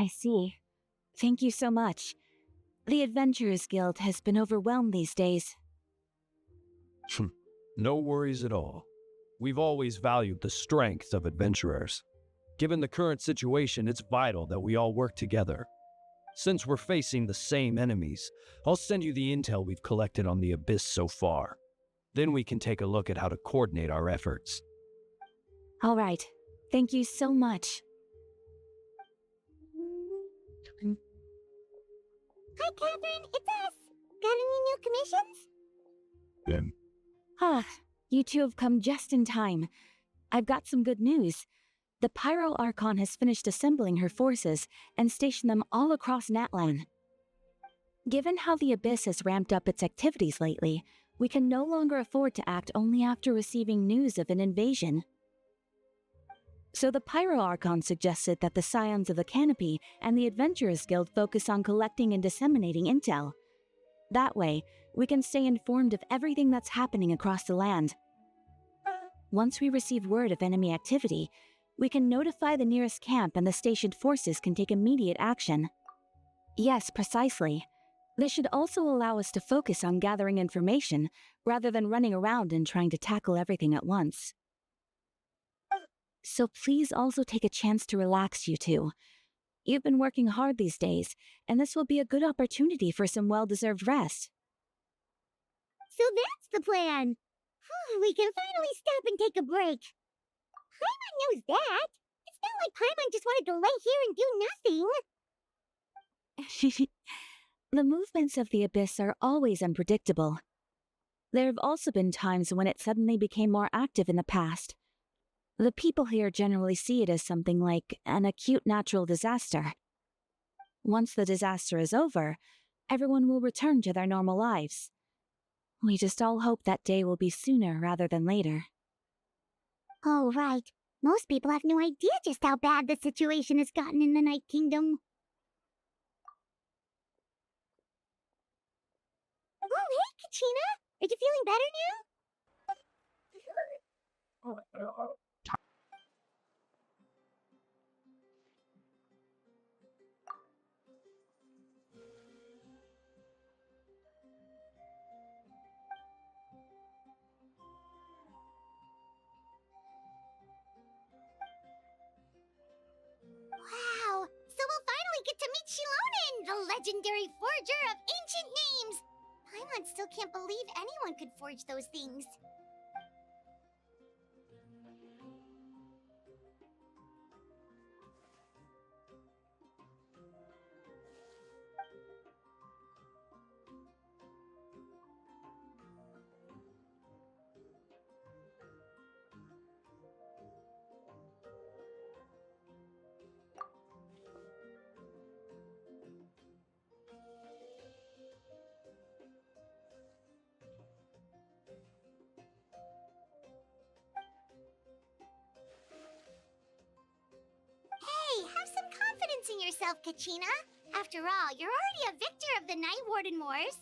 I see. Thank you so much. The Adventurers Guild has been overwhelmed these days. No worries at all. We've always valued the strength of adventurers. Given the current situation, it's vital that we all work together. Since we're facing the same enemies, I'll send you the intel we've collected on the Abyss so far. Then we can take a look at how to coordinate our efforts. All right. Thank you so much. Hi, Catherine. It's us. Got any new commissions? Then, Ah, you two have come just in time. I've got some good news. The Pyro Archon has finished assembling her forces and stationed them all across Natlan. Given how the Abyss has ramped up its activities lately, we can no longer afford to act only after receiving news of an invasion. So the Pyro Archon suggested that the Scions of the Canopy and the Adventurers Guild focus on collecting and disseminating intel. That way, we can stay informed of everything that's happening across the land. Once we receive word of enemy activity, we can notify the nearest camp and the stationed forces can take immediate action. Yes, precisely. This should also allow us to focus on gathering information rather than running around and trying to tackle everything at once. So please also take a chance to relax, you two. You've been working hard these days, and this will be a good opportunity for some well-deserved rest. So that's the plan. We can finally stop and take a break. Paimon knows that. It's not like Paimon just wanted to lay here and do nothing. The movements of the Abyss are always unpredictable. There have also been times when it suddenly became more active in the past. The people here generally see it as something like an acute natural disaster. Once the disaster is over, everyone will return to their normal lives. We just all hope that day will be sooner rather than later. Oh, right. Most people have no idea just how bad the situation has gotten in the Night Kingdom. Oh, hey, Kachina! Are you feeling better now? Wow! So we'll finally get to meet Shilonen, the legendary forger of ancient names! Paimon still can't believe anyone could forge those things. Hey, have some confidence in yourself, Kachina. After all, you're already a victor of the Night Warden Wars.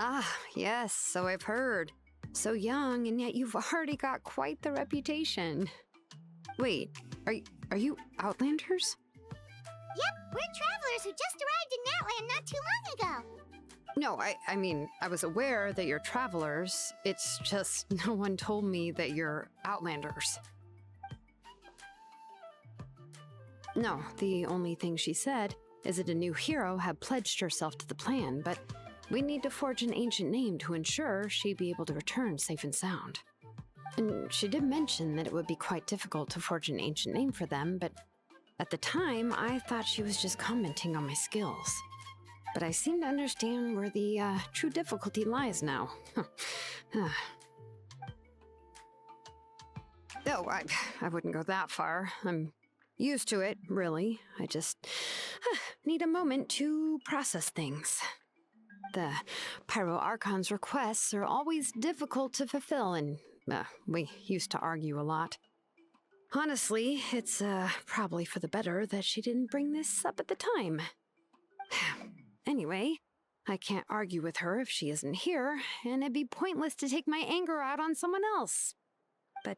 Ah, yes, so I've heard. So young, and yet you've already got quite the reputation. Wait, are you Outlanders? Yep, we're travelers who just arrived in Natlan not too long ago. No, I mean, I was aware that you're travelers. It's just no one told me that you're Outlanders. No, the only thing she said is that a new hero had pledged herself to the plan, but we need to forge an ancient name to ensure she'd be able to return safe and sound. And she did mention that it would be quite difficult to forge an ancient name for them, but at the time, I thought she was just commenting on my skills. But I seem to understand where the true difficulty lies now. No, I wouldn't go that far. I'm Used to it, really. I just need a moment to process things. The Pyro Archon's requests are always difficult to fulfill, and we used to argue a lot. Honestly, it's probably for the better that she didn't bring this up at the time. Anyway, I can't argue with her if she isn't here, and it'd be pointless to take my anger out on someone else. But,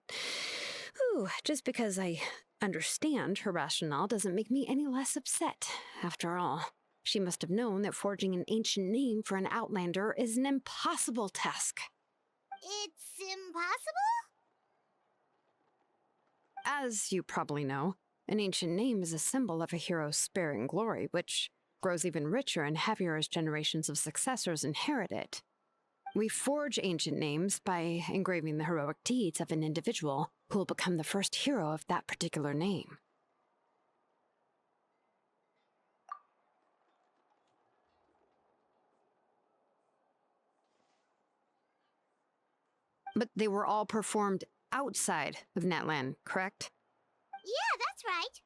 just because I understand her rationale doesn't make me any less upset. After all, she must have known that forging an ancient name for an Outlander is an impossible task. It's impossible? As you probably know, an ancient name is a symbol of a hero's spirit and glory, which grows even richer and heavier as generations of successors inherit it. We forge ancient names by engraving the heroic deeds of an individual who will become the first hero of that particular name. But they were all performed outside of Natlan, correct? Yeah, that's right.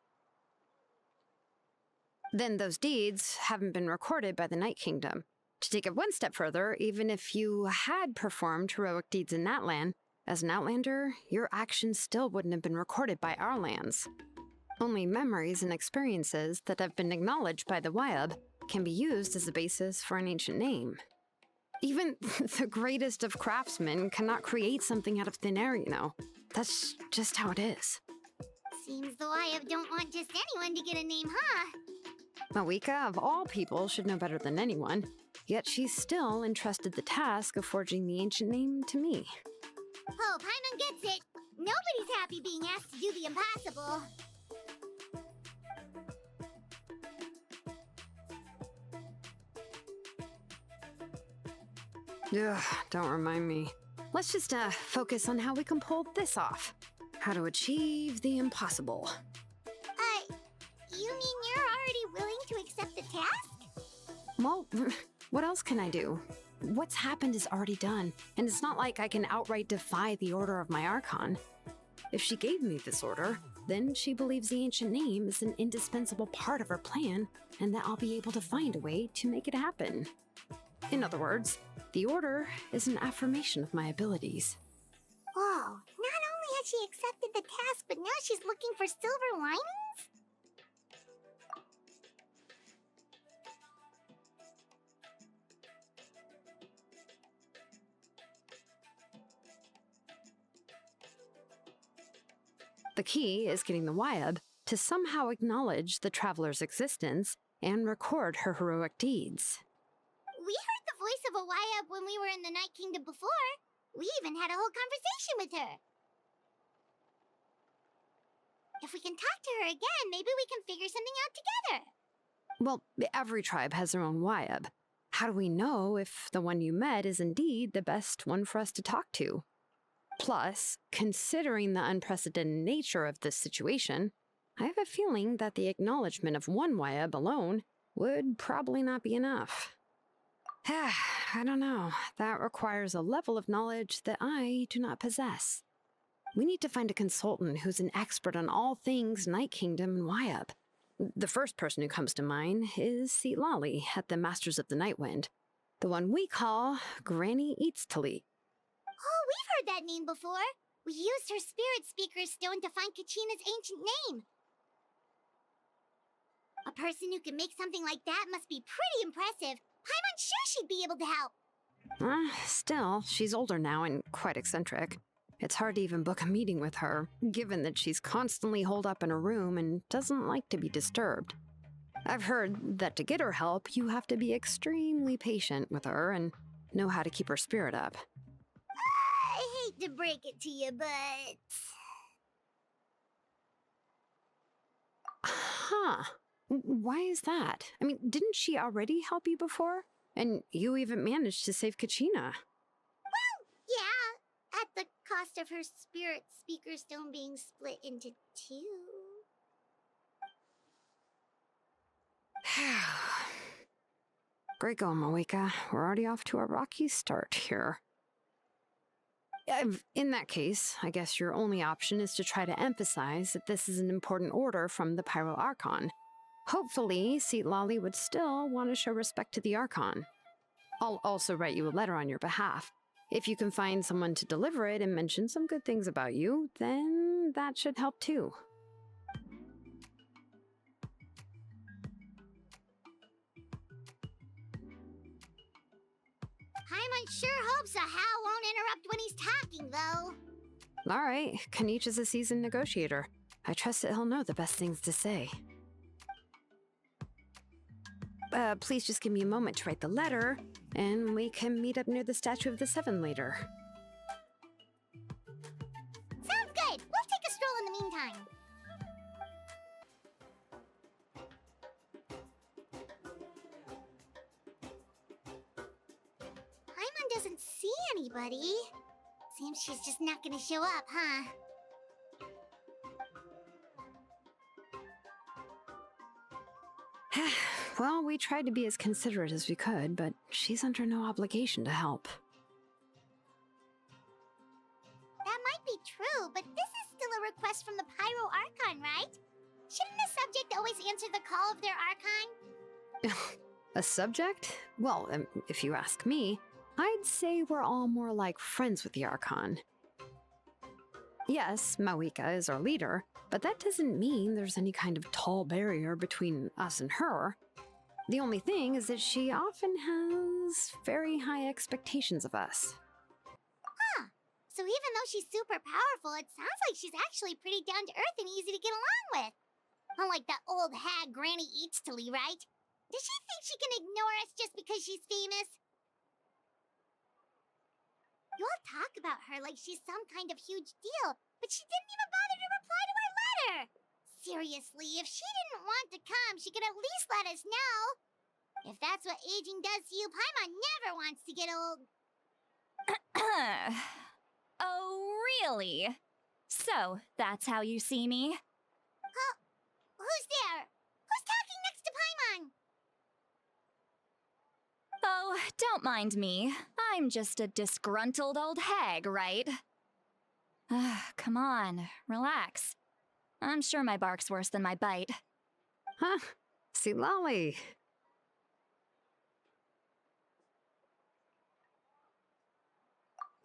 Then those deeds haven't been recorded by the Night Kingdom. To take it one step further, even if you had performed heroic deeds in Natlan, as an Outlander, your actions still wouldn't have been recorded by our lands. Only memories and experiences that have been acknowledged by the Wyab can be used as a basis for an ancient name. Even the greatest of craftsmen cannot create something out of thin air, you know. That's just how it is. Seems the Wyab don't want just anyone to get a name, huh? Mawika, of all people, should know better than anyone, yet she's still entrusted the task of forging the ancient name to me. Oh, Paimon gets it. Nobody's happy being asked to do the impossible. Ugh, don't remind me. Let's just focus on how we can pull this off. How to achieve the impossible. You mean you're already willing to accept the task? Well, what else can I do? What's happened is already done, and it's not like I can outright defy the order of my Archon. If she gave me this order, then she believes the ancient name is an indispensable part of her plan, and that I'll be able to find a way to make it happen. In other words, the order is an affirmation of my abilities. Whoa, not only has she accepted the task, but now she's looking for silver linings? The key is getting the Wyab to somehow acknowledge the traveler's existence and record her heroic deeds. We heard the voice of a Wyab when we were in the Night Kingdom before. We even had a whole conversation with her. If we can talk to her again, maybe we can figure something out together. Well, every tribe has their own Wyab. How do we know if the one you met is indeed the best one for us to talk to? Plus, considering the unprecedented nature of this situation, I have a feeling that the acknowledgement of one Wyab alone would probably not be enough. I don't know. That requires a level of knowledge that I do not possess. We need to find a consultant who's an expert on all things Night Kingdom and Wyab. The first person who comes to mind is Seatlali at the Masters of the Nightwind, the one we call Granny Eatstali. Oh, we've heard that name before. We used her Spirit Speaker Stone to find Kachina's ancient name. A person who can make something like that must be pretty impressive. I'm sure she'd be able to help. Still, she's older now and quite eccentric. It's hard to even book a meeting with her, given that she's constantly holed up in a room and doesn't like to be disturbed. I've heard that to get her help, you have to be extremely patient with her and know how to keep her spirit up. I hate to break it to you, but... Huh. Why is that? I mean, didn't she already help you before? And you even managed to save Kachina. Well, yeah, at the cost of her Spirit Speaker Stone being split into two. Great going, Mawika. We're already off to a rocky start here. In that case, I guess your only option is to try to emphasize that this is an important order from the Pyro Archon. Hopefully, Seat Lolly would still want to show respect to the Archon. I'll also write you a letter on your behalf. If you can find someone to deliver it and mention some good things about you, then that should help too. Paimon sure hopes a Hal won't interrupt when he's talking, though. All right, Kanich is a seasoned negotiator. I trust that he'll know the best things to say. Please just give me a moment to write the letter, and we can meet up near the Statue of the Seven later. Sounds good. We'll take a stroll in the meantime. Paimon doesn't see anybody. Seems she's just not gonna show up, huh? Well, we tried to be as considerate as we could, but she's under no obligation to help. That might be true, but this is still a request from the Pyro Archon, right? Shouldn't a subject always answer the call of their Archon? A subject? Well, if you ask me, I'd say we're all more like friends with the Archon. Yes, Mawika is our leader, but that doesn't mean there's any kind of tall barrier between us and her. The only thing is that she often has very high expectations of us. Huh. So even though she's super powerful, it sounds like she's actually pretty down to earth and easy to get along with. Unlike that old hag Granny Eatstily, right? Does she think she can ignore us just because she's famous? You all talk about her like she's some kind of huge deal, but she didn't even bother to reply to our letter. Seriously, if she didn't want to come, she could at least let us know. If that's what aging does to you, Paimon never wants to get old. Oh, really? So, that's how you see me? Who's there? Who's talking next to Paimon? Oh, don't mind me. I'm just a disgruntled old hag, right? Come on, relax. I'm sure my bark's worse than my bite. Huh? See, Lolly.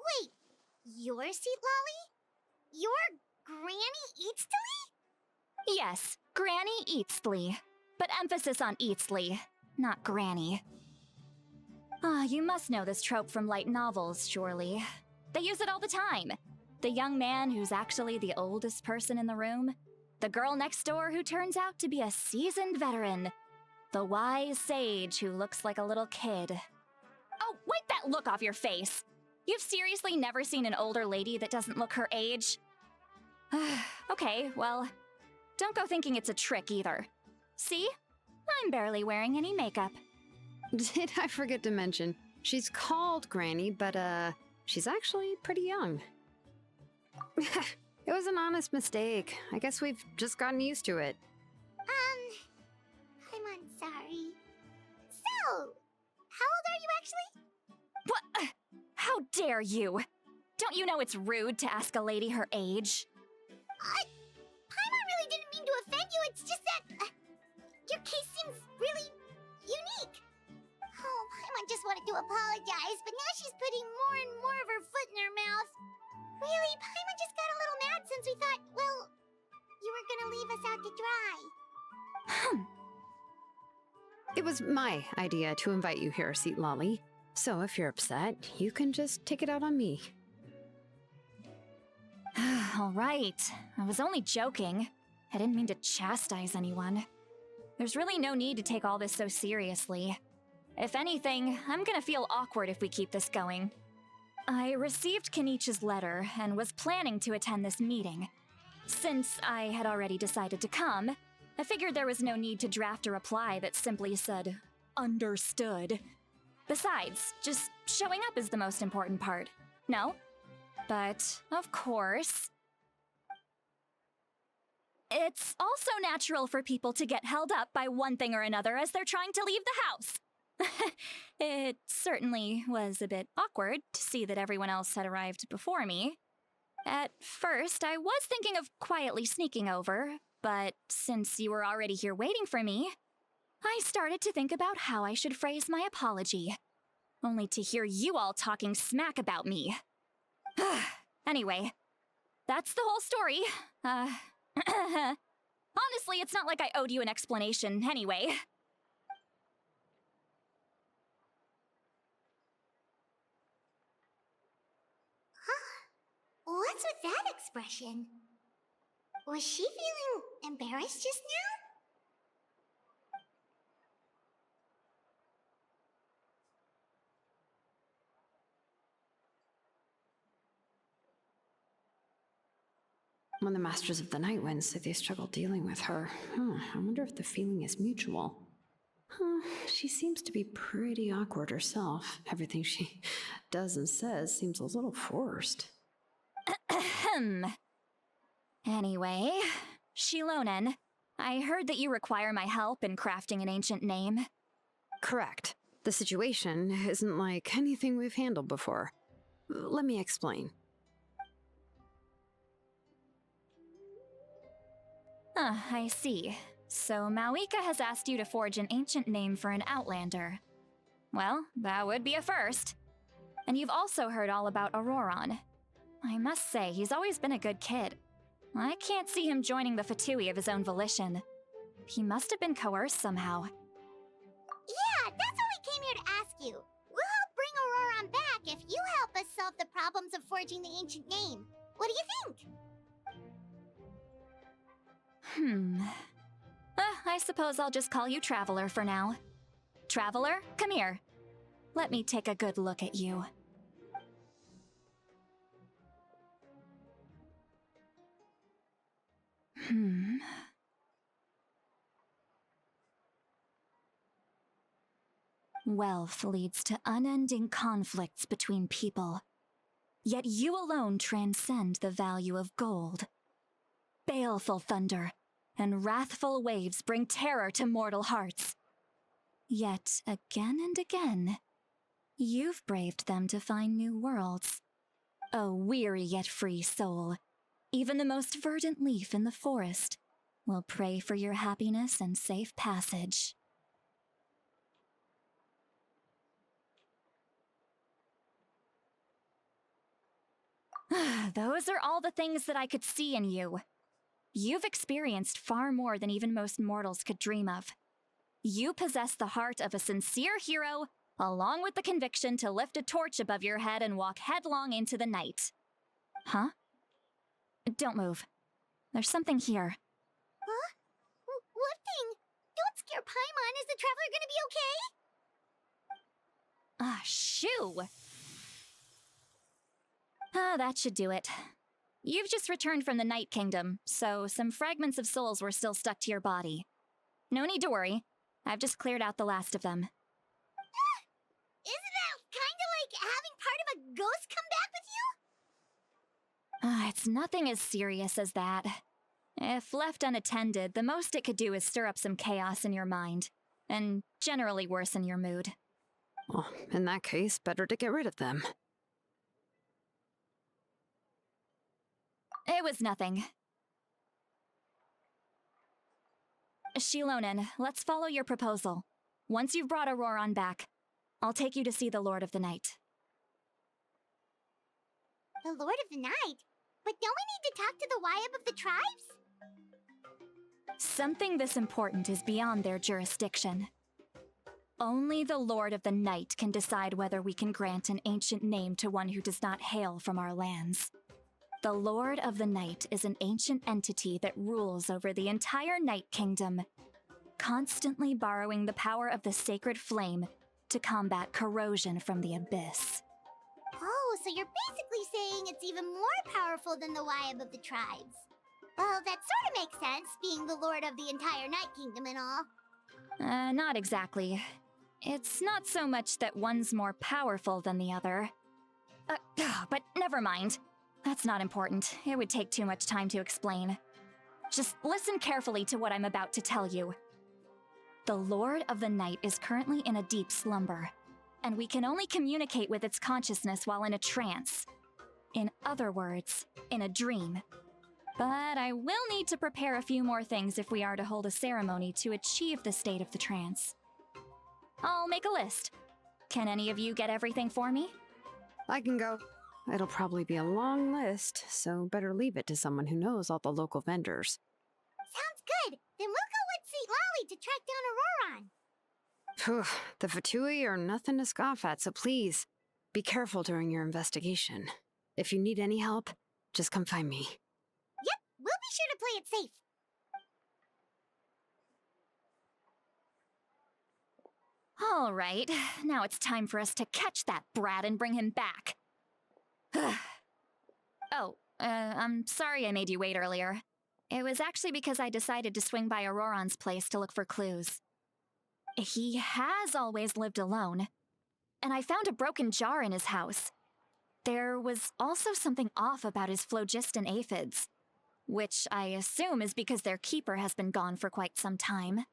Wait, you're Seat Lolly? You're Granny Eatstily? Yes, Granny Eatsley. But emphasis on Eatsley, not Granny. You must know this trope from light novels, surely. They use it all the time. The young man who's actually the oldest person in the room. The girl next door who turns out to be a seasoned veteran. The wise sage who looks like a little kid. Oh, wipe that look off your face! You've seriously never seen an older lady that doesn't look her age? Okay, well, don't go thinking it's a trick either. See? I'm barely wearing any makeup. Did I forget to mention, she's called Granny, but she's actually pretty young. It was an honest mistake. I guess we've just gotten used to it. I'm sorry. So, how old are you actually? What? How dare you? Don't you know it's rude to ask a lady her age? Paimon really didn't mean to offend you, it's just that your case seems really unique. Oh, Paimon just wanted to apologize, but now she's putting more and more of her foot in her mouth. Really, Paimon just got a little mad since we thought, well, you were gonna leave us out to dry. It was my idea to invite you here, Seat Lolly. So if you're upset, you can just take it out on me. All right. I was only joking. I didn't mean to chastise anyone. There's really no need to take all this so seriously. If anything, I'm gonna feel awkward if we keep this going. I received Kanich's letter and was planning to attend this meeting. Since I had already decided to come, I figured there was no need to draft a reply that simply said, "Understood." Besides, just showing up is the most important part. No? But, of course, it's also natural for people to get held up by one thing or another as they're trying to leave the house. It certainly was a bit awkward to see that everyone else had arrived before me. At first, I was thinking of quietly sneaking over, but since you were already here waiting for me, I started to think about how I should phrase my apology, only to hear you all talking smack about me. Anyway, that's the whole story. Honestly, it's not like I owed you an explanation anyway. What's with that expression? Was she feeling embarrassed just now? When the Masters of the Night Wind say they struggle dealing with her, I wonder if the feeling is mutual. She seems to be pretty awkward herself. Everything she does and says seems a little forced. Anyway, Shilonen, I heard that you require my help in crafting an ancient name. Correct. The situation isn't like anything we've handled before. Let me explain. I see. So Mawika has asked you to forge an ancient name for an Outlander. Well, that would be a first. And you've also heard all about Auroron. I must say, he's always been a good kid. I can't see him joining the Fatui of his own volition. He must have been coerced somehow. Yeah, that's what we came here to ask you. We'll help bring Auroron back if you help us solve the problems of forging the ancient name. What do you think? I suppose I'll just call you Traveler for now. Traveler, come here. Let me take a good look at you. Wealth leads to unending conflicts between people. Yet you alone transcend the value of gold. Baleful thunder and wrathful waves bring terror to mortal hearts. Yet again and again, you've braved them to find new worlds. O weary yet free soul, even the most verdant leaf in the forest will pray for your happiness and safe passage. Those are all the things that I could see in you. You've experienced far more than even most mortals could dream of. You possess the heart of a sincere hero, along with the conviction to lift a torch above your head and walk headlong into the night. Huh? Don't move. There's something here. Huh? What thing? Don't scare Paimon. Is the traveler gonna be okay? Shoo! That should do it. You've just returned from the Night Kingdom, so some fragments of souls were still stuck to your body. No need to worry. I've just cleared out the last of them. Isn't that kinda like having part of a ghost come back with you? It's nothing as serious as that. If left unattended, the most it could do is stir up some chaos in your mind, and generally worsen your mood. Well, in that case, better to get rid of them. It was nothing. Shilonen, let's follow your proposal. Once you've brought Auroron back, I'll take you to see the Lord of the Night. The Lord of the Night? But don't we need to talk to the Wyab of the tribes? Something this important is beyond their jurisdiction. Only the Lord of the Night can decide whether we can grant an ancient name to one who does not hail from our lands. The Lord of the Night is an ancient entity that rules over the entire Night Kingdom, constantly borrowing the power of the sacred flame to combat corrosion from the abyss. Oh, so you're basically saying it's even more powerful than the Wyab of the tribes. Well, that sort of makes sense, being the lord of the entire Night Kingdom and all. Not exactly. It's not so much that one's more powerful than the other. But never mind. That's not important. It would take too much time to explain. Just listen carefully to what I'm about to tell you. The Lord of the Night is currently in a deep slumber, and we can only communicate with its consciousness while in a trance. In other words, in a dream. But I will need to prepare a few more things if we are to hold a ceremony to achieve the state of the trance. I'll make a list. Can any of you get everything for me? I can go. It'll probably be a long list, so better leave it to someone who knows all the local vendors. Sounds good. Then we'll go with St. Lolly to track down Auroron. Phew, the Fatui are nothing to scoff at, so please, be careful during your investigation. If you need any help, just come find me. Yep, we'll be sure to play it safe. All right, now it's time for us to catch that brat and bring him back. I'm sorry I made you wait earlier. It was actually because I decided to swing by Auroron's place to look for clues. He has always lived alone, and I found a broken jar in his house. There was also something off about his phlogiston aphids, which I assume is because their keeper has been gone for quite some time.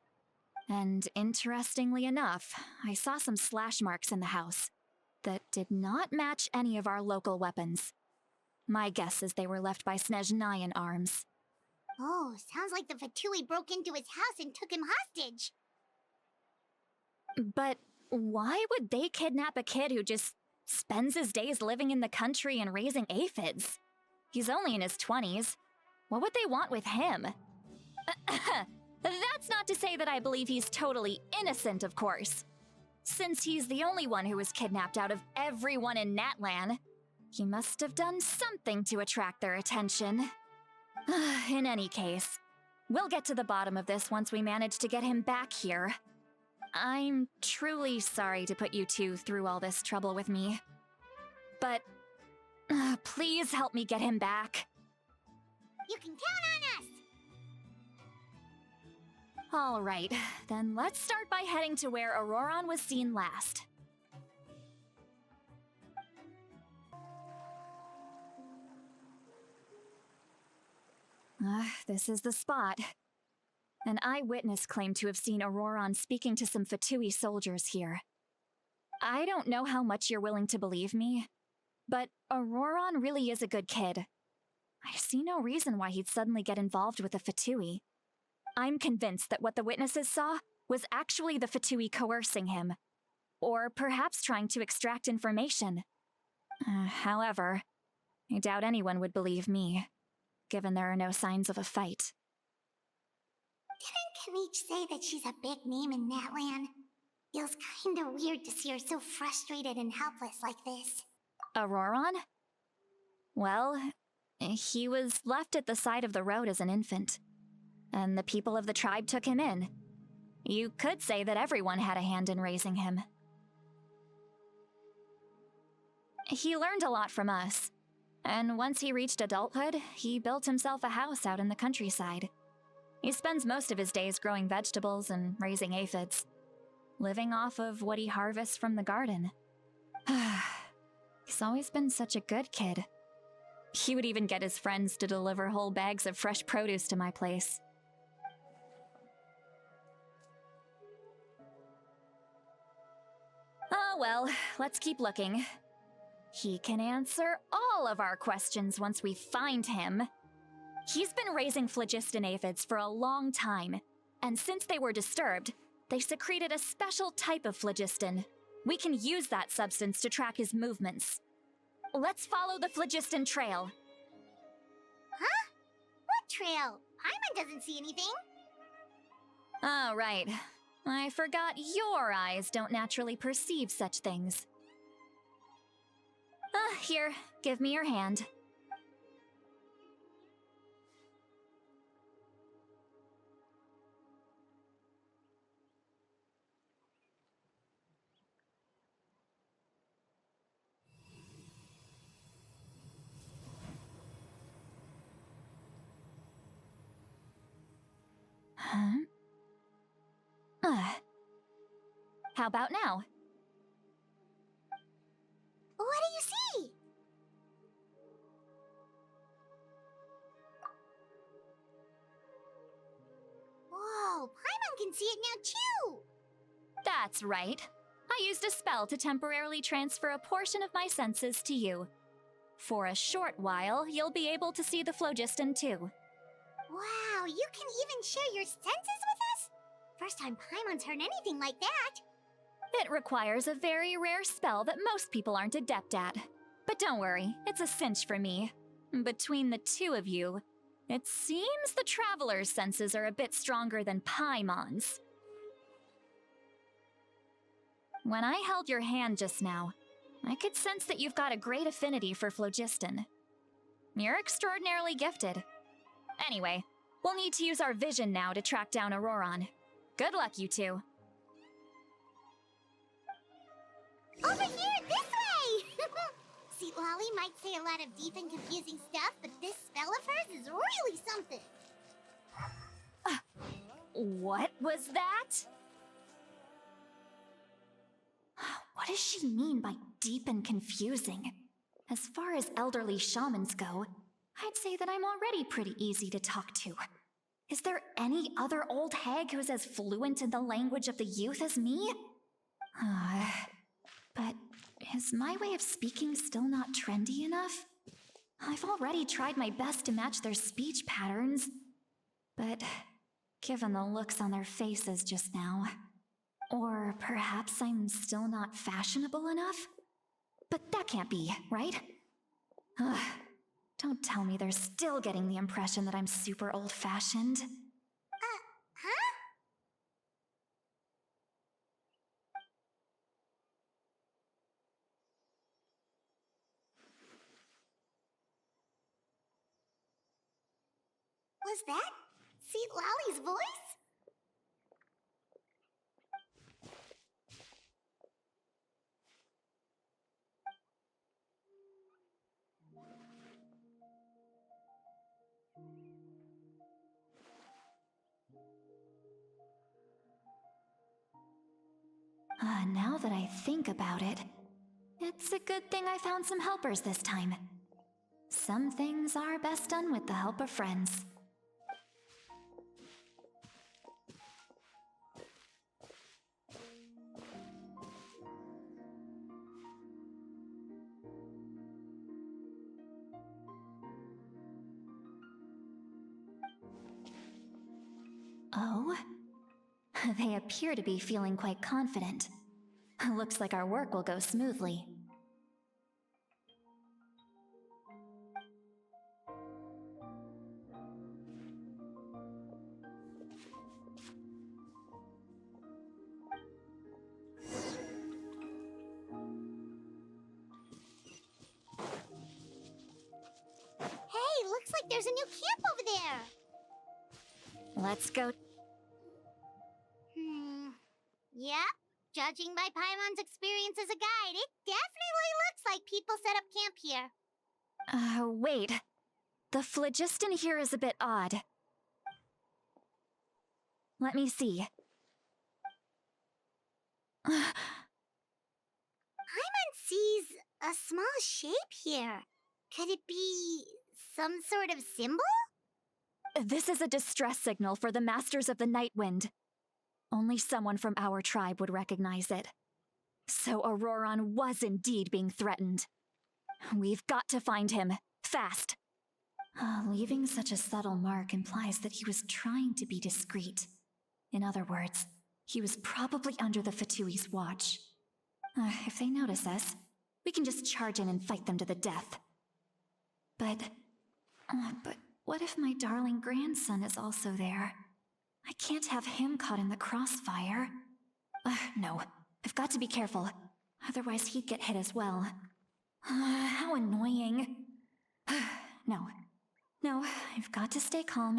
And interestingly enough, I saw some slash marks in the house that did not match any of our local weapons. My guess is they were left by Snezhnayan arms. Oh, sounds like the Fatui broke into his house and took him hostage. But why would they kidnap a kid who just spends his days living in the country and raising aphids? He's only in his 20s. What would they want with him? That's not to say that I believe he's totally innocent, of course. Since he's the only one who was kidnapped out of everyone in Natlan, he must have done something to attract their attention. In any case, we'll get to the bottom of this once we manage to get him back here. I'm truly sorry to put you two through all this trouble with me. But please help me get him back. You can count on us! All right, then let's start by heading to where Auroron was seen last. This is the spot. An eyewitness claimed to have seen Auroron speaking to some Fatui soldiers here. I don't know how much you're willing to believe me, but Auroron really is a good kid. I see no reason why he'd suddenly get involved with the Fatui. I'm convinced that what the witnesses saw was actually the Fatui coercing him, or perhaps trying to extract information. However, I doubt anyone would believe me, given there are no signs of a fight. Didn't Kamich say that she's a big name in Natlan? Feels kinda weird to see her so frustrated and helpless like this. Auroron? Well, he was left at the side of the road as an infant, and the people of the tribe took him in. You could say that everyone had a hand in raising him. He learned a lot from us, and once he reached adulthood, he built himself a house out in the countryside. He spends most of his days growing vegetables and raising aphids, living off of what he harvests from the garden. He's always been such a good kid. He would even get his friends to deliver whole bags of fresh produce to my place. Oh well, let's keep looking. He can answer all of our questions once we find him. He's been raising phlogiston aphids for a long time, and since they were disturbed, they secreted a special type of phlogiston. We can use that substance to track his movements. Let's follow the phlogiston trail. Huh? What trail? Paimon doesn't see anything. Oh, right. I forgot your eyes don't naturally perceive such things. Here, give me your hand. Huh? How about now? What do you see? Whoa, Paimon can can see it now too! That's right. I used a spell to temporarily transfer a portion of my senses to you. For a short while, you'll be able to see the phlogiston too. Wow, you can even share your senses with us? First time Paimon's heard anything like that. It requires a very rare spell that most people aren't adept at. But don't worry, it's a cinch for me. Between the two of you, it seems the Traveler's senses are a bit stronger than Paimon's. When I held your hand just now, I could sense that you've got a great affinity for phlogiston. You're extraordinarily gifted. Anyway, we'll need to use our vision now to track down Auroron. Good luck, you two. Over here, this way! See, Lolly might say a lot of deep and confusing stuff, but this spell of hers is really something. What was that? What does she mean by deep and confusing? As far as elderly shamans go, I'd say that I'm already pretty easy to talk to. Is there any other old hag who's as fluent in the language of the youth as me? But is my way of speaking still not trendy enough? I've already tried my best to match their speech patterns. But given the looks on their faces just now, or perhaps I'm still not fashionable enough? But that can't be, right? Don't tell me they're still getting the impression that I'm super old-fashioned. Huh? Was that Seat Lolly's voice? Now that I think about it, it's a good thing I found some helpers this time. Some things are best done with the help of friends. Oh? They appear to be feeling quite confident. Looks like our work will go smoothly. Hey, looks like there's a new camp over there. Let's go. Yep. Judging by Paimon's experience as a guide, it definitely looks like people set up camp here. Wait. The phlogiston here is a bit odd. Let me see. Paimon sees a small shape here. Could it be some sort of symbol? This is a distress signal for the Masters of the Night Wind. Only someone from our tribe would recognize it. So Auroron was indeed being threatened. We've got to find him, fast. Leaving such a subtle mark implies that he was trying to be discreet. In other words, he was probably under the Fatui's watch. If they notice us, we can just charge in and fight them to the death. But what if my darling grandson is also there? I can't have him caught in the crossfire. No, I've got to be careful. Otherwise he'd get hit as well. How annoying. No, I've got to stay calm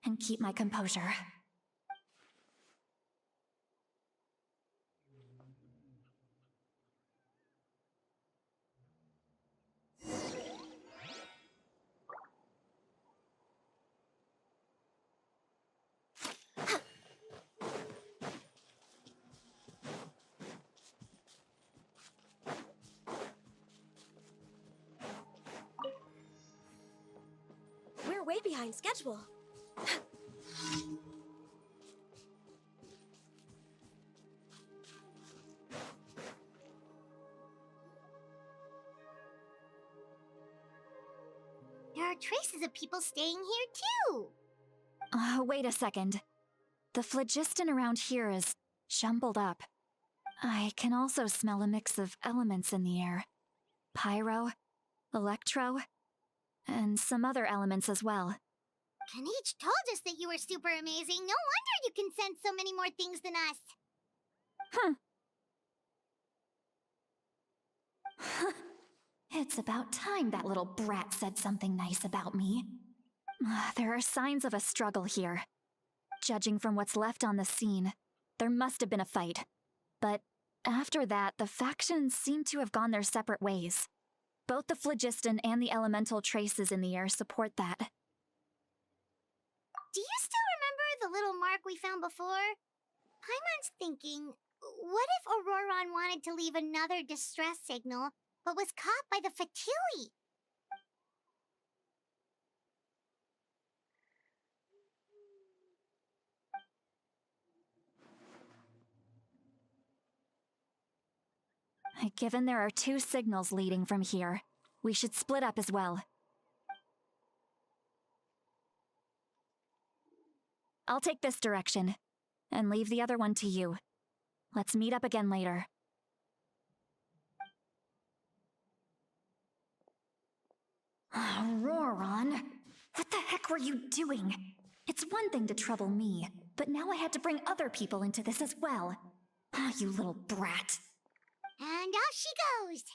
and keep my composure. We're way behind schedule. traces of people staying here too. Wait a second. The phlogiston around here is jumbled up. I can also smell a mix of elements in the air. Pyro, electro, and some other elements as well. Kanich told us that you were super amazing. No wonder you can sense so many more things than us. It's about time that little brat said something nice about me. There are signs of a struggle here. Judging from what's left on the scene, there must have been a fight. But after that, the factions seem to have gone their separate ways. Both the phlogiston and the elemental traces in the air support that. Do you still remember the little mark we found before? Paimon's thinking, what if Auroron wanted to leave another distress signal, but was caught by the Fatui? Given there are 2 signals leading from here, we should split up as well. I'll take this direction, and leave the other one to you. Let's meet up again later. Auroron, what the heck were you doing? It's one thing to trouble me, but now I had to bring other people into this as well. You little brat. And off she goes!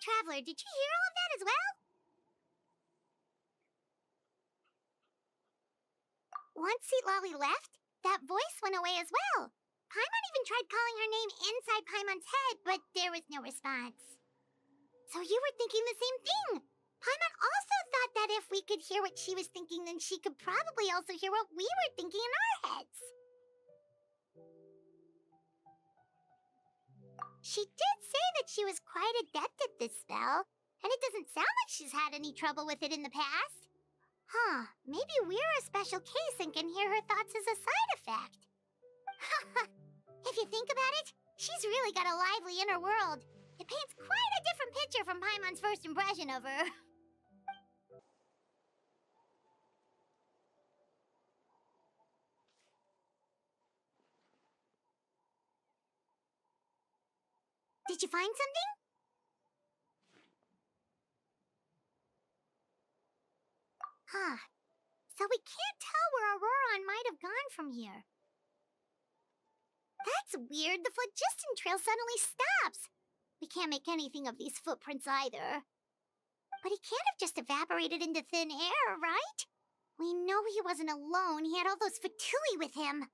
Traveler, did you hear all of that as well? Once Lolly left, that voice went away as well. Paimon even tried calling her name inside Paimon's head, but there was no response. So you were thinking the same thing. Paimon also thought that if we could hear what she was thinking, then she could probably also hear what we were thinking in our heads. She did say that she was quite adept at this spell, and it doesn't sound like she's had any trouble with it in the past. Huh, maybe we're a special case and can hear her thoughts as a side effect. If you think about it, she's really got a lively inner world. It paints quite a different picture from Paimon's first impression of her. Did you find something? Huh. So we can't tell where Auroron might have gone from here. That's weird. The phlogiston trail suddenly stops. We can't make anything of these footprints either. But he can't have just evaporated into thin air, right? We know he wasn't alone. He had all those Fatui with him.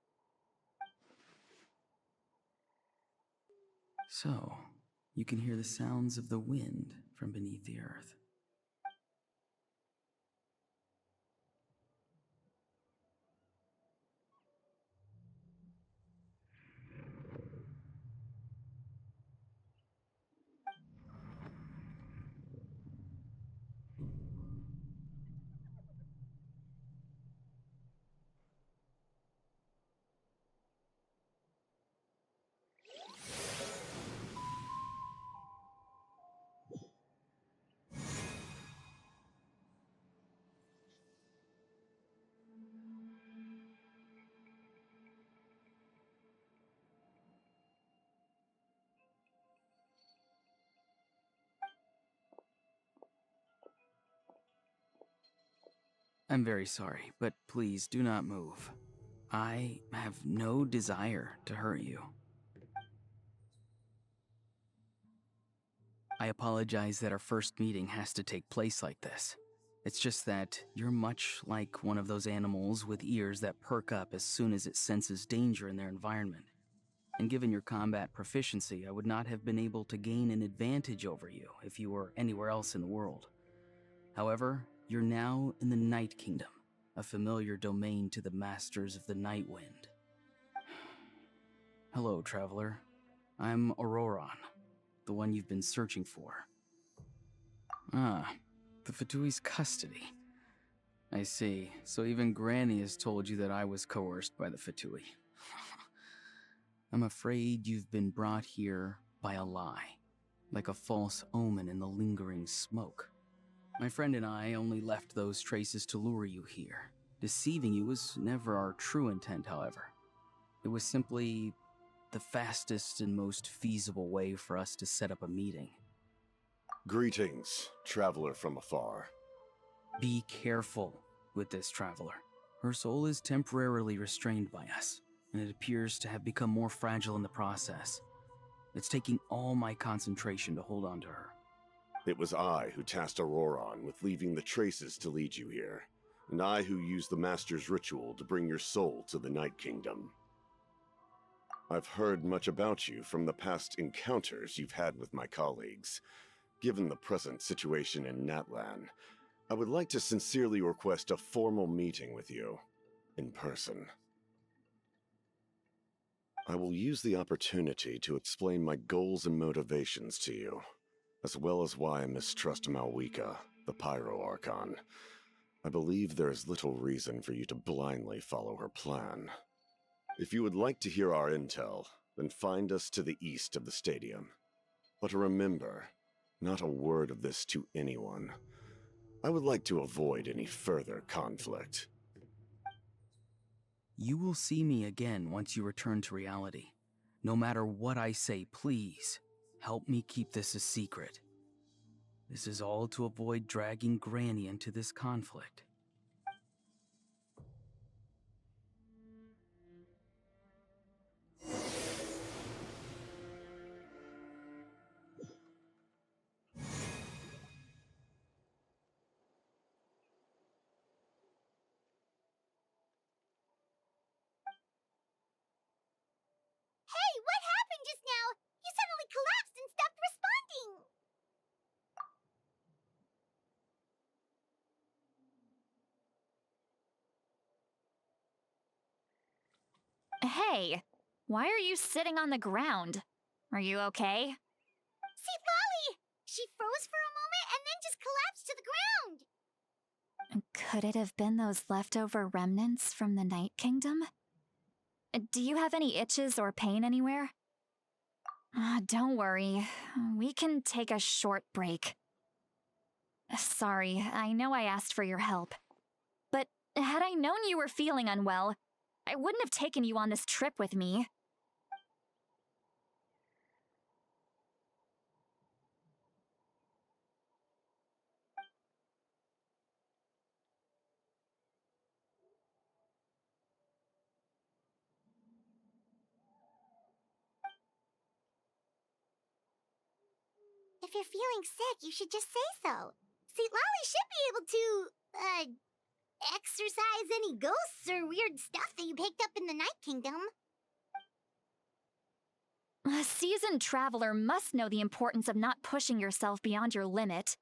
So, you can hear the sounds of the wind from beneath the earth. I'm very sorry, but please do not move. I have no desire to hurt you. I apologize that our first meeting has to take place like this. It's just that you're much like one of those animals with ears that perk up as soon as it senses danger in their environment. And given your combat proficiency, I would not have been able to gain an advantage over you if you were anywhere else in the world. However, you're now in the Night Kingdom, a familiar domain to the masters of the Night Wind. Hello, traveler. I'm Auroron, the one you've been searching for. Ah, the Fatui's custody. I see. So even Granny has told you that I was coerced by the Fatui. I'm afraid you've been brought here by a lie, like a false omen in the lingering smoke. My friend and I only left those traces to lure you here. Deceiving you was never our true intent, however. It was simply the fastest and most feasible way for us to set up a meeting. Greetings, traveler from afar. Be careful with this traveler. Her soul is temporarily restrained by us, and it appears to have become more fragile in the process. It's taking all my concentration to hold on to her. It was I who tasked Auroron with leaving the traces to lead you here, and I who used the Master's ritual to bring your soul to the Night Kingdom. I've heard much about you from the past encounters you've had with my colleagues. Given the present situation in Natlan, I would like to sincerely request a formal meeting with you, in person. I will use the opportunity to explain my goals and motivations to you, as well as why I mistrust Malwika, the Pyro Archon. I believe there is little reason for you to blindly follow her plan. If you would like to hear our intel, then find us to the east of the stadium. But remember, not a word of this to anyone. I would like to avoid any further conflict. You will see me again once you return to reality. No matter what I say, please, help me keep this a secret. This is all to avoid dragging Granny into this conflict. Hey, what happened just now? You suddenly collapsed and stopped responding. Hey, why are you sitting on the ground? Are you okay? See, Lolly! She froze for a moment and then just collapsed to the ground. Could it have been those leftover remnants from the Night Kingdom? Do you have any itches or pain anywhere? Don't worry, we can take a short break. Sorry, I know I asked for your help. But had I known you were feeling unwell, I wouldn't have taken you on this trip with me. If you're feeling sick, you should just say so. See, Lolly should be able to, exorcise any ghosts or weird stuff that you picked up in the Night Kingdom. A seasoned traveler must know the importance of not pushing yourself beyond your limit.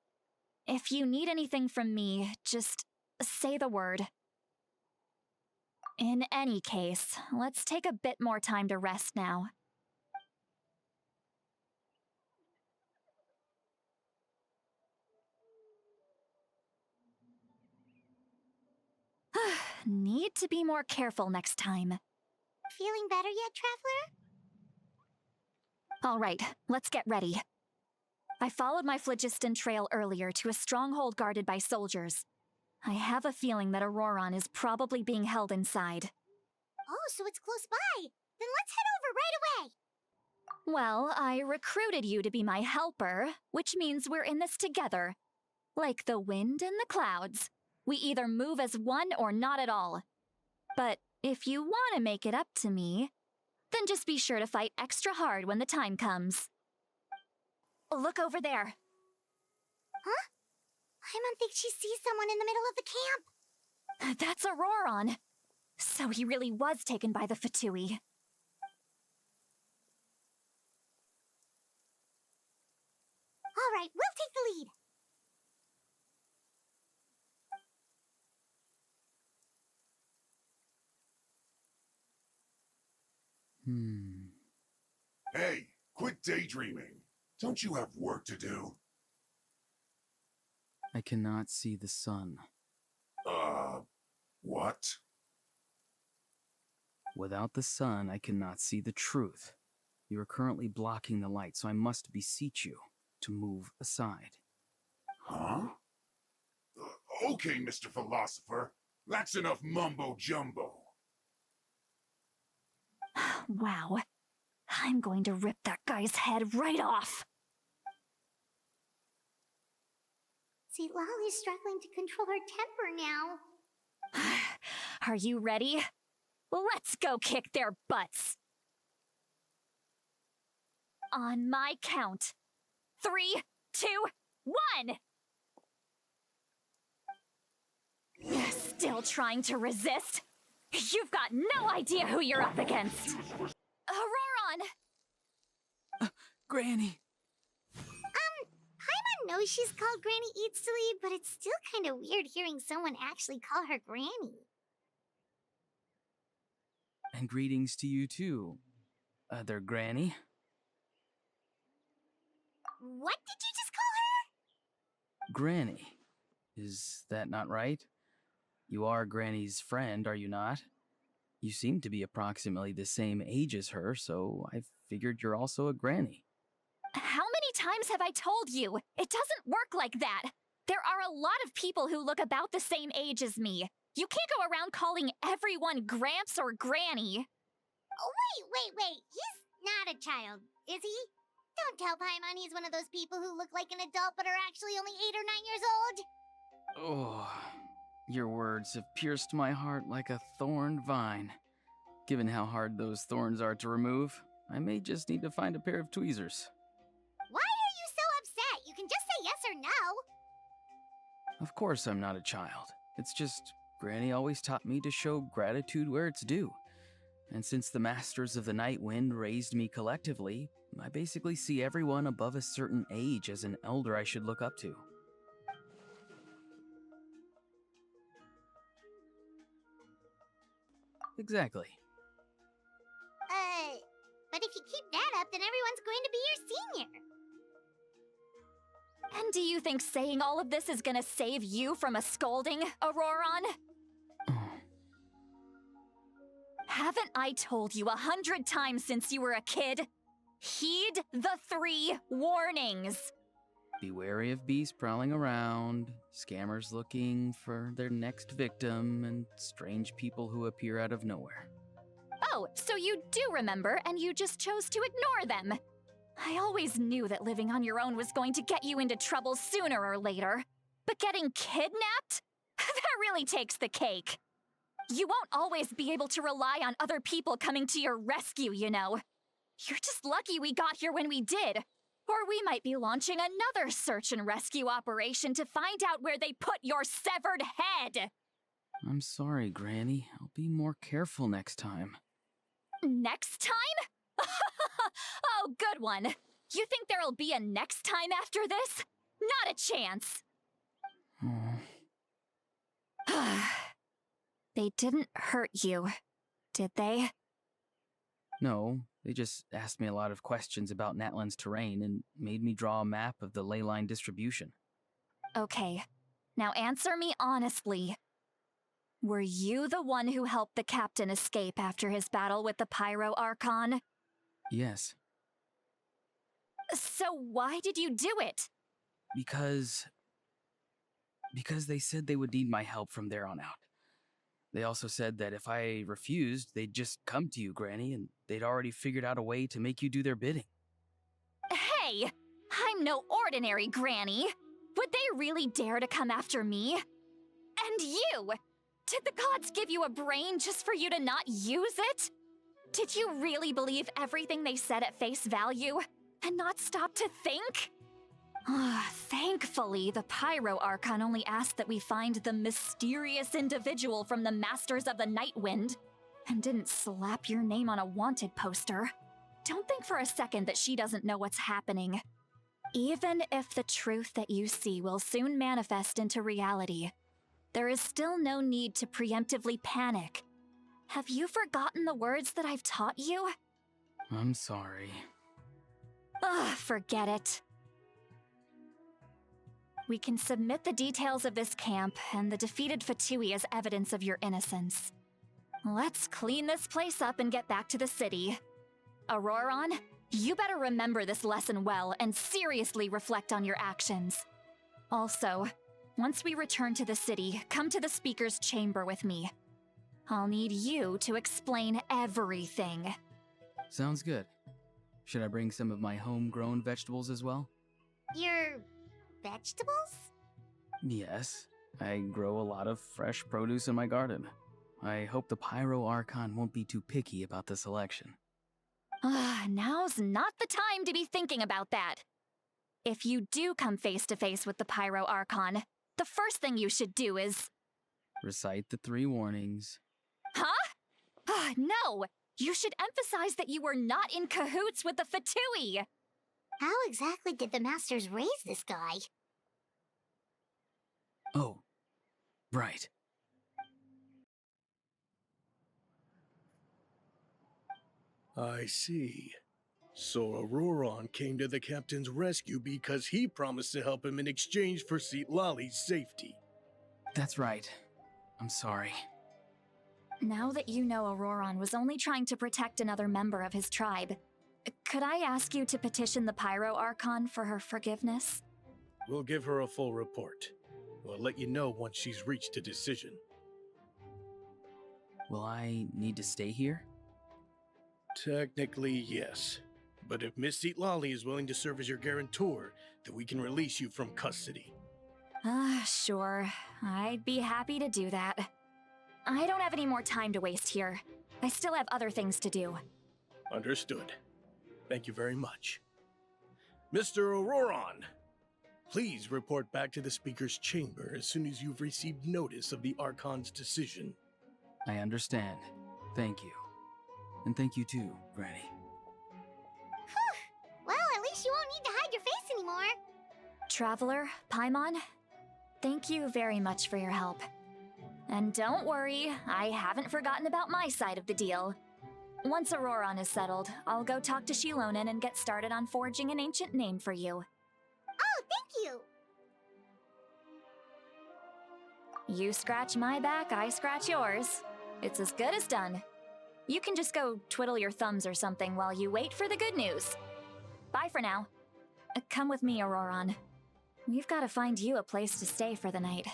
If you need anything from me, just say the word. In any case, let's take a bit more time to rest now. Need to be more careful next time. Feeling better yet, Traveler? All right, let's get ready. I followed my phlogiston trail earlier to a stronghold guarded by soldiers. I have a feeling that Auroron is probably being held inside. Oh, so it's close by. Then let's head over right away. Well, I recruited you to be my helper, which means we're in this together. Like the wind and the clouds. We either move as one or not at all. But if you want to make it up to me, then just be sure to fight extra hard when the time comes. Look over there. Huh? Paimon thinks she sees someone in the middle of the camp. That's Auroron. So he really was taken by the Fatui. All right, we'll take the lead. Hey, quit daydreaming. Don't you have work to do? I cannot see the sun. What? Without the sun, I cannot see the truth. You are currently blocking the light, so I must beseech you to move aside. Huh? Okay, Mr. Philosopher. That's enough mumbo-jumbo. Wow. I'm going to rip that guy's head right off. See, Lolly's struggling to control her temper now. Are you ready? Let's go kick their butts. On my count. 3, 2, 1! Still trying to resist? You've got no idea who you're up against. Auroron! Granny! Paimon knows she's called Granny Eats to Lead, but it's still kind of weird hearing someone actually call her Granny. And greetings to you too, other Granny. What did you just call her? Granny. Is that not right? You are Granny's friend, are you not? You seem to be approximately the same age as her, so I figured you're also a Granny. How many times have I told you? It doesn't work like that. There are a lot of people who look about the same age as me. You can't go around calling everyone Gramps or Granny. Oh, wait. He's not a child, is he? Don't tell Paimon he's one of those people who look like an adult but are actually only 8 or 9 years old. Oh, your words have pierced my heart like a thorned vine. Given how hard those thorns are to remove, I may just need to find a pair of tweezers. Why are you so upset? You can just say yes or no. Of course I'm not a child. It's just Granny always taught me to show gratitude where it's due. And since the Masters of the Night Wind raised me collectively, I basically see everyone above a certain age as an elder I should look up to. Exactly. But if you keep that up, then everyone's going to be your senior. And do you think saying all of this is gonna save you from a scolding, Auroron? Haven't I told you 100 times since you were a kid? Heed the 3 warnings. Be wary of beasts prowling around, scammers looking for their next victim, and strange people who appear out of nowhere. Oh, so you do remember, and you just chose to ignore them. I always knew that living on your own was going to get you into trouble sooner or later. But getting kidnapped? That really takes the cake. You won't always be able to rely on other people coming to your rescue, you know. You're just lucky we got here when we did. Or we might be launching another search and rescue operation to find out where they put your severed head. I'm sorry, Granny. I'll be more careful next time. Next time? Oh, good one. You think there'll be a next time after this? Not a chance. They didn't hurt you, did they? No, they just asked me a lot of questions about Natlan's terrain and made me draw a map of the ley line distribution. Okay, now answer me honestly. Were you the one who helped the captain escape after his battle with the Pyro Archon? Yes. So why did you do it? Because they said they would need my help from there on out. They also said that if I refused, they'd just come to you, Granny, and they'd already figured out a way to make you do their bidding. Hey! I'm no ordinary Granny! Would they really dare to come after me? And you! Did the gods give you a brain just for you to not use it? Did you really believe everything they said at face value, and not stop to think? Thankfully, the Pyro Archon only asked that we find the mysterious individual from the Masters of the Night Wind, and didn't slap your name on a wanted poster. Don't think for a second that she doesn't know what's happening. Even if the truth that you see will soon manifest into reality, there is still no need to preemptively panic. Have you forgotten the words that I've taught you? I'm sorry. Forget it. We can submit the details of this camp and the defeated Fatui as evidence of your innocence. Let's clean this place up and get back to the city. Auroron, you better remember this lesson well and seriously reflect on your actions. Also, Once we return to the city, come to the speaker's chamber with me. I'll need you to explain everything. Sounds good. Should I bring some of my homegrown vegetables as well? Your vegetables? Yes. I grow a lot of fresh produce in my garden. I hope the Pyro Archon won't be too picky about the selection. Now's not the time to be thinking about that. If you do come face to face with the Pyro Archon, the first thing you should do is... Recite the 3 warnings. Huh? No! You should emphasize that you were not in cahoots with the Fatui! How exactly did the Masters raise this guy? Oh, right. I see. So Auroron came to the captain's rescue because he promised to help him in exchange for Lali's safety. That's right. I'm sorry. Now that you know Auroron was only trying to protect another member of his tribe, could I ask you to petition the Pyro Archon for her forgiveness? We'll give her a full report. We'll let you know once she's reached a decision. Will I need to stay here? Technically, yes. But if Miss Lali is willing to serve as your guarantor, then we can release you from custody. Sure. I'd be happy to do that. I don't have any more time to waste here. I still have other things to do. Understood. Thank you very much. Mr. Auroron, please report back to the Speaker's chamber as soon as you've received notice of the Archon's decision. I understand. Thank you. And thank you too, Granny. Well, at least you won't need to hide your face anymore. Traveler, Paimon, thank you very much for your help. And don't worry, I haven't forgotten about my side of the deal. Once Auroron is settled, I'll go talk to Shilonen and get started on forging an ancient name for you. Oh, thank you! You scratch my back, I scratch yours. It's as good as done. You can just go twiddle your thumbs or something while you wait for the good news. Bye for now. Come with me, Auroron. We've got to find you a place to stay for the night.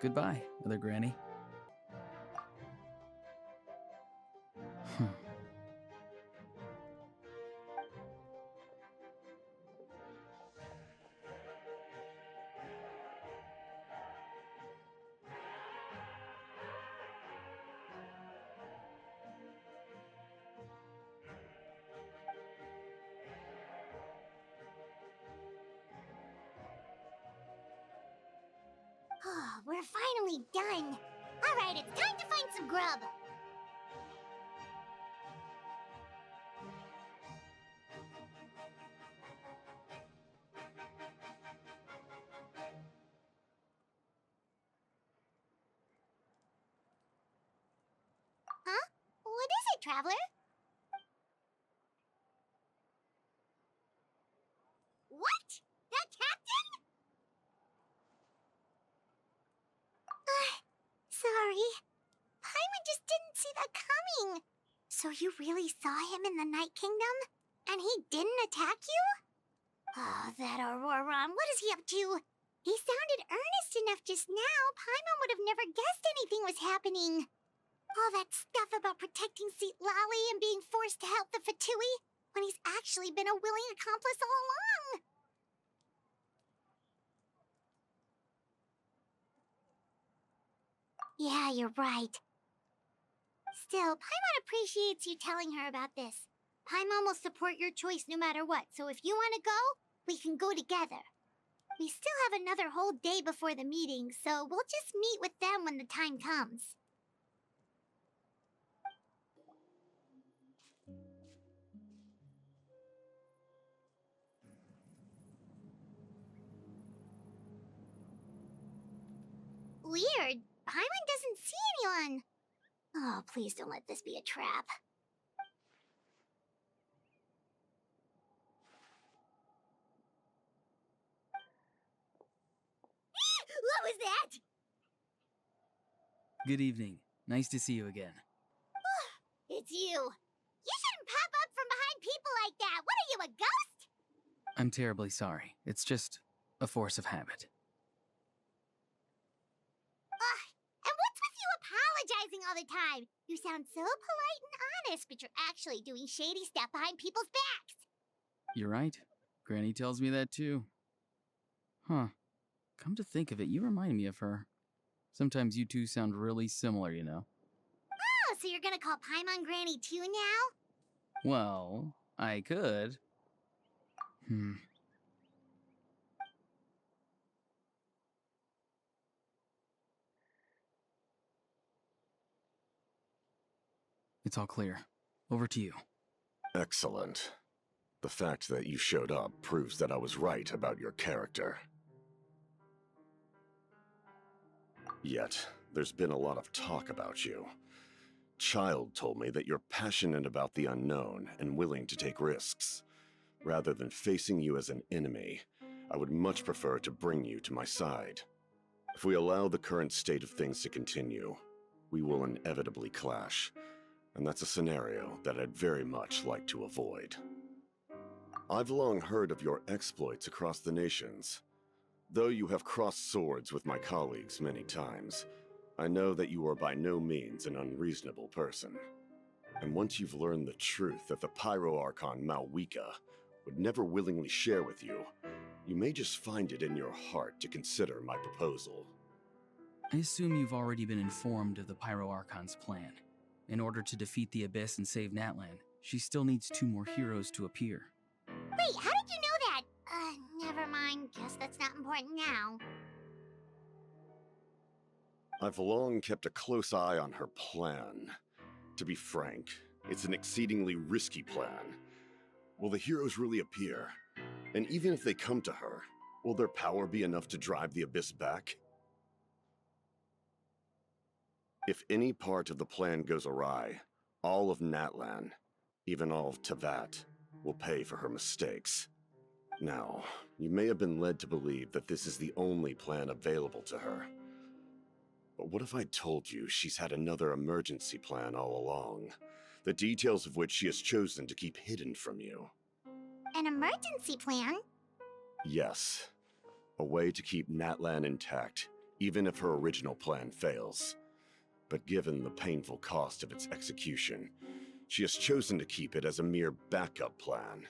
Goodbye, Mother Granny. Oh, we're finally done. Alright, it's time to find some grub. Huh? What is it, Traveler? What? The captain? Sorry. Paimon just didn't see that coming. So you really saw him in the Night Kingdom? And he didn't attack you? Oh, that Auroron, what is he up to? He sounded earnest enough just now. Paimon would have never guessed anything was happening. All that stuff about protecting Lali and being forced to help the Fatui, when he's actually been a willing accomplice all along. Yeah, you're right. Still, Paimon appreciates you telling her about this. Paimon will support your choice no matter what, so if you want to go, we can go together. We still have another whole day before the meeting, so we'll just meet with them when the time comes. Weird. Paimon doesn't see anyone. Oh, please don't let this be a trap. What was that? Good evening. Nice to see you again. It's you. You shouldn't pop up from behind people like that. What are you, a ghost? I'm terribly sorry. It's just A force of habit. And what's with you apologizing all the time? You sound so polite and honest, but you're actually doing shady stuff behind people's backs. You're right. Granny tells me that too. Huh. Come to think of it, you remind me of her. Sometimes you two sound really similar, you know. Oh, so you're gonna call Paimon Granny too now? Well, I could. It's all clear. Over to you. Excellent. The fact that you showed up proves that I was right about your character. Yet, there's been a lot of talk about you. Child told me that you're passionate about the unknown and willing to take risks. Rather than facing you as an enemy, I would much prefer to bring you to my side. If we allow the current state of things to continue, we will inevitably clash, and that's a scenario that I'd very much like to avoid. I've long heard of your exploits across the nations. Though you have crossed swords with my colleagues many times, I know that you are by no means an unreasonable person. And once you've learned the truth that the Pyro Archon Malwika would never willingly share with you, you may just find it in your heart to consider my proposal. I assume you've already been informed of the Pyro Archon's plan. In order to defeat the Abyss and save Natlan, she still needs 2 more heroes to appear. Wait, how did you know that? Never mind. Guess that's not important now. I've long kept a close eye on her plan. To be frank, it's an exceedingly risky plan. Will the heroes really appear? And even if they come to her, will their power be enough to drive the Abyss back? If any part of the plan goes awry, all of Natlan, even all of Tevat, will pay for her mistakes. Now, you may have been led to believe that this is the only plan available to her. But what if I told you she's had another emergency plan all along, the details of which she has chosen to keep hidden from you? An emergency plan? Yes. A way to keep Natlan intact, even if her original plan fails. But given the painful cost of its execution, she has chosen to keep it as a mere backup plan.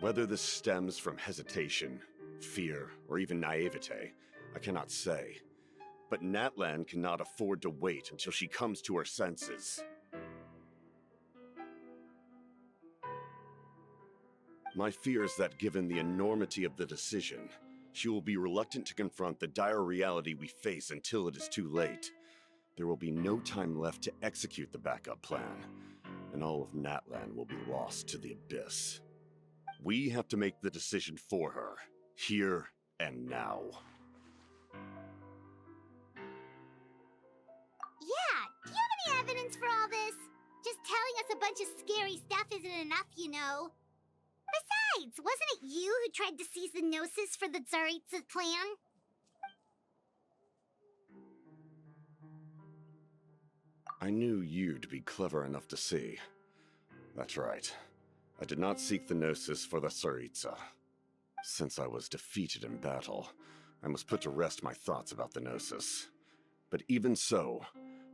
Whether this stems from hesitation, fear, or even naivete, I cannot say. But Natlan cannot afford to wait until she comes to her senses. My fear is that given the enormity of the decision, she will be reluctant to confront the dire reality we face until it is too late. There will be no time left to execute the backup plan, and all of Natlan will be lost to the Abyss. We have to make the decision for her, here and now. Yeah, do you have any evidence for all this? Just telling us a bunch of scary stuff isn't enough, you know. Besides, wasn't it you who tried to seize the Gnosis for the Tsaritsa plan? I knew you'd be clever enough to see. That's right. I did not seek the Gnosis for the Tsaritsa. Since I was defeated in battle, I must put to rest my thoughts about the Gnosis. But even so,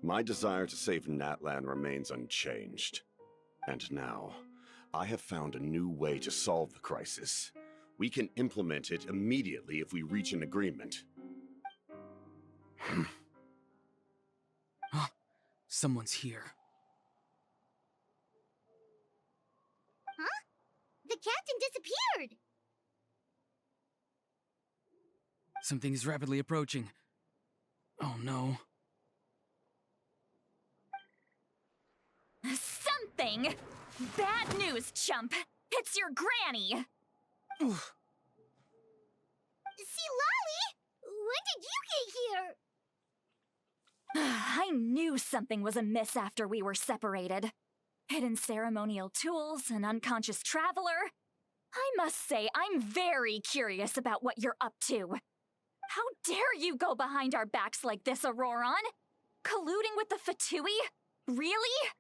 my desire to save Natlan remains unchanged. And now, I have found a new way to solve the crisis. We can implement it immediately if we reach an agreement. Someone's here. Huh? The captain disappeared! Something is rapidly approaching. Oh no. Something? Bad news, chump! It's your granny! Oof. See, Lolly? When did you get here? I knew something was amiss after we were separated. Hidden ceremonial tools, an unconscious traveler. I must say, I'm very curious about what you're up to. How dare you go behind our backs like this, Auroron? Colluding with the Fatui? Really?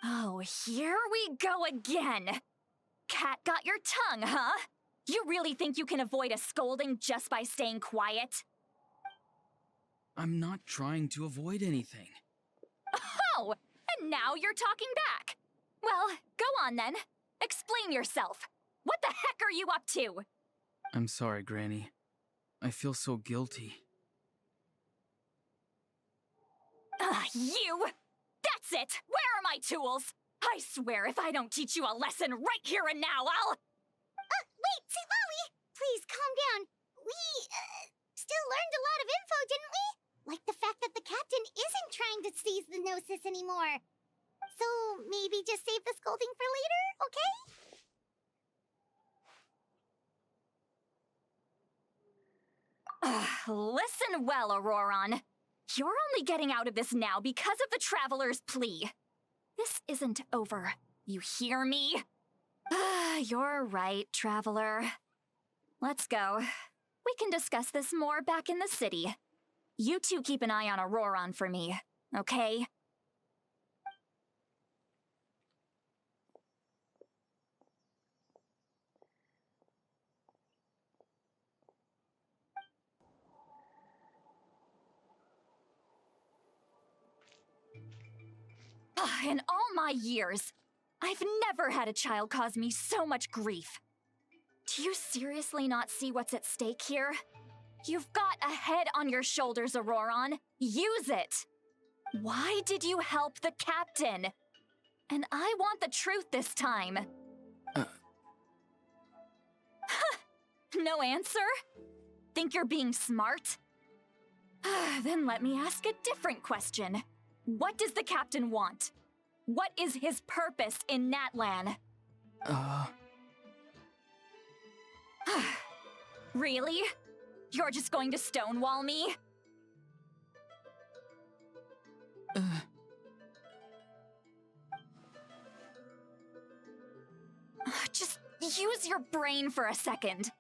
Oh, here we go again. Cat got your tongue, huh? You really think you can avoid a scolding just by staying quiet? I'm not trying to avoid anything. Oh, and now you're talking back. Well, go on then. Explain yourself. What the heck are you up to? I'm sorry, Granny. I feel so guilty. You! That's it! Where are my tools? I swear if I don't teach you a lesson right here and now, I'll... Wait, Tivoli! Please, calm down. We, still learned a lot of info, didn't we? Like the fact that the captain isn't trying to seize the Gnosis anymore. So, maybe just save the scolding for later, okay? Listen well, Auroron. You're only getting out of this now because of the Traveler's plea. This isn't over. You hear me? You're right, Traveler. Let's go. We can discuss this more back in the city. You two keep an eye on Auroron for me, okay? In all my years, I've never had a child cause me so much grief. Do you seriously not see what's at stake here? You've got a head on your shoulders, Auroron. Use it! Why did you help the captain? And I want the truth this time. No answer? Think you're being smart? Then let me ask a different question. What does the captain want? What is his purpose in Natlan? Really? You're just going to stonewall me? Just use your brain for a second.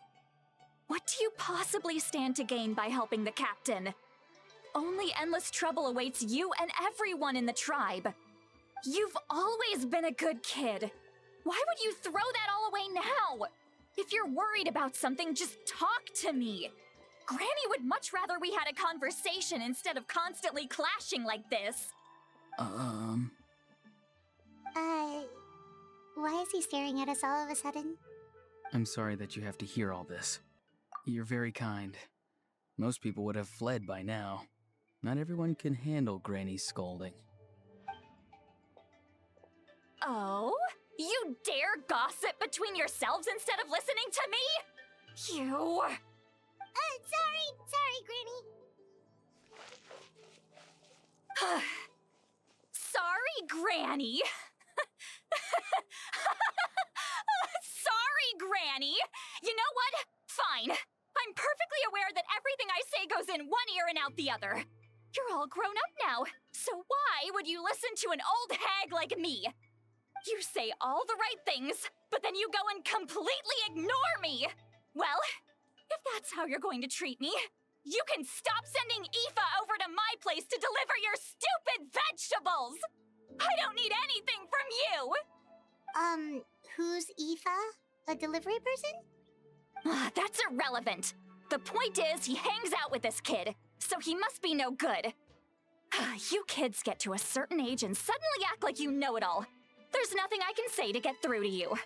What do you possibly stand to gain by helping the captain? Only endless trouble awaits you and everyone in the tribe. You've always been a good kid. Why would you throw that all away now? If you're worried about something, just talk to me. Granny would much rather we had a conversation instead of constantly clashing like this. Why is he staring at us all of a sudden? I'm sorry that you have to hear all this. You're very kind. Most people would have fled by now. Not everyone can handle Granny's scolding. Oh? You dare gossip between yourselves instead of listening to me? You... Sorry, Granny. Sorry, Granny. Sorry, Granny. You know what? Fine. I'm perfectly aware that everything I say goes in one ear and out the other. You're all grown up now, so why would you listen to an old hag like me? You say all the right things, but then you go and completely ignore me. Well, if that's how you're going to treat me, you can stop sending Aoife over to my place to deliver your stupid vegetables! I don't need anything from you! Who's Aoife? A delivery person? That's irrelevant. The point is, he hangs out with this kid, so he must be no good. You kids get to a certain age and suddenly act like you know it all. There's nothing I can say to get through to you.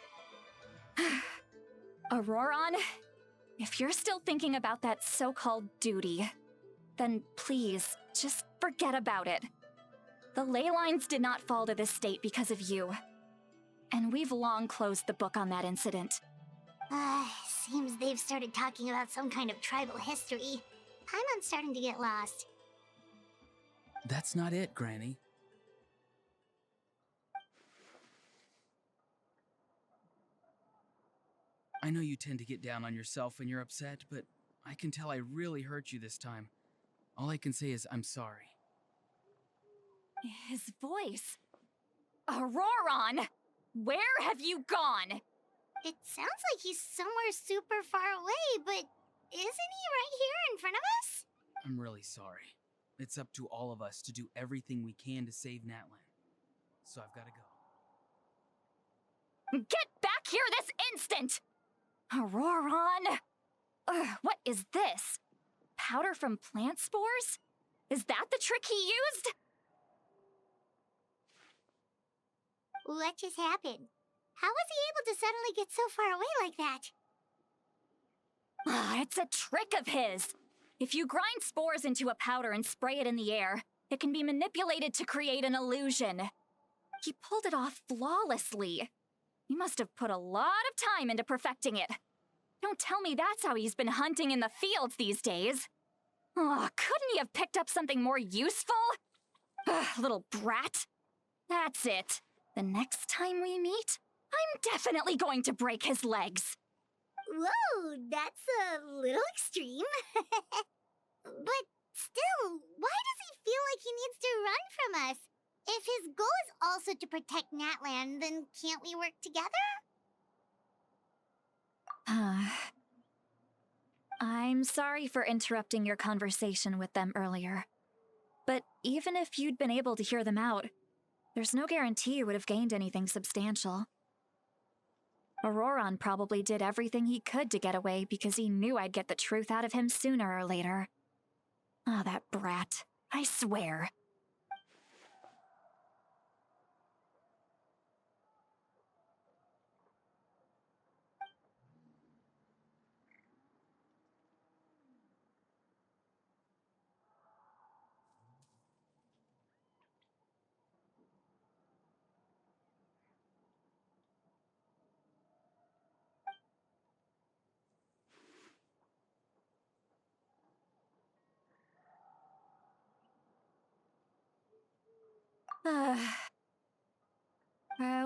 Auroron, if you're still thinking about that so-called duty, then please, just forget about it. The ley lines did not fall to this state because of you. And we've long closed the book on that incident. Seems they've started talking about some kind of tribal history. I'm starting to get lost. That's not it, Granny. I know you tend to get down on yourself when you're upset, but I can tell I really hurt you this time. All I can say is I'm sorry. His voice. Auroron! Where have you gone? It sounds like he's somewhere super far away, but isn't he right here in front of us? I'm really sorry. It's up to all of us to do everything we can to save Natlan. So I've got to go. Get back here this instant! Auroron! What is this? Powder from plant spores? Is that the trick he used? What just happened? How was he able to suddenly get so far away like that? It's a trick of his. If you grind spores into a powder and spray it in the air, it can be manipulated to create an illusion. He pulled it off flawlessly. He must have put a lot of time into perfecting it. Don't tell me that's how he's been hunting in the fields these days. Couldn't he have picked up something more useful? Little brat. That's it. The next time we meet, I'm definitely going to break his legs. Whoa, that's a little extreme. But still, why does he feel like he needs to run from us? If his goal is also to protect Natlan, then can't we work together? I'm sorry for interrupting your conversation with them earlier. But even if you'd been able to hear them out, there's no guarantee you would have gained anything substantial. Auroron probably did everything he could to get away because he knew I'd get the truth out of him sooner or later. That brat. I swear.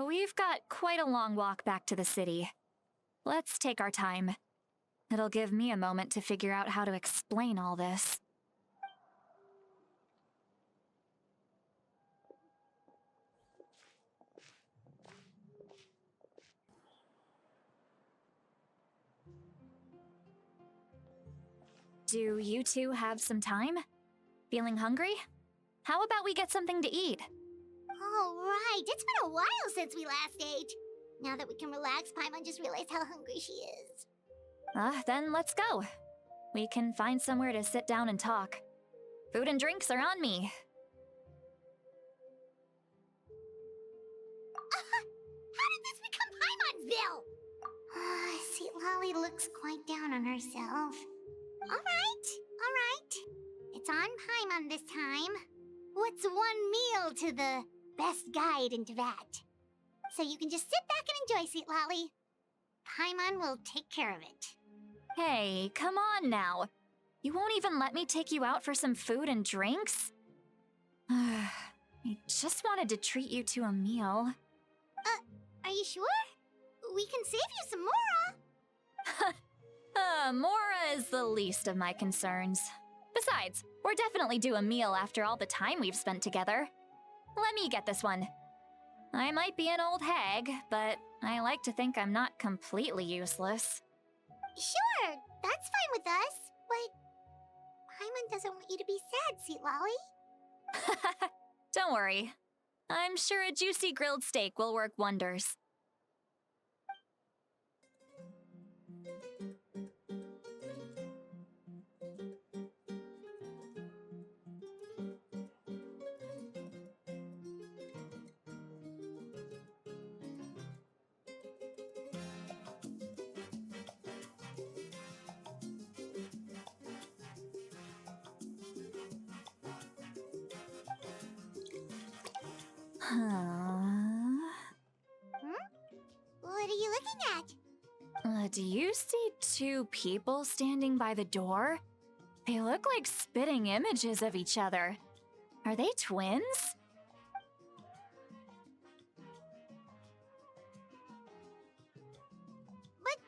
We've got quite a long walk back to the city. Let's take our time. It'll give me a moment to figure out how to explain all this. Do you two have some time? Feeling hungry? How about we get something to eat? Oh, right. It's been a while since we last ate. Now that we can relax, Paimon just realized how hungry she is. Then let's go. We can find somewhere to sit down and talk. Food and drinks are on me. How did this become Paimon'sville? See, Lolly looks quite down on herself. All right. It's on Paimon this time. What's one meal to the best guide into that? So you can just sit back and enjoy, sweet Lolly. Paimon will take care of it. Hey, come on now. You won't even let me take you out for some food and drinks? I just wanted to treat you to a meal. Are you sure? We can save you some Mora. Mora is the least of my concerns. Besides, we're definitely due a meal after all the time we've spent together. Let me get this one. I might be an old hag, but I like to think I'm not completely useless. Sure, that's fine with us, but Paimon doesn't want you to be sad, sweet Lolly. Don't worry. I'm sure a juicy grilled steak will work wonders. What are you looking at? Do you see two people standing by the door? They look like spitting images of each other. Are they twins? But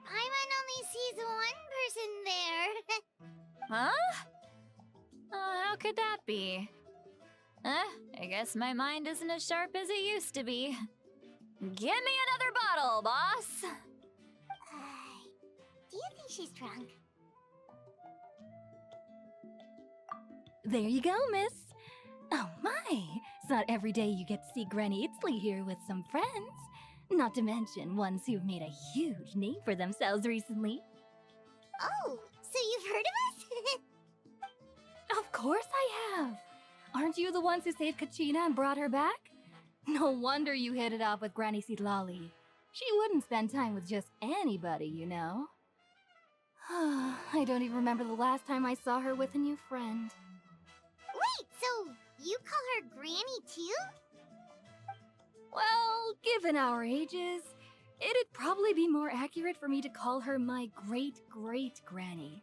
Paimon only sees one person there. Huh? How could that be? I guess my mind isn't as sharp as it used to be. Give me another bottle, boss! Do you think she's drunk? There you go, miss. Oh my, it's not every day you get to see Granny Itzley here with some friends. Not to mention ones who've made a huge name for themselves recently. Oh, so you've heard of us? Of course I have! Aren't you the ones who saved Kachina and brought her back? No wonder you hit it off with Granny Seedlolly. She wouldn't spend time with just anybody, you know. I don't even remember the last time I saw her with a new friend. Wait, so you call her Granny too? Well, given our ages, it'd probably be more accurate for me to call her my great-great-granny.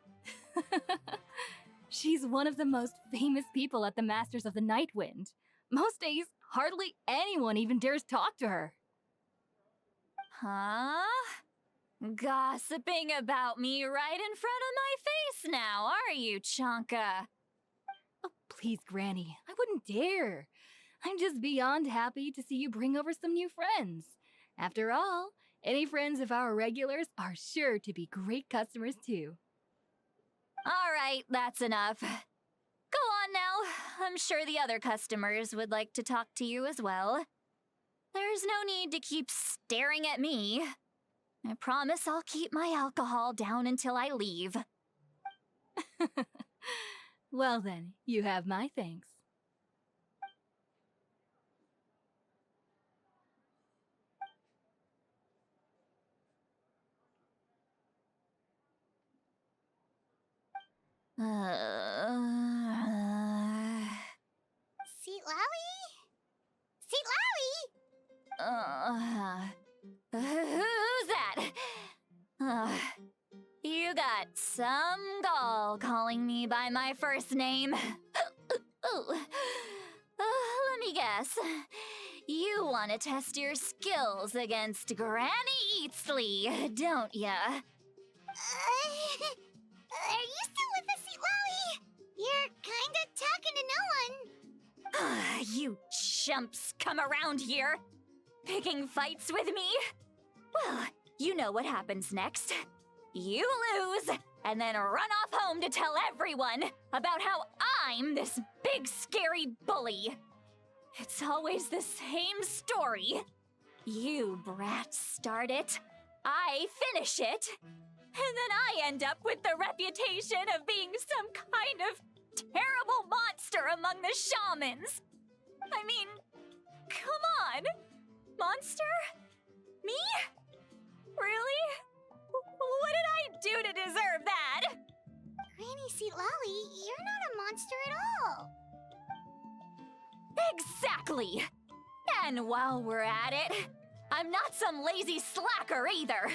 She's one of the most famous people at the Masters of the Nightwind. Most days, hardly anyone even dares talk to her. Huh? Gossiping about me right in front of my face now, are you, Chonka? Oh, please, Granny, I wouldn't dare. I'm just beyond happy to see you bring over some new friends. After all, any friends of our regulars are sure to be great customers too. All right, that's enough. Go on now. I'm sure the other customers would like to talk to you as well. There's no need to keep staring at me. I promise I'll keep my alcohol down until I leave. Well then, you have my thanks. Seat Lowy? Seat Lowy? Who's that? You got some gall calling me by my first name. Let me guess. You want to test your skills against Granny Eatsley, don't ya? Are you still with us, Seat Lowy? You're kinda talking to no one. You chumps come around here, picking fights with me? Well, you know what happens next. You lose, and then run off home to tell everyone about how I'm this big scary bully. It's always the same story. You brats start it, I finish it, and then I end up with the reputation of being some kind of terrible monster among the shamans. I mean, come on. Monster? Me? Really? What did I do to deserve that? Granny Seat Lowy, you're not a monster at all. Exactly! And while we're at it, I'm not some lazy slacker either.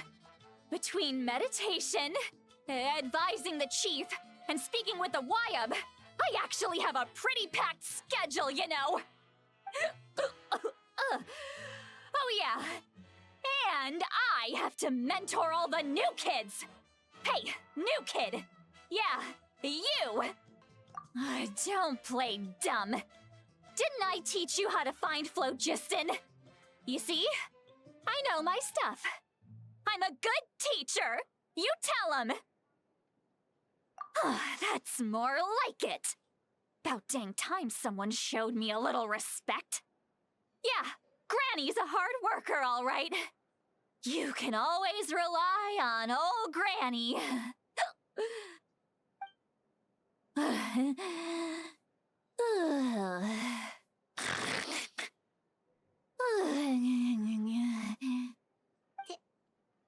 Between meditation, advising the chief, and speaking with the Wyab, I actually have a pretty packed schedule, you know. Oh yeah. And I have to mentor all the new kids. Hey, new kid. Yeah, you. Don't play dumb. Didn't I teach you how to find phlogiston? You see? I know my stuff. I'm a good teacher. You tell him. That's more like it. About dang time someone showed me a little respect. Yeah, Granny's a hard worker, all right. You can always rely on old Granny.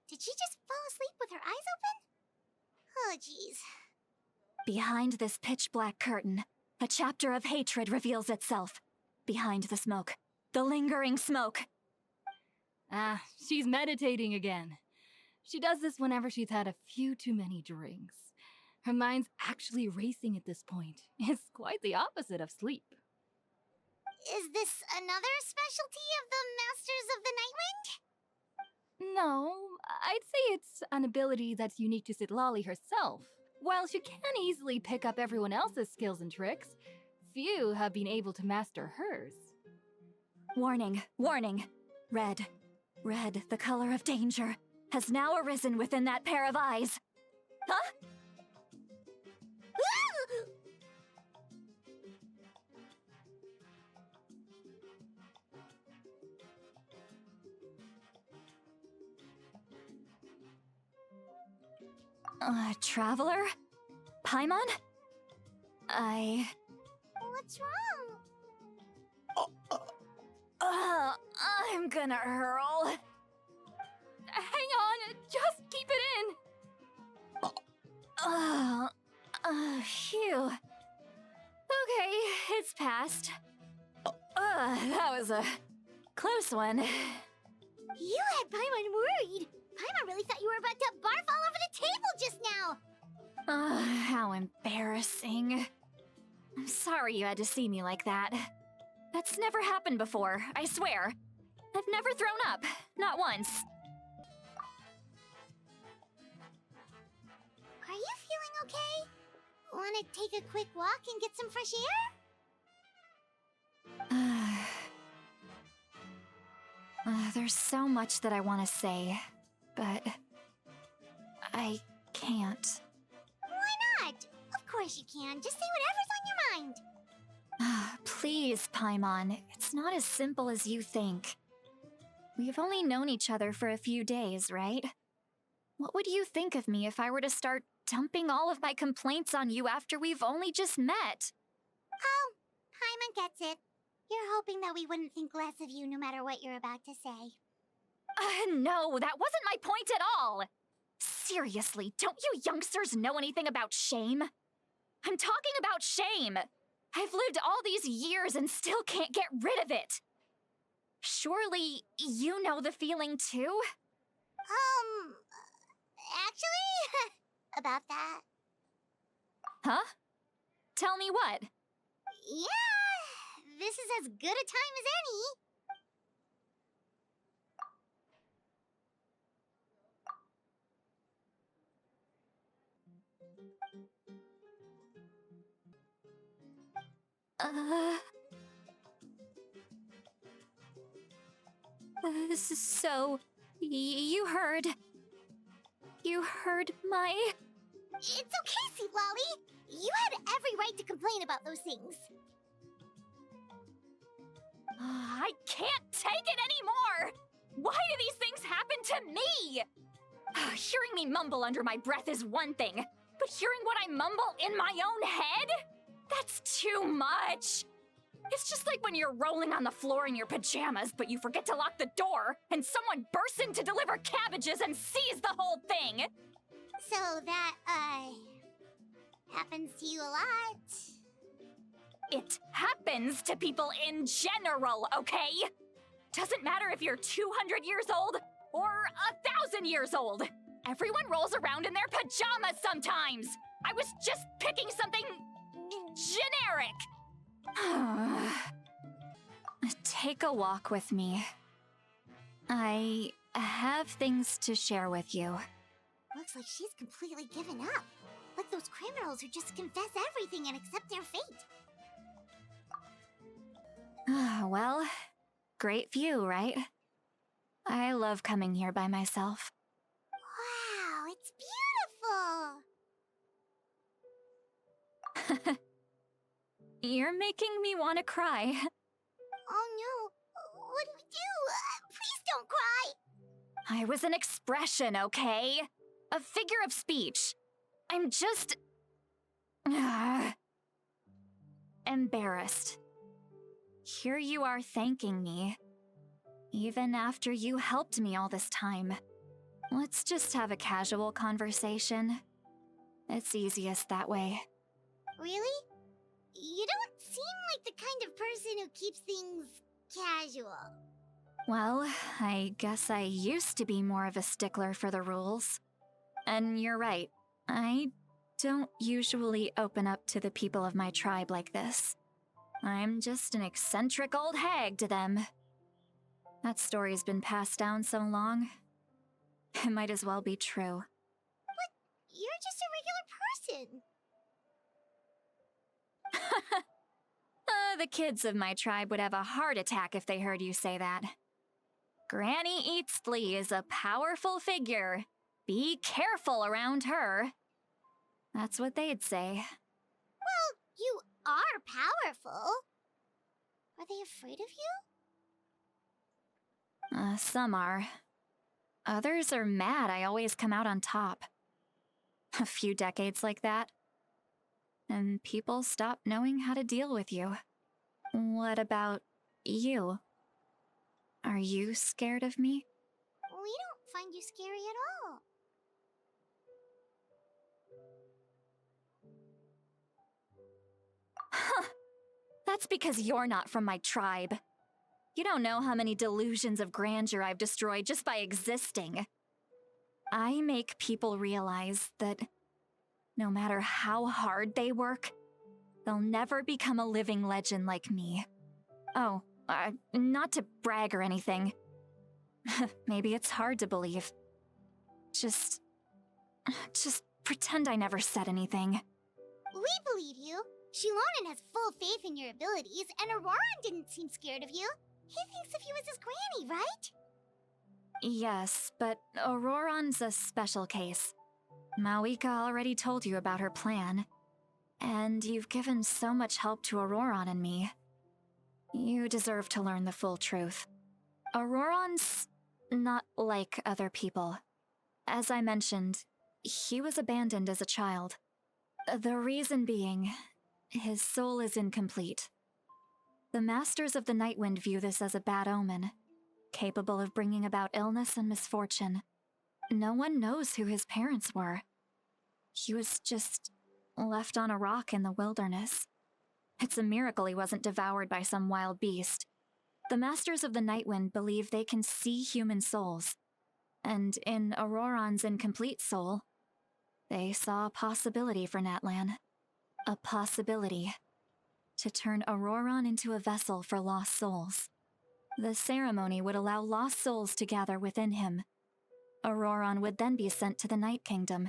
Did she just fall asleep with her eyes open? Oh, jeez. Behind this pitch-black curtain, a chapter of hatred reveals itself. Behind the smoke. The lingering smoke. Ah, she's meditating again. She does this whenever she's had a few too many drinks. Her mind's actually racing at this point. It's quite the opposite of sleep. Is this another specialty of the Masters of the Nightwind? No, I'd say it's an ability that's unique to Sitlali herself. While she can easily pick up everyone else's skills and tricks, few have been able to master hers. Warning, warning. Red, red, the color of danger, has now arisen within that pair of eyes. Huh? Traveler? Paimon? What's wrong? I'm gonna hurl. Hang on, just keep it in. Phew. Okay, it's passed. That was a close one. You had Paimon worried. Paimon really thought you were about to barf all over the table just now. How embarrassing. I'm sorry you had to see me like that. That's never happened before, I swear. I've never thrown up, not once. Are you feeling okay? Want to take a quick walk and get some fresh air? There's so much that I want to say, but I can't. Why not? Of course you can. Just say whatever's on your mind. Please, Paimon, it's not as simple as you think. We've only known each other for a few days, right? What would you think of me if I were to start dumping all of my complaints on you after we've only just met? Oh, Paimon gets it. You're hoping that we wouldn't think less of you no matter what you're about to say. No, that wasn't my point at all! Seriously, don't you youngsters know anything about shame? I'm talking about shame! I've lived all these years and still can't get rid of it! Surely, you know the feeling too? Actually, about that. Huh? Tell me what? Yeah, this is as good a time as any. So, you heard my... It's okay, Sweet Lolly. You had every right to complain about those things. I can't take it anymore! Why do these things happen to me? Hearing me mumble under my breath is one thing, but hearing what I mumble in my own head? That's too much! It's just like when you're rolling on the floor in your pajamas, but you forget to lock the door, and someone bursts in to deliver cabbages and sees the whole thing! So that, happens to you a lot. It happens to people in general, okay? Doesn't matter if you're 200 years old or 1,000 years old. Everyone rolls around in their pajamas sometimes. I was just picking something generic. Take a walk with me. I have things to share with you. Looks like she's completely given up. Like those criminals who just confess everything and accept their fate. Well, great view, right? I love coming here by myself. Wow, it's beautiful! You're making me want to cry. Oh no, what do we do? Please don't cry! I was an expression, okay? A figure of speech. I'm just... embarrassed. Here you are thanking me. Even after you helped me all this time. Let's just have a casual conversation. It's easiest that way. Really? You don't seem like the kind of person who keeps things casual. Well, I guess I used to be more of a stickler for the rules. And you're right, I don't usually open up to the people of my tribe like this. I'm just an eccentric old hag to them. That story's been passed down so long, it might as well be true. But you're just a regular person. The kids of my tribe would have a heart attack if they heard you say that. Granny Eatsley is a powerful figure. Be careful around her. That's what they'd say. Well, you are powerful. Are they afraid of you? Some are. Others are mad I always come out on top. A few decades like that, and people stop knowing how to deal with you. What about you? Are you scared of me? We don't find you scary at all. Huh. That's because you're not from my tribe. You don't know how many delusions of grandeur I've destroyed just by existing. I make people realize that no matter how hard they work, they'll never become a living legend like me. Oh, not to brag or anything. Maybe it's hard to believe. Just pretend I never said anything. We believe you. Shilonen has full faith in your abilities, and Auroran didn't seem scared of you. He thinks of you as his granny, right? Yes, but Auroran's a special case. Mawika already told you about her plan. And you've given so much help to Auroran and me. You deserve to learn the full truth. Auroran's not like other people. As I mentioned, he was abandoned as a child. The reason being, his soul is incomplete. The Masters of the Nightwind view this as a bad omen, capable of bringing about illness and misfortune. No one knows who his parents were. He was just left on a rock in the wilderness. It's a miracle he wasn't devoured by some wild beast. The Masters of the Nightwind believe they can see human souls, and in Auroran's incomplete soul, they saw a possibility for Natlan. A possibility to turn Auroran into a vessel for lost souls. The ceremony would allow lost souls to gather within him. Auroran would then be sent to the Night Kingdom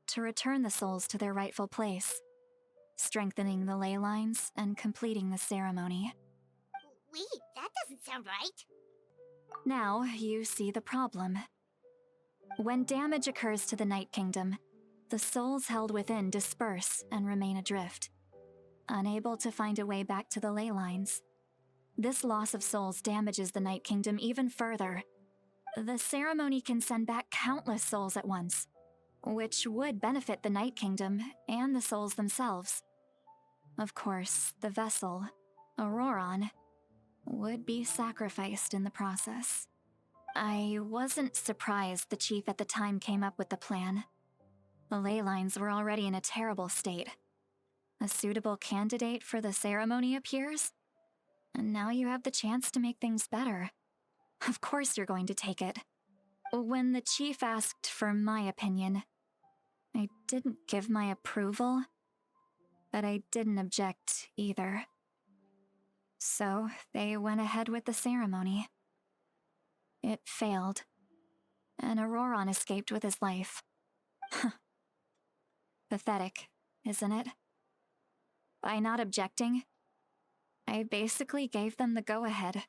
to return the souls to their rightful place, strengthening the ley lines and completing the ceremony. Wait, that doesn't sound right. Now you see the problem. When damage occurs to the Night Kingdom, the souls held within disperse and remain adrift, unable to find a way back to the ley lines. This loss of souls damages the Night Kingdom even further. The ceremony can send back countless souls at once, which would benefit the Night Kingdom and the souls themselves. Of course, the vessel, Auroran, would be sacrificed in the process. I wasn't surprised the chief at the time came up with the plan. The ley lines were already in a terrible state. A suitable candidate for the ceremony appears, and now you have the chance to make things better. Of course you're going to take it. When the chief asked for my opinion, I didn't give my approval, but I didn't object either. So they went ahead with the ceremony. It failed, and Auroran escaped with his life. Pathetic, isn't it? By not objecting, I basically gave them the go-ahead.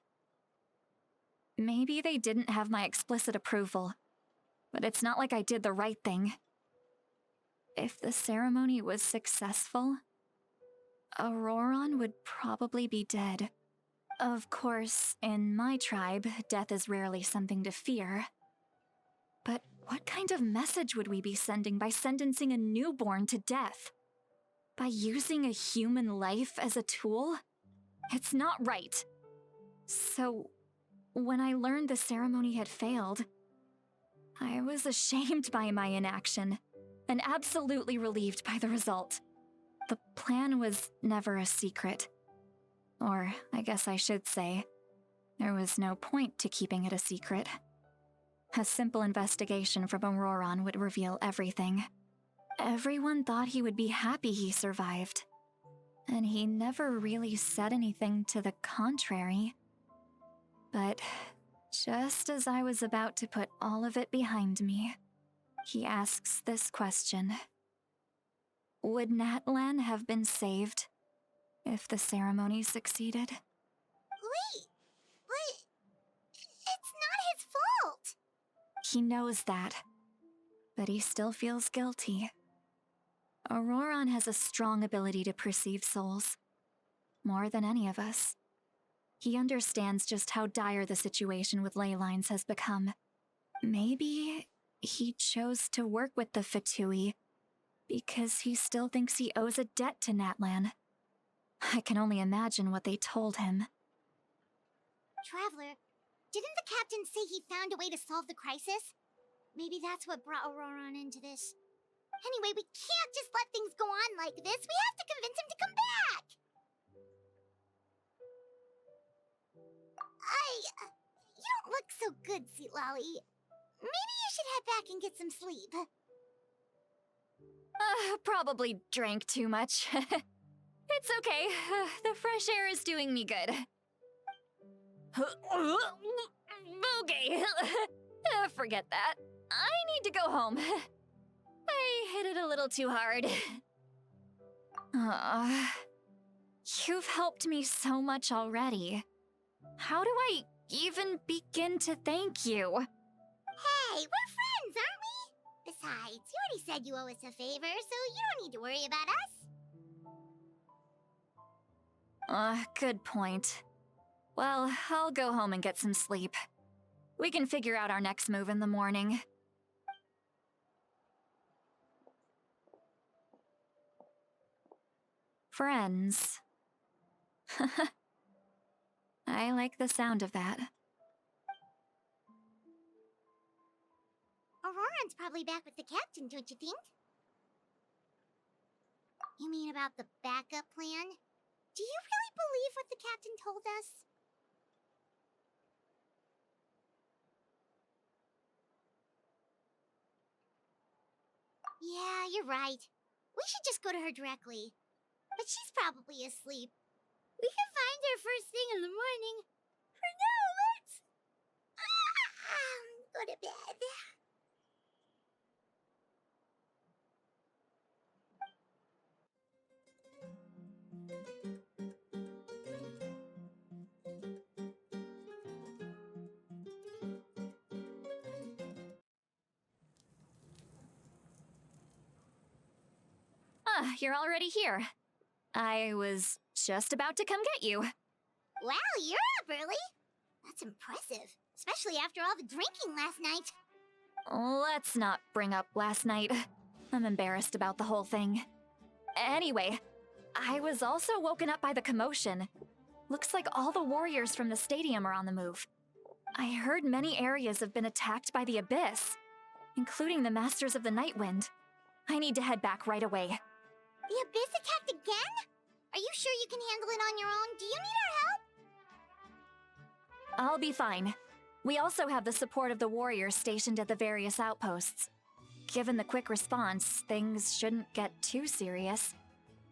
Maybe they didn't have my explicit approval, but it's not like I did the right thing. If the ceremony was successful, Auroran would probably be dead. Of course, in my tribe, death is rarely something to fear. But what kind of message would we be sending by sentencing a newborn to death? By using a human life as a tool? It's not right. So, when I learned the ceremony had failed, I was ashamed by my inaction, and absolutely relieved by the result. The plan was never a secret. Or, I guess I should say, there was no point to keeping it a secret. A simple investigation from Auroran would reveal everything. Everyone thought he would be happy he survived, and he never really said anything to the contrary. But just as I was about to put all of it behind me, he asks this question. Would Natlan have been saved if the ceremony succeeded? Wait, but it's not his fault. He knows that, but he still feels guilty. Auroran has a strong ability to perceive souls, more than any of us. He understands just how dire the situation with ley lines has become. Maybe he chose to work with the Fatui Because he still thinks he owes a debt to Natlan. I can only imagine what they told him. Traveler, didn't the captain say he found a way to solve the crisis? Maybe that's what brought Auroron into this. Anyway, we can't just let things go on like this. We have to convince him to come back! You don't look so good, Lolly. Maybe you should head back and get some sleep. Probably drank too much. It's okay. The fresh air is doing me good. Okay. Forget that. I need to go home. I hit it a little too hard. You've helped me so much already. How do I even begin to thank you? Hey, we're friends, aren't we? Besides, you already said you owe us a favor, so you don't need to worry about us. Good point. Well, I'll go home and get some sleep. We can figure out our next move in the morning. Friends. I like the sound of that. Auroron's probably back with the captain, don't you think? You mean about the backup plan? Do you really believe what the captain told us? Yeah, you're right. We should just go to her directly. But she's probably asleep. We can find her first thing in the morning. For now, let's... go to bed. You're already here. I was just about to come get you. Wow, you're up early. That's impressive, especially after all the drinking last night. Let's not bring up last night. I'm embarrassed about the whole thing. Anyway, I was also woken up by the commotion. Looks like all the warriors from the stadium are on the move. I heard many areas have been attacked by the Abyss, including the Masters of the Nightwind. I need to head back right away. The Abyss attacked again? Are you sure you can handle it on your own? Do you need our help? I'll be fine. We also have the support of the warriors stationed at the various outposts. Given the quick response, things shouldn't get too serious.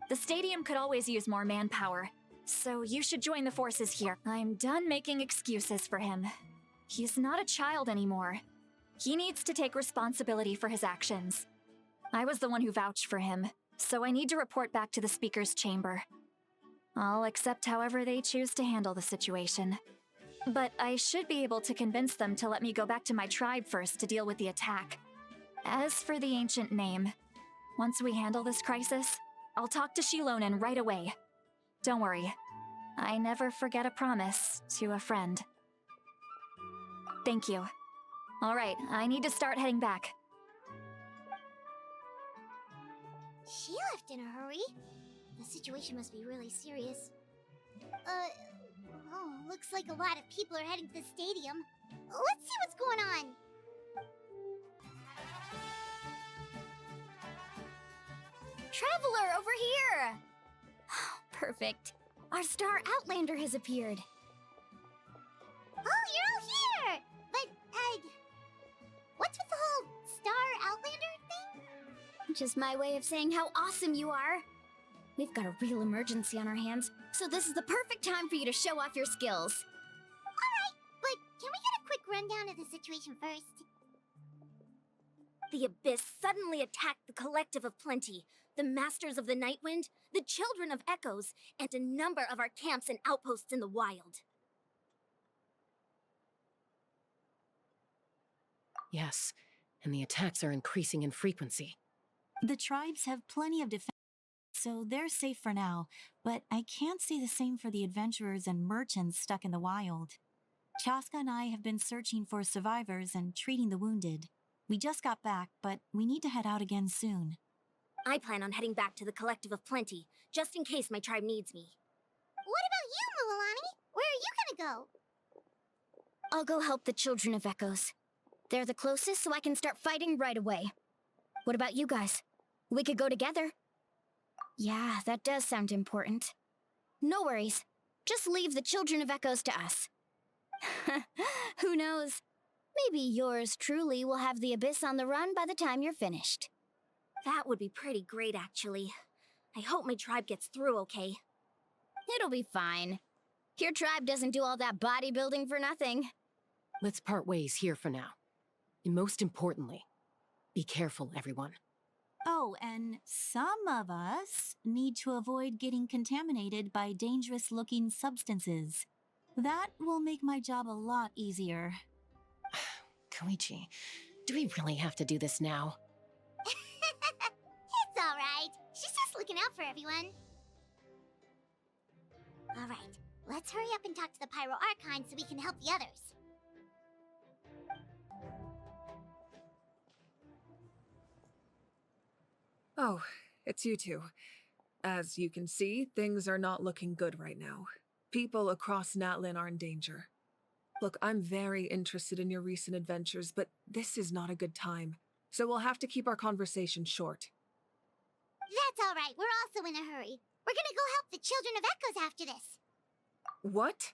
The stadium could always use more manpower, so you should join the forces here. I'm done making excuses for him. He's not a child anymore. He needs to take responsibility for his actions. I was the one who vouched for him, so I need to report back to the Speaker's Chamber. I'll accept however they choose to handle the situation. But I should be able to convince them to let me go back to my tribe first to deal with the attack. As for the ancient name, once we handle this crisis, I'll talk to Shilonen right away. Don't worry, I never forget a promise to a friend. Thank you. All right, I need to start heading back. She left in a hurry. The situation must be really serious. Looks like a lot of people are heading to the stadium. Let's see what's going on. Traveler, over here! Perfect. Our star Outlander has appeared. Oh, you're all here! But, what's with the whole star Outlander thing? Just my way of saying how awesome you are. We've got a real emergency on our hands, so this is the perfect time for you to show off your skills. Alright, but can we get a quick rundown of the situation first? The Abyss suddenly attacked the Collective of Plenty, the Masters of the Nightwind, the Children of Echoes, and a number of our camps and outposts in the wild. Yes, and the attacks are increasing in frequency. The tribes have plenty of defense, so they're safe for now, but I can't say the same for the adventurers and merchants stuck in the wild. Chaska and I have been searching for survivors and treating the wounded. We just got back, but we need to head out again soon. I plan on heading back to the Collective of Plenty, just in case my tribe needs me. What about you, Mulilani? Where are you gonna go? I'll go help the Children of Echoes. They're the closest, so I can start fighting right away. What about you guys? We could go together. Yeah, that does sound important. No worries. Just leave the Children of Echoes to us. Who knows? Maybe yours truly will have the Abyss on the run by the time you're finished. That would be pretty great, actually. I hope my tribe gets through okay. It'll be fine. Your tribe doesn't do all that bodybuilding for nothing. Let's part ways here for now. And most importantly, be careful, everyone. Oh, and some of us need to avoid getting contaminated by dangerous-looking substances. That will make my job a lot easier. Koichi, do we really have to do this now? It's alright. She's just looking out for everyone. Alright, let's hurry up and talk to the Pyro Archon so we can help the others. Oh, it's you two. As you can see, things are not looking good right now. People across Natlan are in danger. Look, I'm very interested in your recent adventures, but this is not a good time. So we'll have to keep our conversation short. That's alright, we're also in a hurry. We're gonna go help the Children of Echoes after this. What?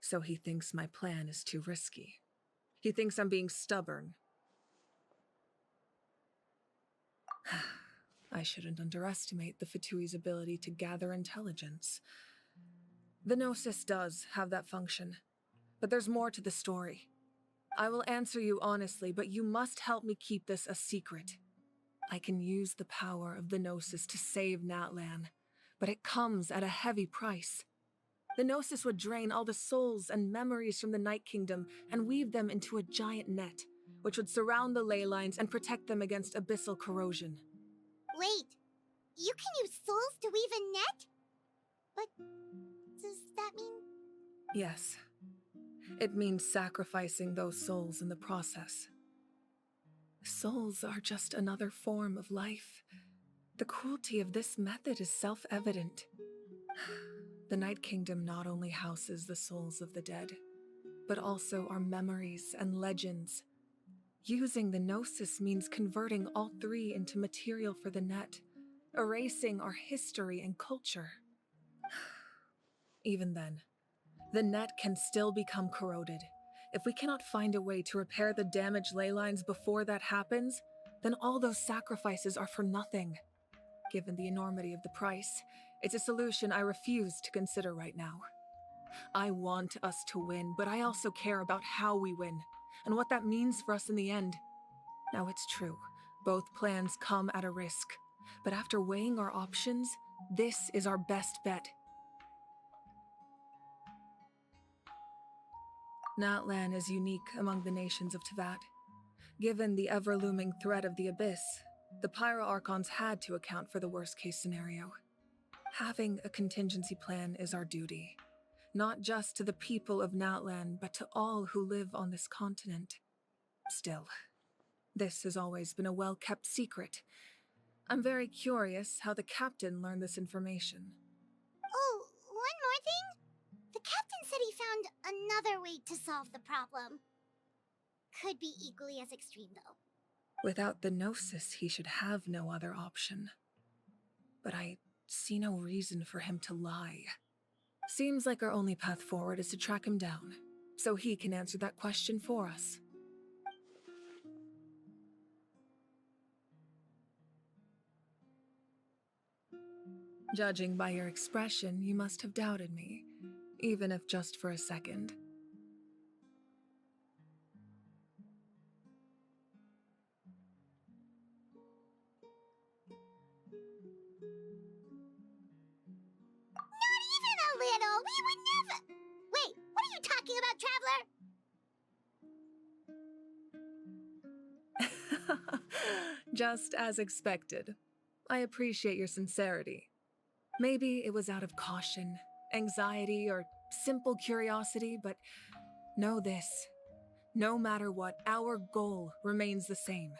So he thinks my plan is too risky. He thinks I'm being stubborn. I shouldn't underestimate the Fatui's ability to gather intelligence. The Gnosis does have that function, but there's more to the story. I will answer you honestly, but you must help me keep this a secret. I can use the power of the Gnosis to save Natlan, but it comes at a heavy price. The Gnosis would drain all the souls and memories from the Night Kingdom and weave them into a giant net, which would surround the ley lines and protect them against abyssal corrosion. Wait, you can use souls to weave a net? But does that mean... Yes. It means sacrificing those souls in the process. Souls are just another form of life. The cruelty of this method is self-evident. The Night Kingdom not only houses the souls of the dead, but also our memories and legends. Using the Gnosis means converting all three into material for the net, erasing our history and culture. Even then, the net can still become corroded. If we cannot find a way to repair the damaged ley lines before that happens, then all those sacrifices are for nothing. Given the enormity of the price, it's a solution I refuse to consider right now. I want us to win, but I also care about how we win, and what that means for us in the end. Now it's true, both plans come at a risk, but after weighing our options, this is our best bet. Natlan is unique among the nations of Teyvat. Given the ever-looming threat of the Abyss, the Pyro Archons had to account for the worst-case scenario. Having a contingency plan is our duty, not just to the people of Natlan, but to all who live on this continent. Still, this has always been a well-kept secret. I'm very curious how the captain learned this information. Oh, one more thing? The captain said he found another way to solve the problem. Could be equally as extreme, though. Without the Gnosis, he should have no other option. But I see no reason for him to lie. Seems like our only path forward is to track him down, so he can answer that question for us. Judging by your expression, you must have doubted me, even if just for a second. Not even a little! We would never... Wait, what are you talking about, Traveler? Just as expected. I appreciate your sincerity. Maybe it was out of caution, anxiety, or simple curiosity, but know this. No matter what, our goal remains the same.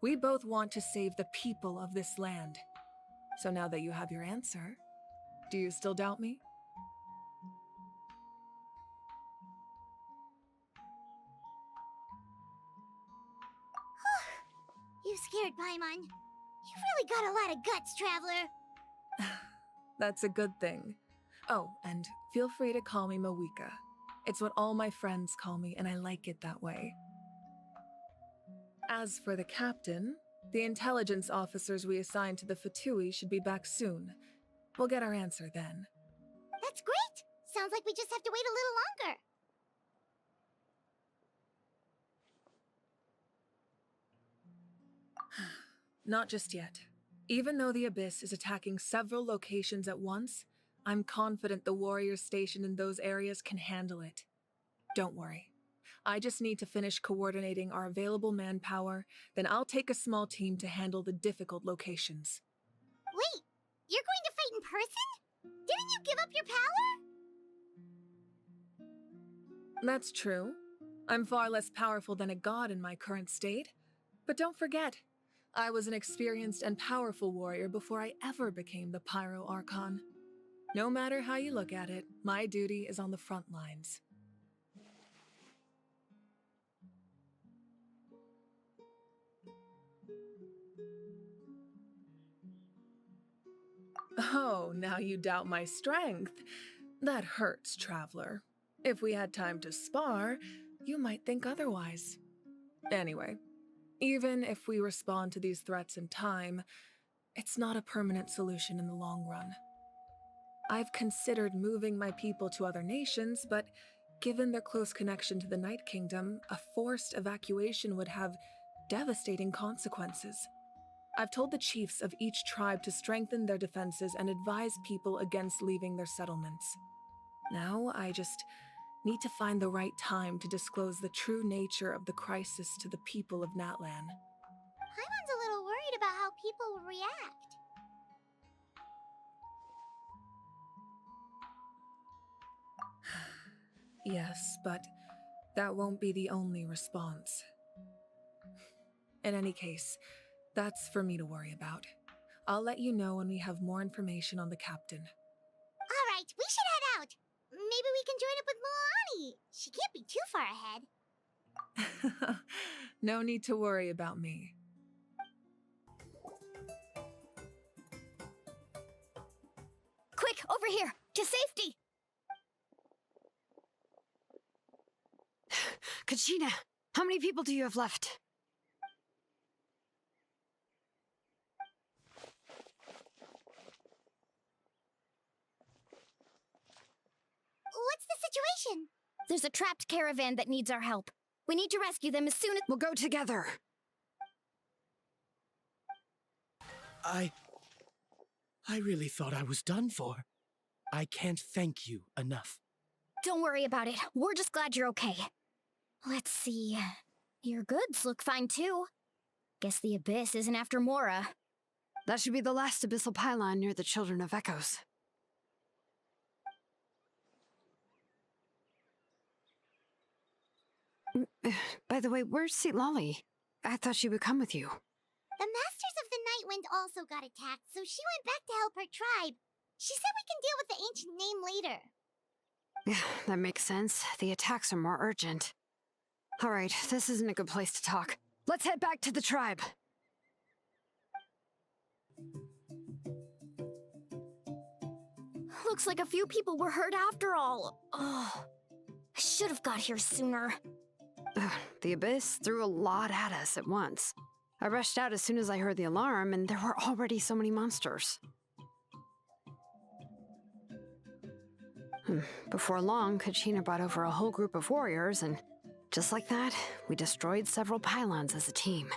We both want to save the people of this land. So now that you have your answer, do you still doubt me? You scared Paimon. You've really got a lot of guts, Traveler. That's a good thing. Oh, and feel free to call me Mawika. It's what all my friends call me, and I like it that way. As for the captain, the intelligence officers we assigned to the Fatui should be back soon. We'll get our answer then. That's great! Sounds like we just have to wait a little longer. Not just yet. Even though the Abyss is attacking several locations at once, I'm confident the warriors stationed in those areas can handle it. Don't worry. I just need to finish coordinating our available manpower, then I'll take a small team to handle the difficult locations. Wait, you're going to fight in person? Didn't you give up your power? That's true. I'm far less powerful than a god in my current state. But don't forget, I was an experienced and powerful warrior before I ever became the Pyro Archon. No matter how you look at it, my duty is on the front lines. Oh, now you doubt my strength. That hurts, Traveler. If we had time to spar, you might think otherwise. Anyway, even if we respond to these threats in time, it's not a permanent solution in the long run. I've considered moving my people to other nations, but given their close connection to the Night Kingdom, a forced evacuation would have devastating consequences. I've told the chiefs of each tribe to strengthen their defenses and advise people against leaving their settlements. Now, I just need to find the right time to disclose the true nature of the crisis to the people of Natlan. Paimon's a little worried about how people will react. Yes, but that won't be the only response. In any case, that's for me to worry about. I'll let you know when we have more information on the captain. Alright, we should head out. Maybe we can join up with Moani. She can't be too far ahead. No need to worry about me. Quick, over here! To safety! Kachina, how many people do you have left? What's the situation? There's a trapped caravan that needs our help. We need to rescue them as soon as— We'll go together. I really thought I was done for. I can't thank you enough. Don't worry about it. We're just glad you're okay. Let's see. Your goods look fine too. Guess the Abyss isn't after Mora. That should be the last abyssal pylon near the Children of Echoes. By the way, where's St. Lolly? I thought she would come with you. The Masters of the Night Wind also got attacked, so she went back to help her tribe. She said we can deal with the ancient name later. Yeah, that makes sense. The attacks are more urgent. Alright, this isn't a good place to talk. Let's head back to the tribe. Looks like a few people were hurt after all. Oh, I should have got here sooner. The Abyss threw a lot at us at once. I rushed out as soon as I heard the alarm, and there were already so many monsters. Before long, Kachina brought over a whole group of warriors, and just like that, we destroyed several pylons as a team.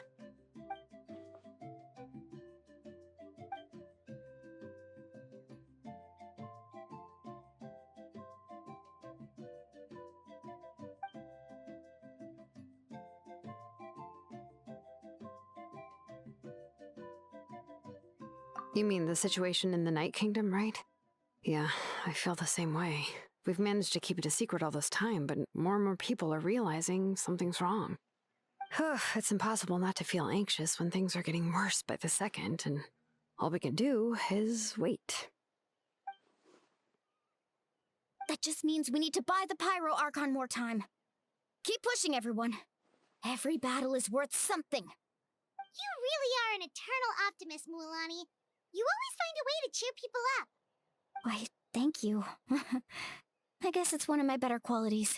You mean the situation in the Night Kingdom, right? Yeah, I feel the same way. We've managed to keep it a secret all this time, but more and more people are realizing something's wrong. It's impossible not to feel anxious when things are getting worse by the second, and all we can do is wait. That just means we need to buy the Pyro Archon more time. Keep pushing, everyone. Every battle is worth something. You really are an eternal optimist, Mualani. You always find a way to cheer people up. Why, thank you. I guess it's one of my better qualities.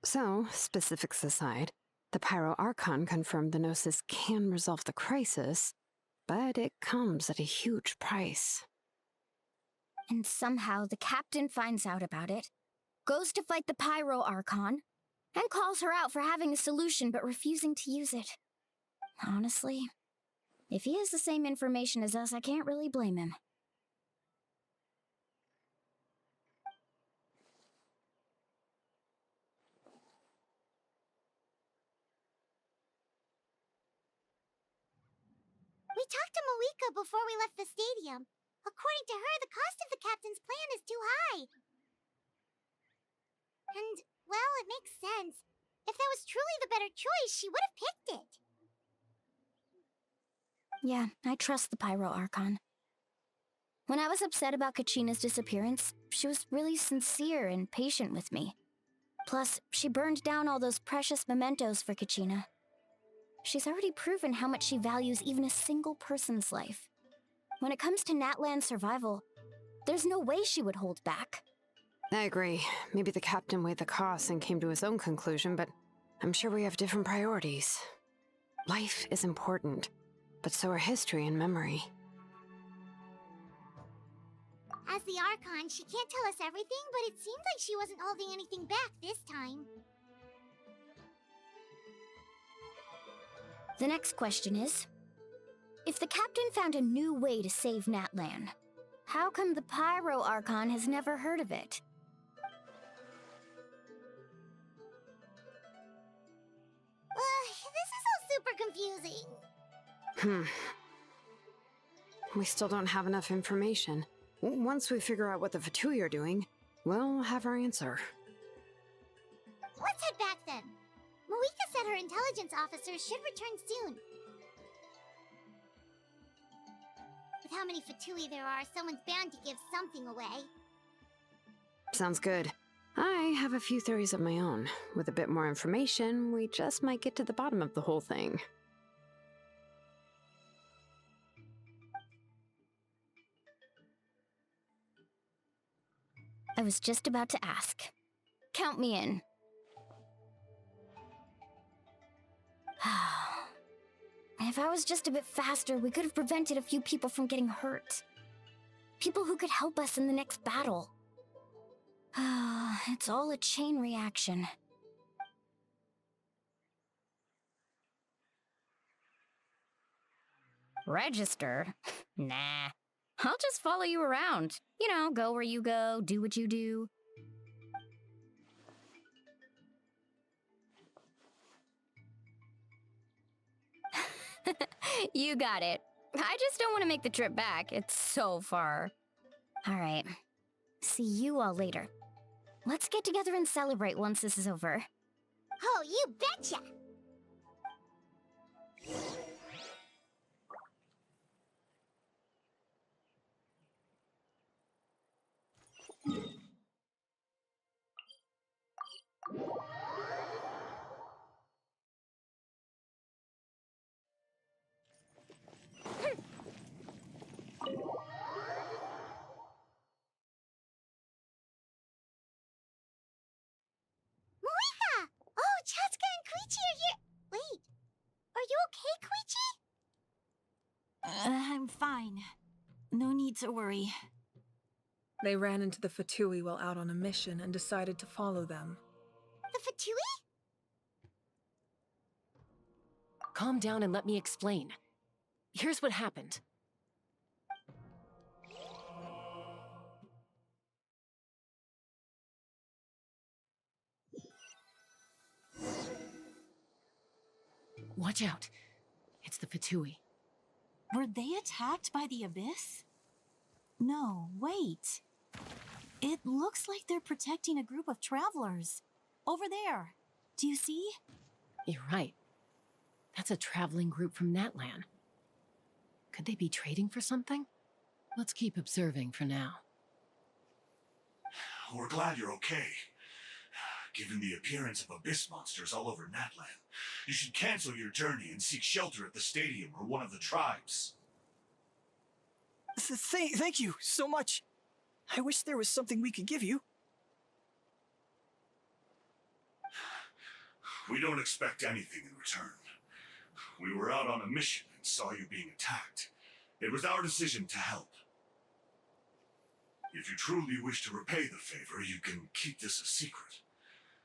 So, specifics aside, the Pyro Archon confirmed the Gnosis can resolve the crisis, but it comes at a huge price. And somehow the captain finds out about it, goes to fight the Pyro Archon, and calls her out for having a solution but refusing to use it. Honestly, if he has the same information as us, I can't really blame him. We talked to Moika before we left the stadium. According to her, the cost of the captain's plan is too high. And, well, it makes sense. If that was truly the better choice, she would have picked it. Yeah, I trust the Pyro Archon. When I was upset about Kachina's disappearance, she was really sincere and patient with me. Plus, she burned down all those precious mementos for Kachina. She's already proven how much she values even a single person's life. When it comes to Natlan's survival, there's no way she would hold back. I agree. Maybe the captain weighed the costs and came to his own conclusion, but I'm sure we have different priorities. Life is important, but so are history and memory. As the Archon, she can't tell us everything, but it seems like she wasn't holding anything back this time. The next question is, if the captain found a new way to save Natlan, how come the Pyro Archon has never heard of it? This is all super confusing. We still don't have enough information. Once we figure out what the Fatui are doing, we'll have our answer. Let's head back then. Moika said her intelligence officers should return soon. With how many Fatui there are, someone's bound to give something away. Sounds good. I have a few theories of my own. With a bit more information, we just might get to the bottom of the whole thing. I was just about to ask. Count me in. If I was just a bit faster, we could have prevented a few people from getting hurt. People who could help us in the next battle. It's all a chain reaction. Register? Nah. I'll just follow you around. You know, go where you go, do what you do. You got it. I just don't want to make the trip back. It's so far. All right. See you all later. Let's get together and celebrate once this is over. Oh, you betcha! Moika! Oh, Chatsuka and Koichi are here! Wait, are you okay, Koichi? I'm fine. No need to worry. They ran into the Fatui while out on a mission and decided to follow them. The Fatui? Calm down and let me explain. Here's what happened. Watch out. It's the Fatui. Were they attacked by the Abyss? No, wait. It looks like they're protecting a group of travelers. Over there. Do you see? You're right. That's a traveling group from Natlan. Could they be trading for something? Let's keep observing for now. We're glad you're okay. Given the appearance of abyss monsters all over Natlan, you should cancel your journey and seek shelter at the stadium or one of the tribes. Thank you so much. I wish there was something we could give you. We don't expect anything in return. We were out on a mission and saw you being attacked. It was our decision to help. If you truly wish to repay the favor, you can keep this a secret.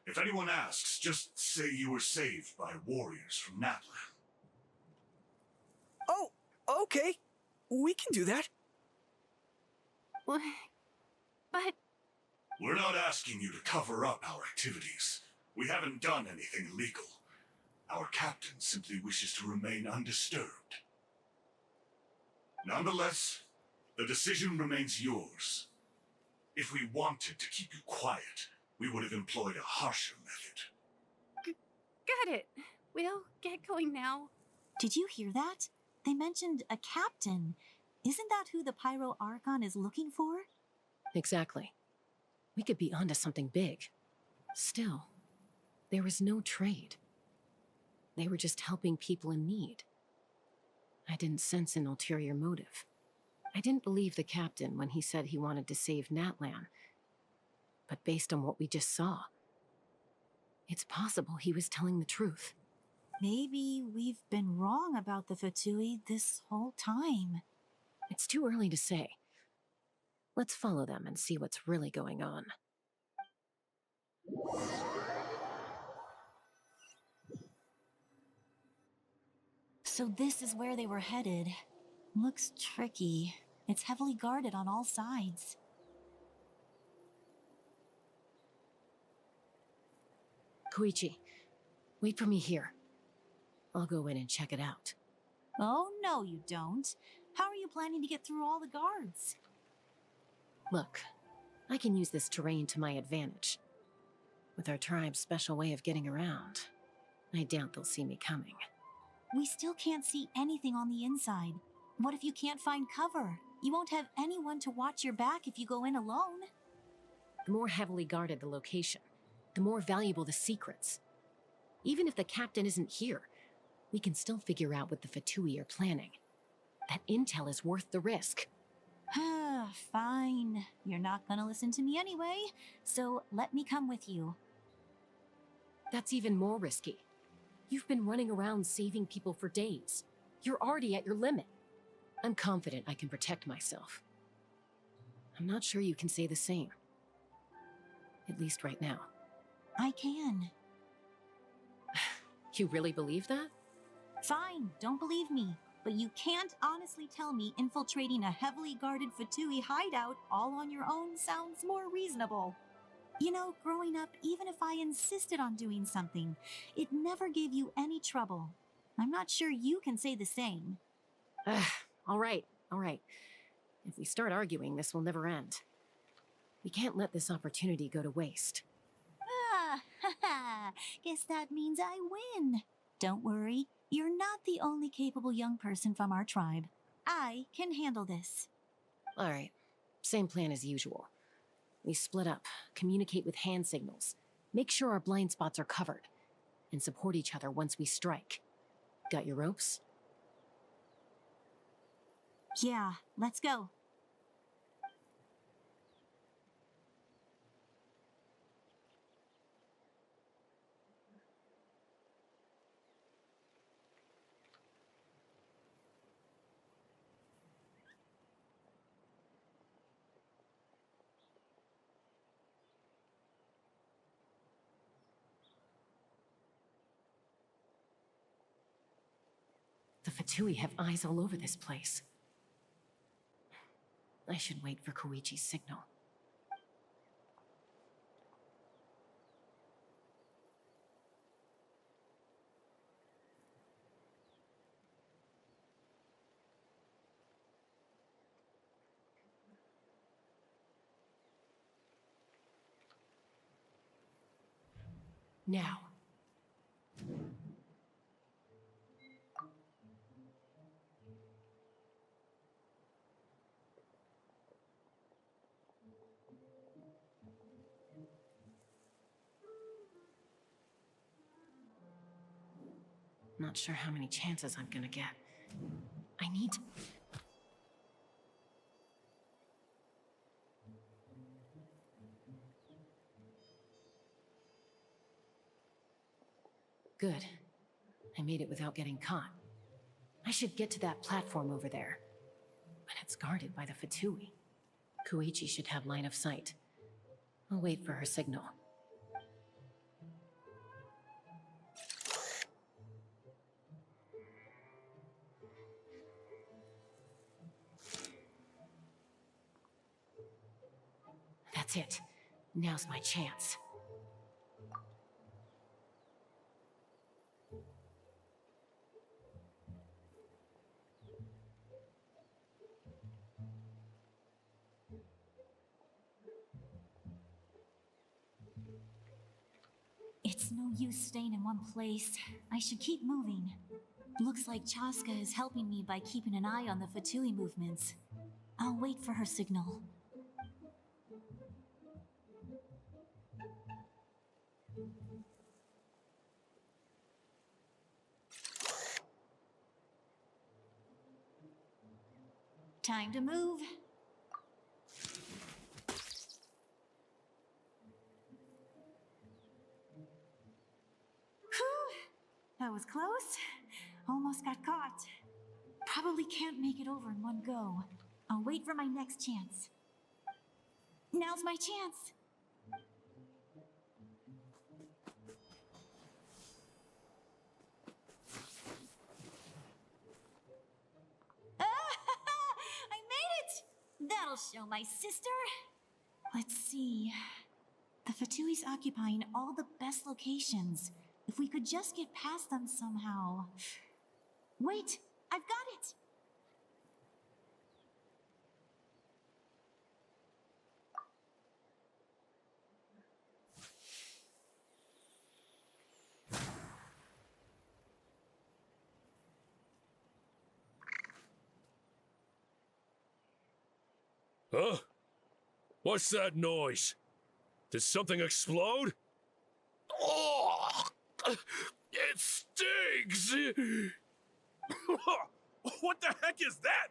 If anyone asks, just say you were saved by warriors from Natlan. Oh, okay. We can do that. What? But... We're not asking you to cover up our activities. We haven't done anything illegal. Our captain simply wishes to remain undisturbed. Nonetheless, the decision remains yours. If we wanted to keep you quiet, we would have employed a harsher method. Got it. We'll get going now. Did you hear that? They mentioned a captain. Isn't that who the Pyro Archon is looking for? Exactly. We could be onto something big. Still, there was no trade. They were just helping people in need. I didn't sense an ulterior motive. I didn't believe the captain when he said he wanted to save Natlan. But based on what we just saw, it's possible he was telling the truth. Maybe we've been wrong about the Fatui this whole time. It's too early to say. Let's follow them and see what's really going on. So this is where they were headed. Looks tricky. It's heavily guarded on all sides. Koichi, wait for me here. I'll go in and check it out. Oh, no, you don't. How are you planning to get through all the guards? Look, I can use this terrain to my advantage. With our tribe's special way of getting around, I doubt they'll see me coming. We still can't see anything on the inside. What if you can't find cover? You won't have anyone to watch your back if you go in alone. The more heavily guarded the location, the more valuable the secrets. Even if the captain isn't here, we can still figure out what the Fatui are planning. That intel is worth the risk. Fine. You're not gonna listen to me anyway, so let me come with you. That's even more risky. You've been running around saving people for days. You're already at your limit. I'm confident I can protect myself. I'm not sure you can say the same. At least right now. I can. You really believe that? Fine, don't believe me. But you can't honestly tell me infiltrating a heavily guarded Fatui hideout all on your own sounds more reasonable. You know, growing up, even if I insisted on doing something, it never gave you any trouble. I'm not sure you can say the same. All right. If we start arguing, this will never end. We can't let this opportunity go to waste. Guess that means I win. Don't worry, you're not the only capable young person from our tribe. I can handle this. All right, same plan as usual. We split up, communicate with hand signals, make sure our blind spots are covered, and support each other once we strike. Got your ropes? Yeah, let's go. The Fatui have eyes all over this place. I should wait for Koichi's signal. Now. Not sure how many chances I'm gonna get. I need to... Good. I made it without getting caught. I should get to that platform over there. But it's guarded by the Fatui. Koichi should have line of sight. I'll wait for her signal. That's it. Now's my chance. It's no use staying in one place. I should keep moving. Looks like Chaska is helping me by keeping an eye on the Fatui movements. I'll wait for her signal. Time to move. That was close. Almost got caught. Probably can't make it over in one go. I'll wait for my next chance. Now's my chance. I made it! That'll show my sister. Let's see. The Fatui's occupying all the best locations. If we could just get past them somehow. Wait, I've got it! Huh? What's that noise? Did something explode? Oh! It stings! What the heck is that?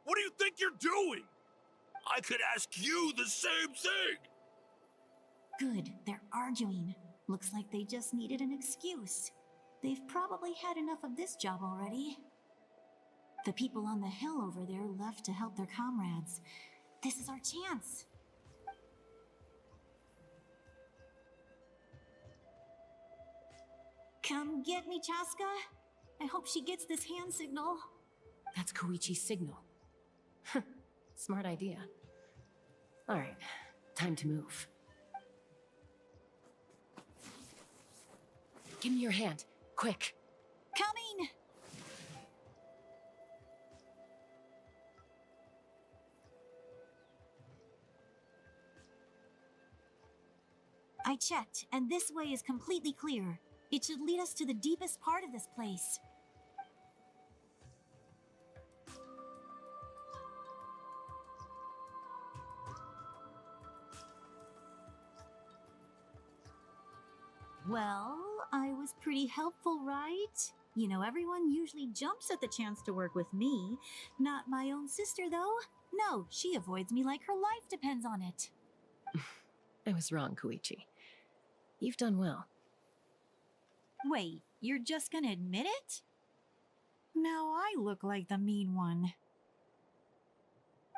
What do you think you're doing? I could ask you the same thing! Good, they're arguing. Looks like they just needed an excuse. They've probably had enough of this job already. The people on the hill over there left to help their comrades. This is our chance. Come get me, Chaska. I hope she gets this hand signal. That's Koichi's signal. Smart idea. Alright, time to move. Give me your hand, quick. Coming! I checked, and this way is completely clear. It should lead us to the deepest part of this place. Well, I was pretty helpful, right? You know, everyone usually jumps at the chance to work with me. Not my own sister, though. No, she avoids me like her life depends on it. I was wrong, Koichi. You've done well. Wait, you're just gonna admit it? Now I look like the mean one.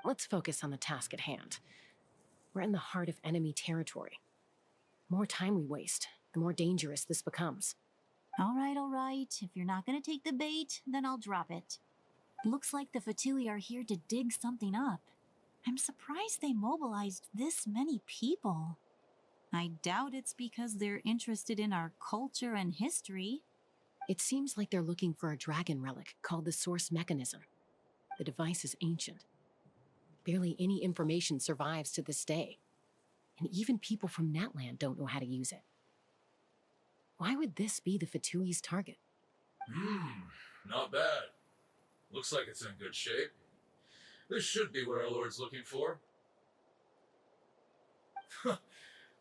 Let's focus on the task at hand. We're in the heart of enemy territory. The more time we waste, the more dangerous this becomes. All right. If you're not gonna take the bait, then I'll drop it. Looks like the Fatui are here to dig something up. I'm surprised they mobilized this many people. I doubt it's because they're interested in our culture and history. It seems like they're looking for a dragon relic called the Source Mechanism. The device is ancient. Barely any information survives to this day. And even people from Natlan don't know how to use it. Why would this be the Fatui's target? Not bad. Looks like it's in good shape. This should be what our Lord's looking for.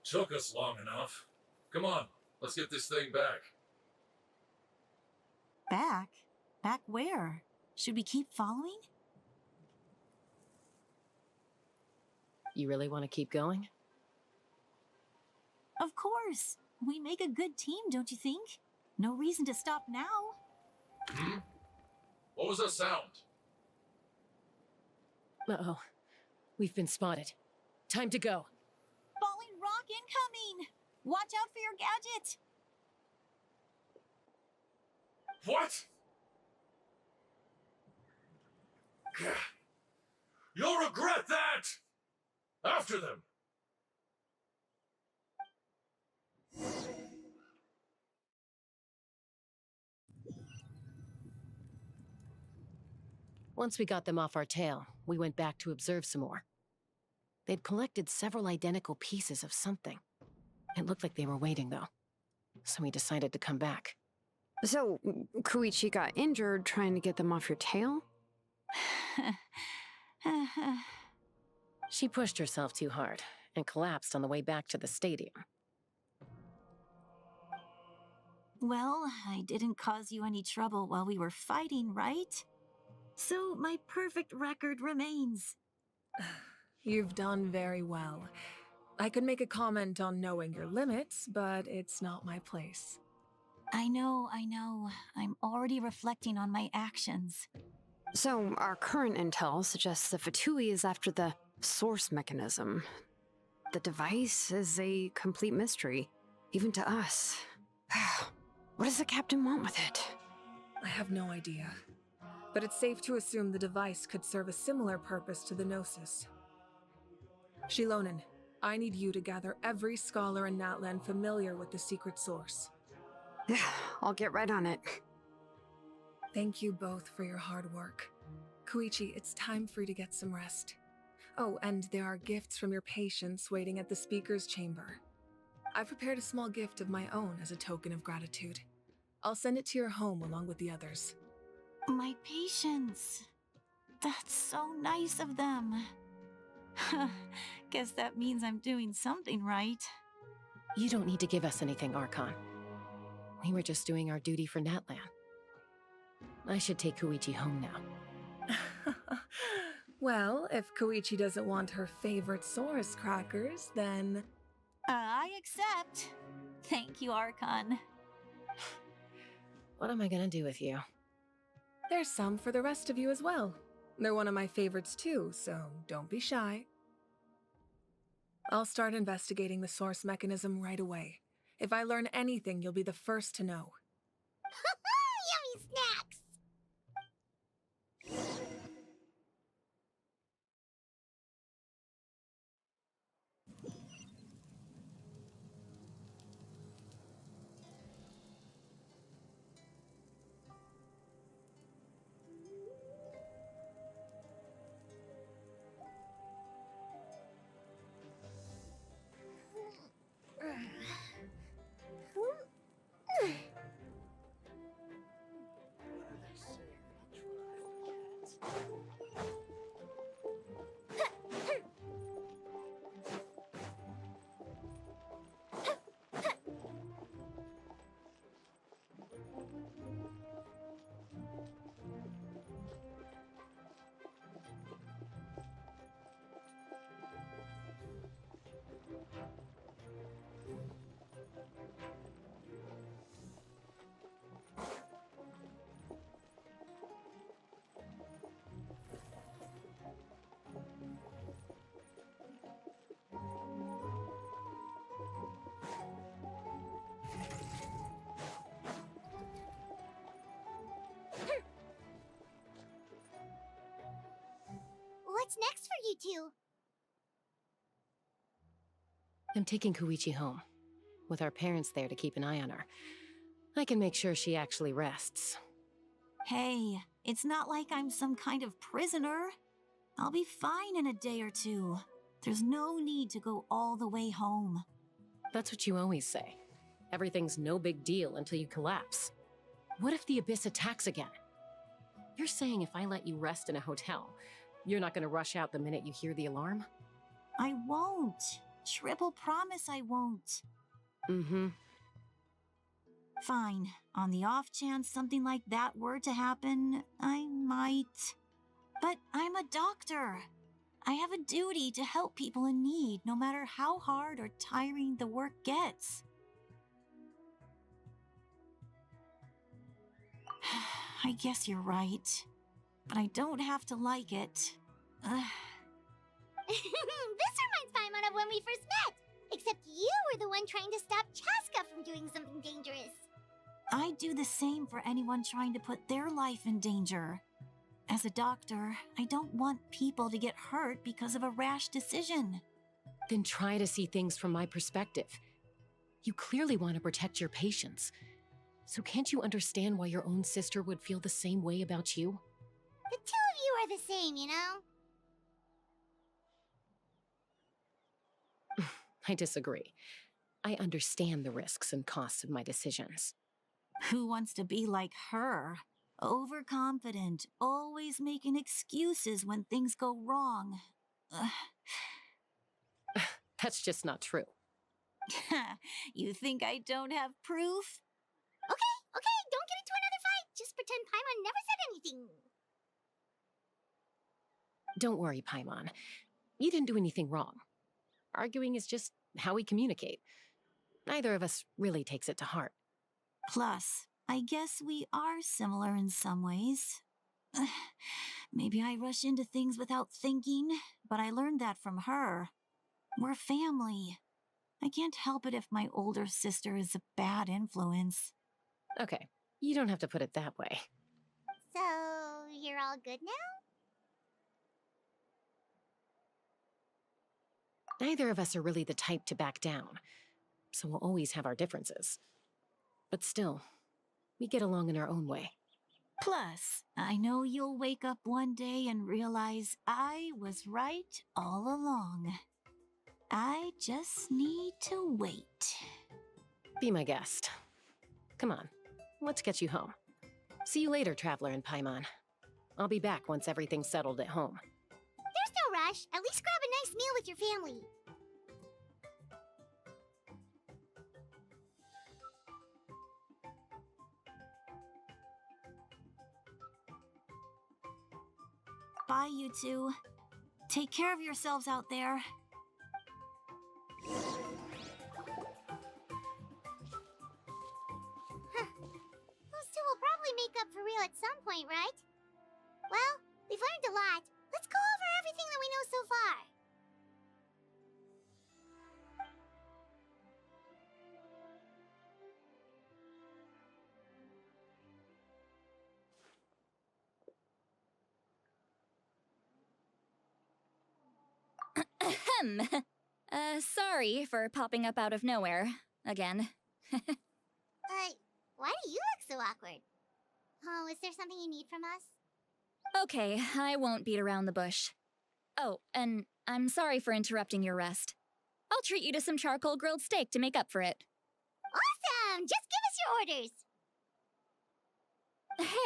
Took us long enough. Come on, let's get this thing back. Back? Back where? Should we keep following? You really want to keep going? Of course. We make a good team, don't you think? No reason to stop now. What was that sound? Uh-oh. We've been spotted. Time to go. Falling rock incoming! Watch out for your gadget! What? You'll regret that! After them! Once we got them off our tail, we went back to observe some more. They'd collected several identical pieces of something. It looked like they were waiting, though. So we decided to come back. So, Koichi got injured trying to get them off your tail? She pushed herself too hard and collapsed on the way back to the stadium. Well, I didn't cause you any trouble while we were fighting, right? So my perfect record remains. You've done very well. I could make a comment on knowing your limits, but it's not my place. I know. I'm already reflecting on my actions. So, our current intel suggests the Fatui is after the source mechanism. The device is a complete mystery, even to us. What does the captain want with it? I have no idea. But it's safe to assume the device could serve a similar purpose to the Gnosis. Shilonen, I need you to gather every scholar in Natlan familiar with the secret source. I'll get right on it. Thank you both for your hard work. Koichi, it's time for you to get some rest. Oh, and there are gifts from your patients waiting at the speaker's chamber. I've prepared a small gift of my own as a token of gratitude. I'll send it to your home along with the others. My patience. That's so nice of them. Guess that means I'm doing something right. You don't need to give us anything, Archon. We were just doing our duty for Natlan. I should take Koichi home now. Well, if Koichi doesn't want her favorite Saurus crackers, then... I accept. Thank you, Archon. What am I gonna do with you? There's some for the rest of you as well. They're one of my favorites too, so don't be shy. I'll start investigating the source mechanism right away. If I learn anything, you'll be the first to know. Yummy snacks! What's next for you two? I'm taking Koichi home. With our parents there to keep an eye on her, I can make sure she actually rests. Hey, it's not like I'm some kind of prisoner. I'll be fine in a day or two. There's no need to go all the way home. That's what you always say. Everything's no big deal until you collapse. What if the Abyss attacks again? You're saying if I let you rest in a hotel, you're not gonna rush out the minute you hear the alarm? I won't. Triple promise I won't. Mm-hmm. Fine. On the off chance something like that were to happen, I might. But I'm a doctor. I have a duty to help people in need, no matter how hard or tiring the work gets. I guess you're right. But I don't have to like it. This reminds Paimon of when we first met. Except you were the one trying to stop Chaska from doing something dangerous. I'd do the same for anyone trying to put their life in danger. As a doctor, I don't want people to get hurt because of a rash decision. Then try to see things from my perspective. You clearly want to protect your patients. So can't you understand why your own sister would feel the same way about you? The two of you are the same, you know? I disagree. I understand the risks and costs of my decisions. Who wants to be like her? Overconfident, always making excuses when things go wrong. That's just not true. You think I don't have proof? Okay, don't get into another fight. Just pretend Paimon never said anything. Don't worry, Paimon. You didn't do anything wrong. Arguing is just how we communicate. Neither of us really takes it to heart. Plus, I guess we are similar in some ways. Maybe I rush into things without thinking, but I learned that from her. We're family. I can't help it if my older sister is a bad influence. Okay, you don't have to put it that way. So, you're all good now? Neither of us are really the type to back down, so we'll always have our differences. But still, we get along in our own way. Plus, I know you'll wake up one day and realize I was right all along. I just need to wait. Be my guest. Come on, let's get you home. See you later, Traveler and Paimon. I'll be back once everything's settled at home. There's no rush. At least grab a nice meal with your family. Bye, you two. Take care of yourselves out there. Those two will probably make up for real at some point, right? Well, we've learned a lot. Let's go over everything that we know so far. Ahem. Sorry for popping up out of nowhere. Again. Why do you look so awkward? Oh, is there something you need from us? Okay, I won't beat around the bush. Oh, and I'm sorry for interrupting your rest. I'll treat you to some charcoal grilled steak to make up for it. Awesome! Just give us your orders!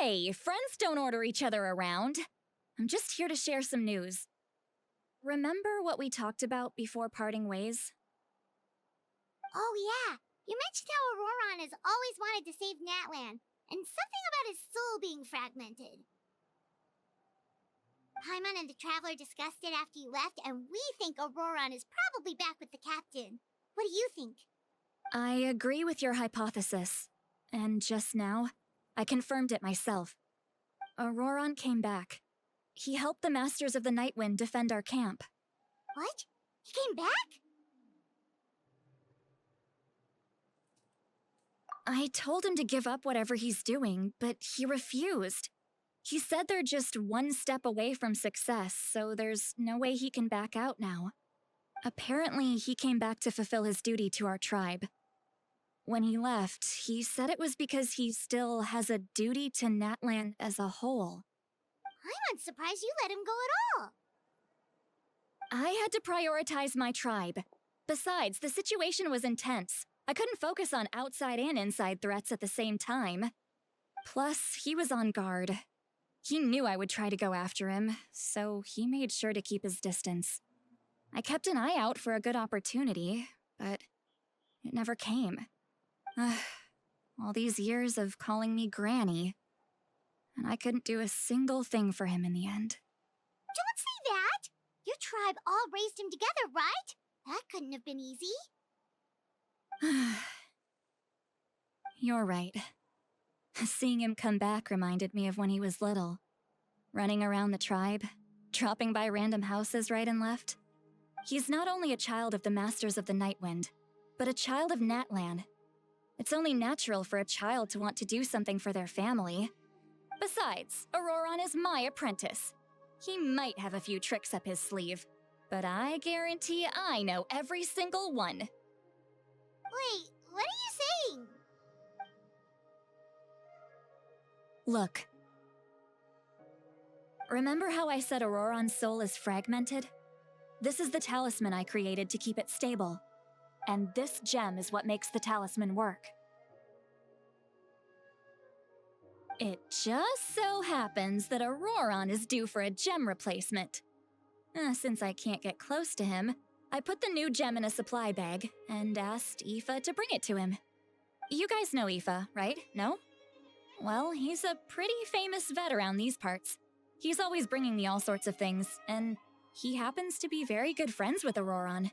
Hey, friends don't order each other around. I'm just here to share some news. Remember what we talked about before parting ways? Oh yeah, you mentioned how Auroron has always wanted to save Natlan, and something about his soul being fragmented. Paimon and the Traveler discussed it after you left, and we think Auroron is probably back with the captain. What do you think? I agree with your hypothesis. And just now, I confirmed it myself. Auroron came back. He helped the Masters of the Nightwind defend our camp. What? He came back? I told him to give up whatever he's doing, but he refused. He said they're just one step away from success, so there's no way he can back out now. Apparently, he came back to fulfill his duty to our tribe. When he left, he said it was because he still has a duty to Natlan as a whole. I'm surprised you let him go at all. I had to prioritize my tribe. Besides, the situation was intense. I couldn't focus on outside and inside threats at the same time. Plus, he was on guard. He knew I would try to go after him, so he made sure to keep his distance. I kept an eye out for a good opportunity, but it never came. All these years of calling me Granny, and I couldn't do a single thing for him in the end. Don't say that! Your tribe all raised him together, right? That couldn't have been easy. You're right. Seeing him come back reminded me of when he was little. Running around the tribe, dropping by random houses right and left. He's not only a child of the Masters of the Nightwind, but a child of Natlan. It's only natural for a child to want to do something for their family. Besides, Auroron is my apprentice. He might have a few tricks up his sleeve, but I guarantee I know every single one. Wait, what are you saying? Look. Remember how I said Auroron's soul is fragmented? This is the talisman I created to keep it stable. And this gem is what makes the talisman work. It just so happens that Auroron is due for a gem replacement. Since I can't get close to him, I put the new gem in a supply bag and asked Aoife to bring it to him. You guys know Aoife, right? No? Well, he's a pretty famous vet around these parts. He's always bringing me all sorts of things, and he happens to be very good friends with Auroron.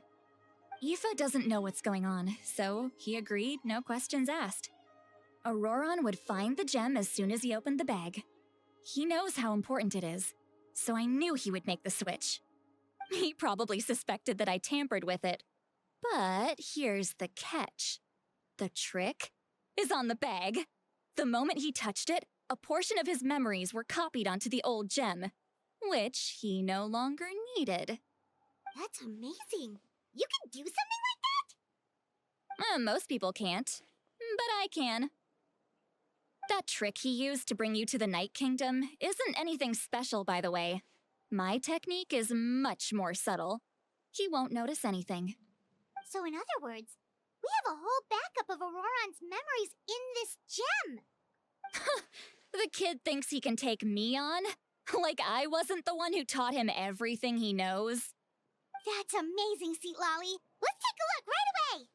Aoife doesn't know what's going on, so he agreed, no questions asked. Auroron would find the gem as soon as he opened the bag. He knows how important it is, so I knew he would make the switch. He probably suspected that I tampered with it. But here's the catch. The trick is on the bag. The moment he touched it, a portion of his memories were copied onto the old gem, which he no longer needed. That's amazing. You can do something like that? Most people can't, but I can. That trick he used to bring you to the Night Kingdom isn't anything special, by the way. My technique is much more subtle. He won't notice anything. So in other words, we have a whole backup of Auroron's memories in this gem! The kid thinks he can take me on? Like I wasn't the one who taught him everything he knows? That's amazing, Seat Lolly! Let's take a look right away!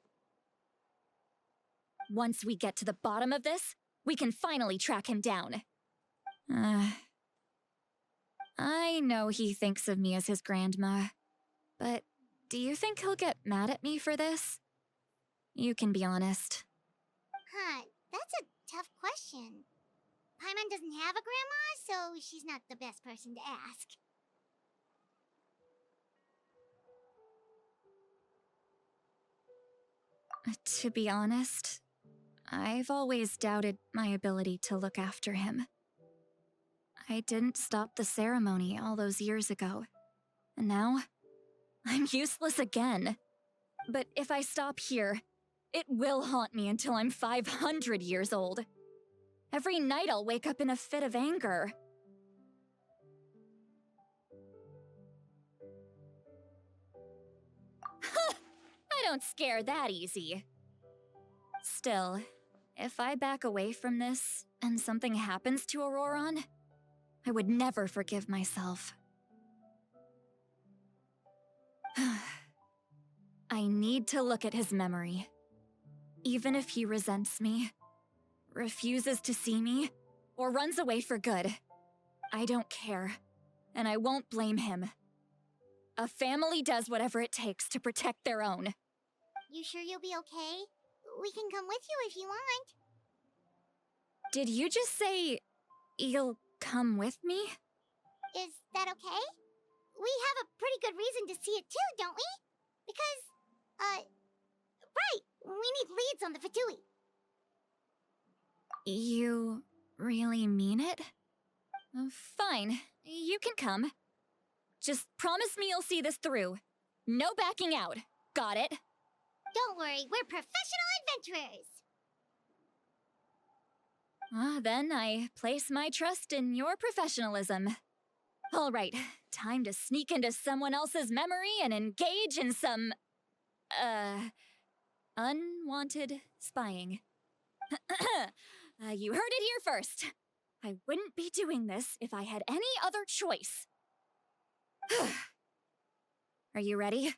Once we get to the bottom of this, we can finally track him down. I know he thinks of me as his grandma, but do you think he'll get mad at me for this? You can be honest. That's a tough question. Paimon doesn't have a grandma, so she's not the best person to ask. To be honest, I've always doubted my ability to look after him. I didn't stop the ceremony all those years ago, and now I'm useless again. But if I stop here, it will haunt me until I'm 500 years old. Every night I'll wake up in a fit of anger. I don't scare that easy. Still, if I back away from this and something happens to Auroron, I would never forgive myself. I need to look at his memory. Even if he resents me, refuses to see me, or runs away for good, I don't care, and I won't blame him. A family does whatever it takes to protect their own. You sure you'll be okay? We can come with you if you want. Did you just say you'll come with me? Is that okay? We have a pretty good reason to see it too, don't we? Because, right, we need leads on the Fatui. You really mean it? Fine, you can come. Just promise me you'll see this through. No backing out. Got it? Don't worry, we're professional adventurers. Then I place my trust in your professionalism. All right, time to sneak into someone else's memory and engage in some, Unwanted spying. You heard it here first. I wouldn't be doing this if I had any other choice. Are you ready?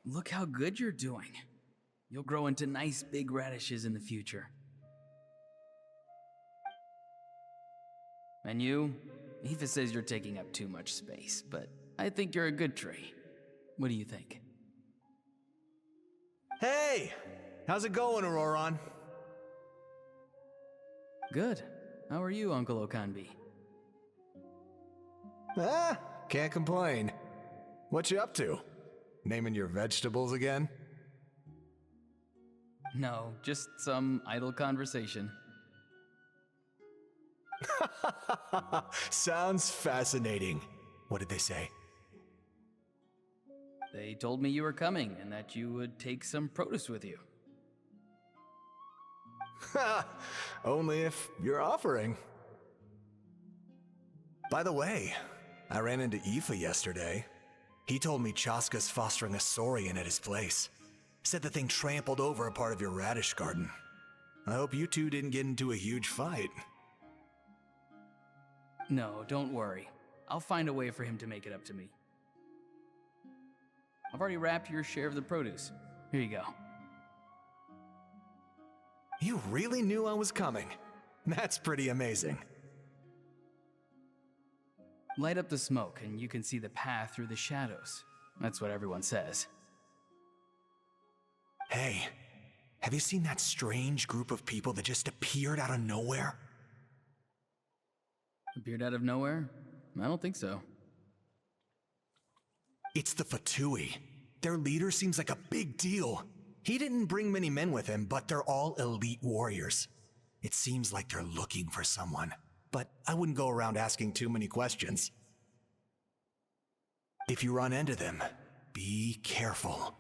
Look how good you're doing. You'll grow into nice big radishes in the future. And you? Aoife says you're taking up too much space, but I think you're a good tree. What do you think? Hey! How's it going, Auroron? Good. How are you, Uncle Okanbi? Can't complain. What you up to? Naming your vegetables again? No, just some idle conversation. Sounds fascinating. What did they say? They told me you were coming and that you would take some produce with you. Only if you're offering. By the way, I ran into Aoife yesterday. He told me Chaska's fostering a saurian at his place. Said the thing trampled over a part of your radish garden. I hope you two didn't get into a huge fight. No, don't worry. I'll find a way for him to make it up to me. I've already wrapped your share of the produce. Here you go. You really knew I was coming. That's pretty amazing. Light up the smoke and you can see the path through the shadows. That's what everyone says. Hey, have you seen that strange group of people that just appeared out of nowhere? Appeared out of nowhere? I don't think so. It's the Fatui. Their leader seems like a big deal. He didn't bring many men with him, but they're all elite warriors. It seems like they're looking for someone, but I wouldn't go around asking too many questions. If you run into them, be careful.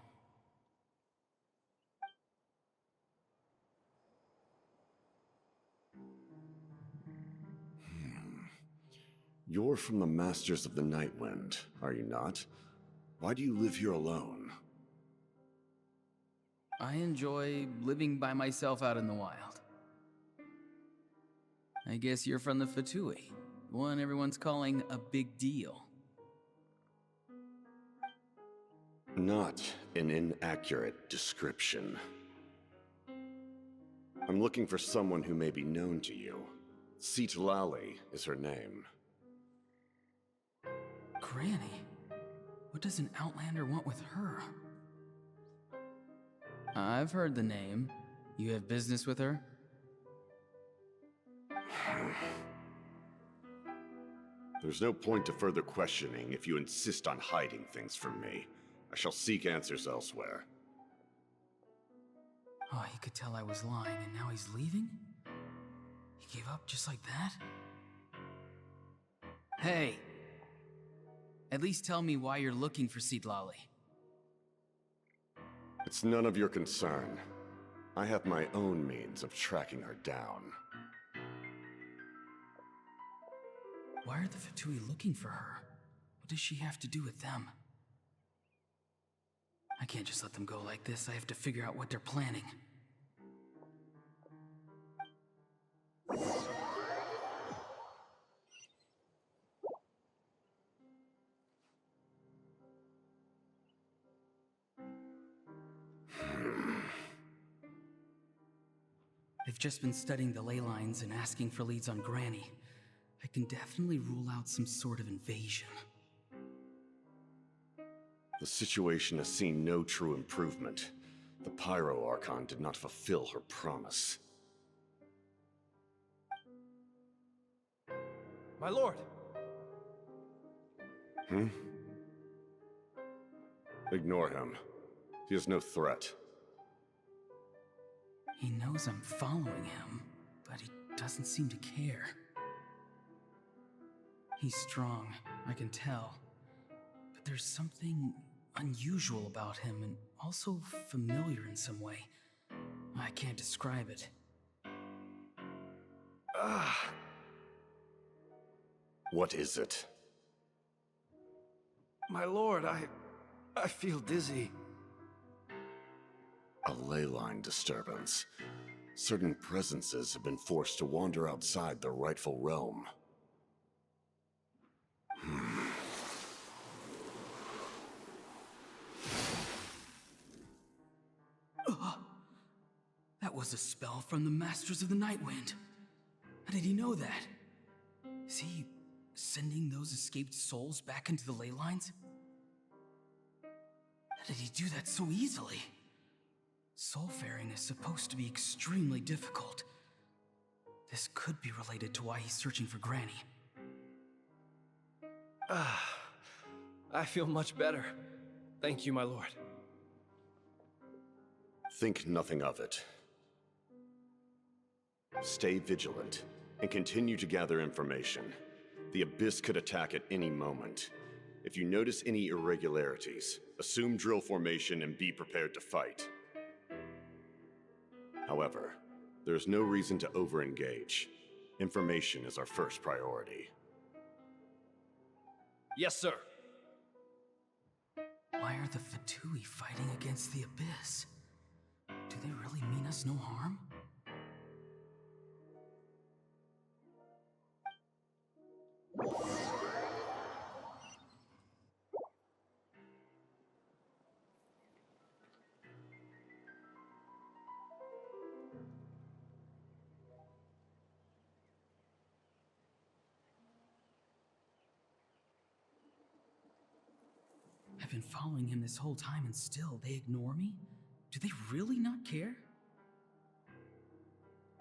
You're from the Masters of the Nightwind, are you not? Why do you live here alone? I enjoy living by myself out in the wild. I guess you're from the Fatui, the one everyone's calling a big deal. Not an inaccurate description. I'm looking for someone who may be known to you. Citlali is her name. Granny? What does an Outlander want with her? I've heard the name. You have business with her? There's no point to further questioning if you insist on hiding things from me. I shall seek answers elsewhere. Oh, he could tell I was lying and now he's leaving? He gave up just like that? Hey! At least tell me why you're looking for Citlali. It's none of your concern. I have my own means of tracking her down. Why are the Fatui looking for her? What does she have to do with them? I can't just let them go like this. I have to figure out what they're planning. I've just been studying the ley lines and asking for leads on Granny. I can definitely rule out some sort of invasion. The situation has seen no true improvement. The Pyro Archon did not fulfill her promise. My lord! Ignore him. He is no threat. He knows I'm following him, but he doesn't seem to care. He's strong, I can tell. But there's something unusual about him and also familiar in some way. I can't describe it. What is it? My lord, I feel dizzy. A ley line disturbance. Certain presences have been forced to wander outside their rightful realm. That was a spell from the Masters of the Nightwind. How did he know that? Is he sending those escaped souls back into the ley lines? How did he do that so easily? Soulfaring is supposed to be extremely difficult. This could be related to why he's searching for Granny. I feel much better. Thank you, my lord. Think nothing of it. Stay vigilant and continue to gather information. The Abyss could attack at any moment. If you notice any irregularities, assume drill formation and be prepared to fight. However, there's no reason to overengage. Information is our first priority. Yes, sir. Why are the Fatui fighting against the Abyss? Do they really mean us no harm? I've been following him this whole time and still they ignore me? Do they really not care?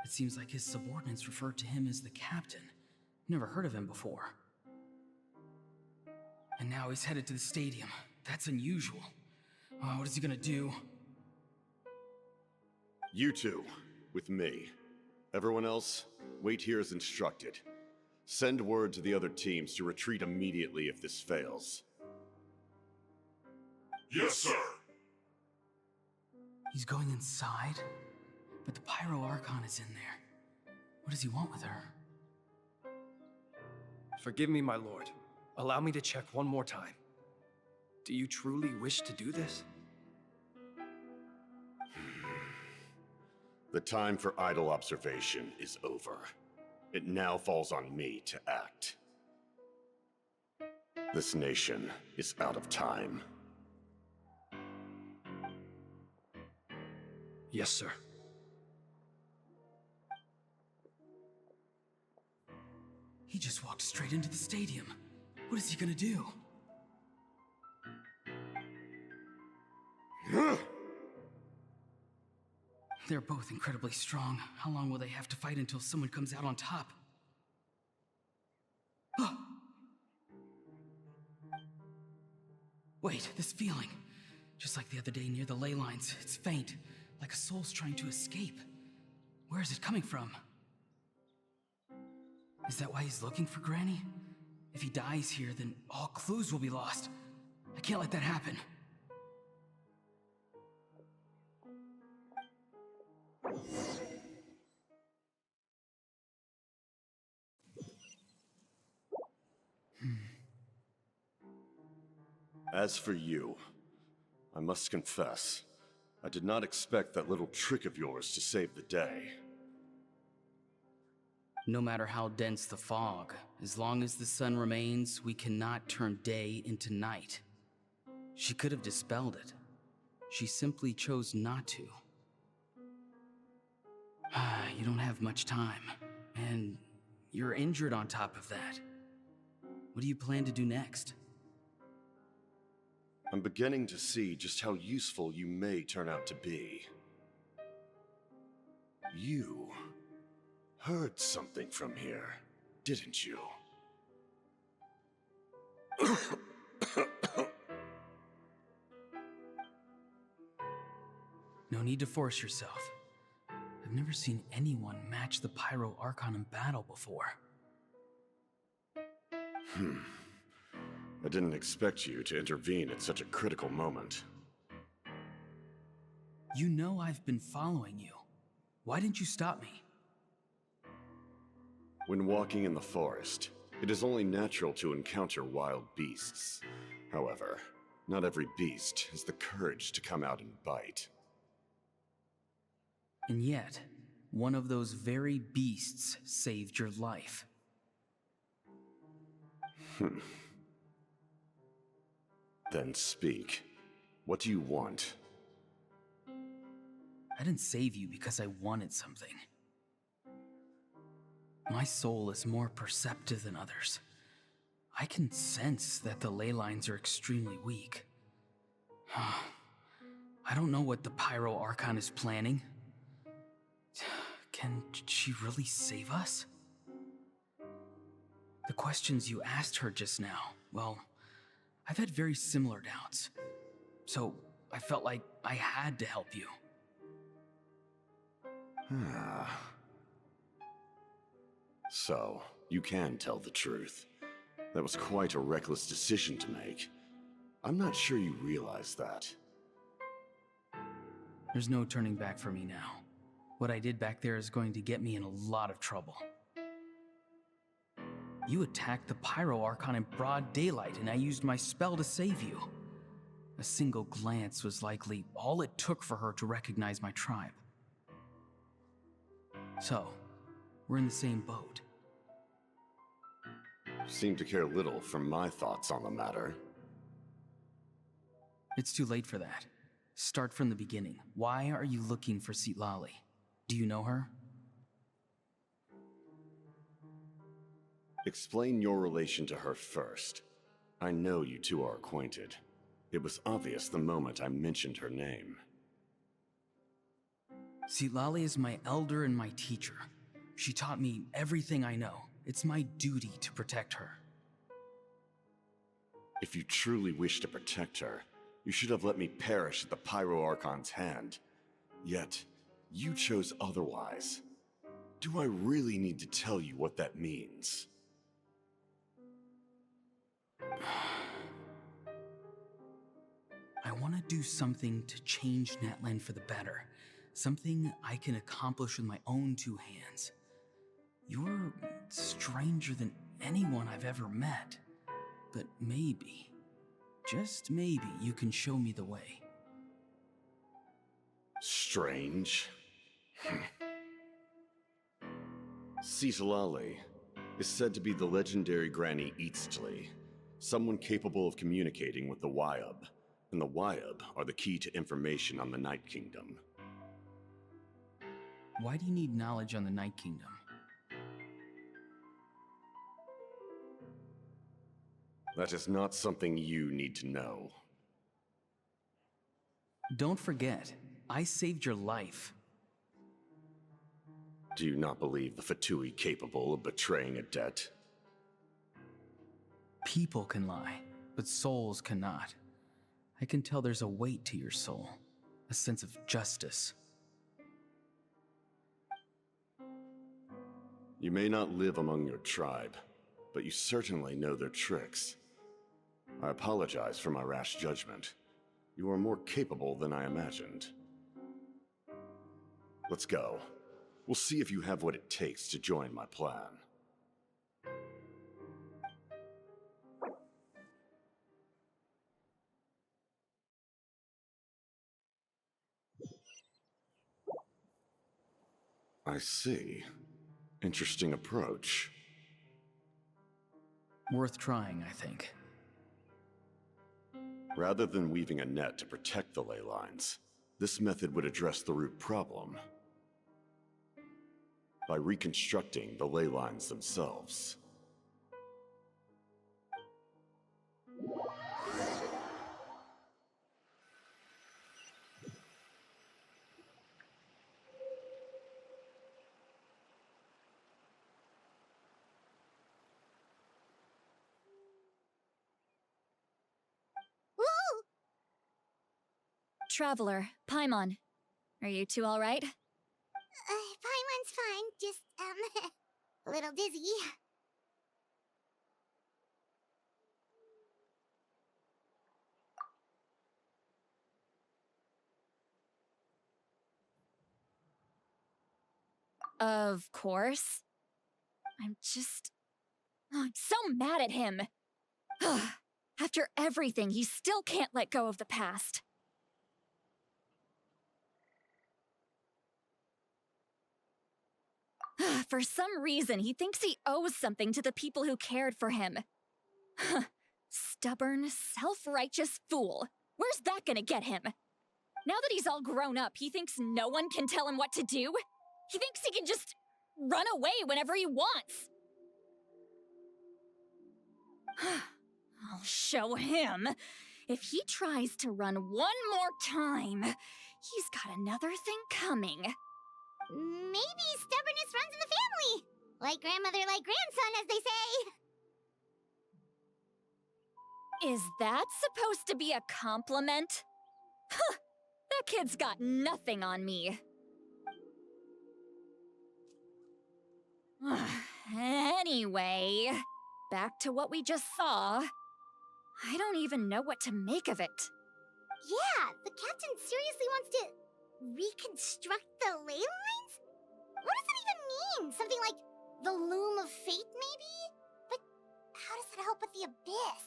It seems like his subordinates referred to him as the captain. Never heard of him before. And now he's headed to the stadium. That's unusual. What is he gonna do? You two, with me. Everyone else, wait here as instructed. Send word to the other teams to retreat immediately if this fails. Yes, sir. He's going inside? But the Pyro Archon is in there. What does he want with her? Forgive me, my lord. Allow me to check one more time. Do you truly wish to do this? The time for idle observation is over. It now falls on me to act. This nation is out of time. Yes, sir. He just walked straight into the stadium. What is he gonna do? They're both incredibly strong. How long will they have to fight until someone comes out on top? Wait, this feeling. Just like the other day near the ley lines, it's faint, like a soul's trying to escape. Where is it coming from? Is that why he's looking for Granny? If he dies here, then all clues will be lost. I can't let that happen. As for you, I must confess, I did not expect that little trick of yours to save the day. No matter how dense the fog, as long as the sun remains, we cannot turn day into night. She could have dispelled it. She simply chose not to. You don't have much time, and you're injured on top of that. What do you plan to do next? I'm beginning to see just how useful you may turn out to be. You heard something from here, didn't you? No need to force yourself. I've never seen anyone match the Pyro Archon in battle before. I didn't expect you to intervene at such a critical moment. You know I've been following you. Why didn't you stop me? When walking in the forest, it is only natural to encounter wild beasts. However, not every beast has the courage to come out and bite. And yet, one of those very beasts saved your life. Then speak. What do you want? I didn't save you because I wanted something. My soul is more perceptive than others. I can sense that the ley lines are extremely weak. I don't know what the Pyro Archon is planning. Can she really save us? The questions you asked her just now, well, I've had very similar doubts. So I felt like I had to help you. So, you can tell the truth. That was quite a reckless decision to make. I'm not sure you realize that. There's no turning back for me now. What I did back there is going to get me in a lot of trouble. You attacked the Pyro Archon in broad daylight, and I used my spell to save you. A single glance was likely all it took for her to recognize my tribe. So, we're in the same boat. Seem to care little for my thoughts on the matter. It's too late for that. Start from the beginning. Why are you looking for Citlali? Do you know her? Explain your relation to her first. I know you two are acquainted. It was obvious the moment I mentioned her name. Citlali is my elder and my teacher. She taught me everything I know. It's my duty to protect her. If you truly wish to protect her, you should have let me perish at the Pyro Archon's hand. Yet, you chose otherwise. Do I really need to tell you what that means? I want to do something to change Natlan for the better. Something I can accomplish with my own two hands. You're stranger than anyone I've ever met. But maybe, just maybe, you can show me the way. Strange? Citlali is said to be the legendary Granny Eastly, someone capable of communicating with the Wyub, and the Wyub are the key to information on the Night Kingdom. Why do you need knowledge on the Night Kingdom? That is not something you need to know. Don't forget, I saved your life. Do you not believe the Fatui capable of betraying a debt? People can lie, but souls cannot. I can tell there's a weight to your soul, a sense of justice. You may not live among your tribe, but you certainly know their tricks. I apologize for my rash judgment. You are more capable than I imagined. Let's go. We'll see if you have what it takes to join my plan. I see. Interesting approach. Worth trying, I think. Rather than weaving a net to protect the ley lines, this method would address the root problem by reconstructing the ley lines themselves. Traveler, Paimon. Are you two alright? Paimon's fine, just, a little dizzy. Of course. I'm so mad at him. After everything, he still can't let go of the past. For some reason, he thinks he owes something to the people who cared for him. Stubborn, self-righteous fool. Where's that gonna get him? Now that he's all grown up, he thinks no one can tell him what to do? He thinks he can just run away whenever he wants. I'll show him. If he tries to run one more time, he's got another thing coming. Maybe stubbornness runs in the family. Like grandmother, like grandson, as they say. Is that supposed to be a compliment? Huh, that kid's got nothing on me. Anyway, back to what we just saw. I don't even know what to make of it. Yeah, the captain seriously wants to reconstruct the ley lines? What does that even mean? Something like the loom of fate, maybe? But how does that help with the abyss?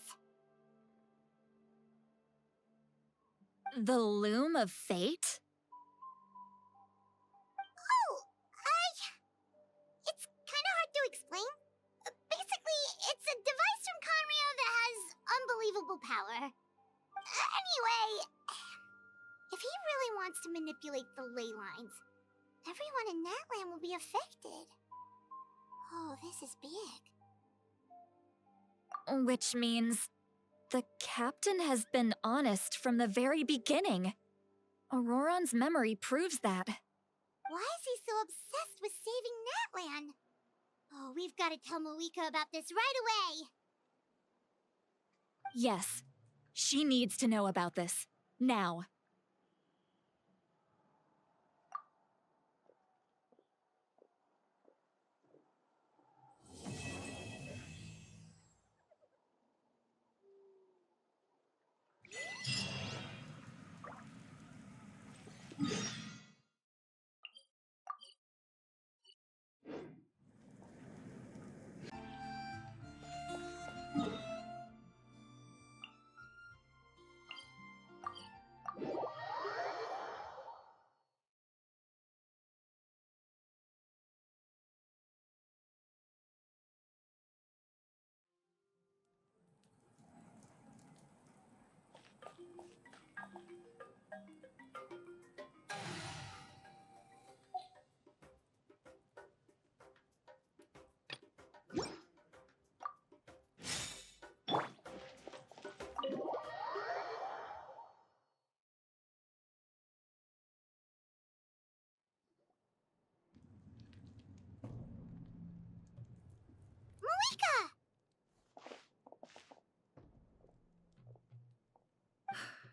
The loom of fate? Oh, it's kind of hard to explain. Basically, it's a device from Conrio that has unbelievable power. Anyway, if he really wants to manipulate the ley lines, everyone in Natlan will be affected. Oh, this is big. Which means the captain has been honest from the very beginning. Auroron's memory proves that. Why is he so obsessed with saving Natlan? Oh, we've got to tell Moika about this right away. Yes, she needs to know about this. Now. Moika!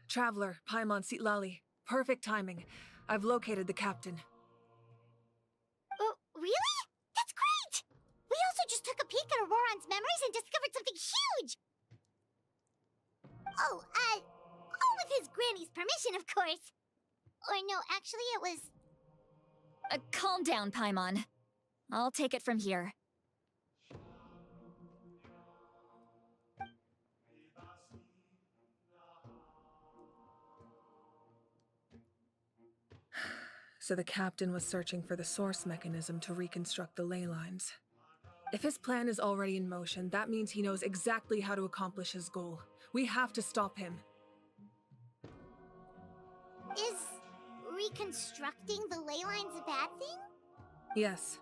Traveler, Paimon Sitlali. Perfect timing. I've located the captain. Oh, really? That's great! We also just took a peek at Auroron's memories and discovered something huge! Oh, all with his granny's permission, of course. Or no, actually it was... Calm down, Paimon. I'll take it from here. So the captain was searching for the source mechanism to reconstruct the ley lines. If his plan is already in motion, that means he knows exactly how to accomplish his goal. We have to stop him. Is reconstructing the ley lines a bad thing? Yes.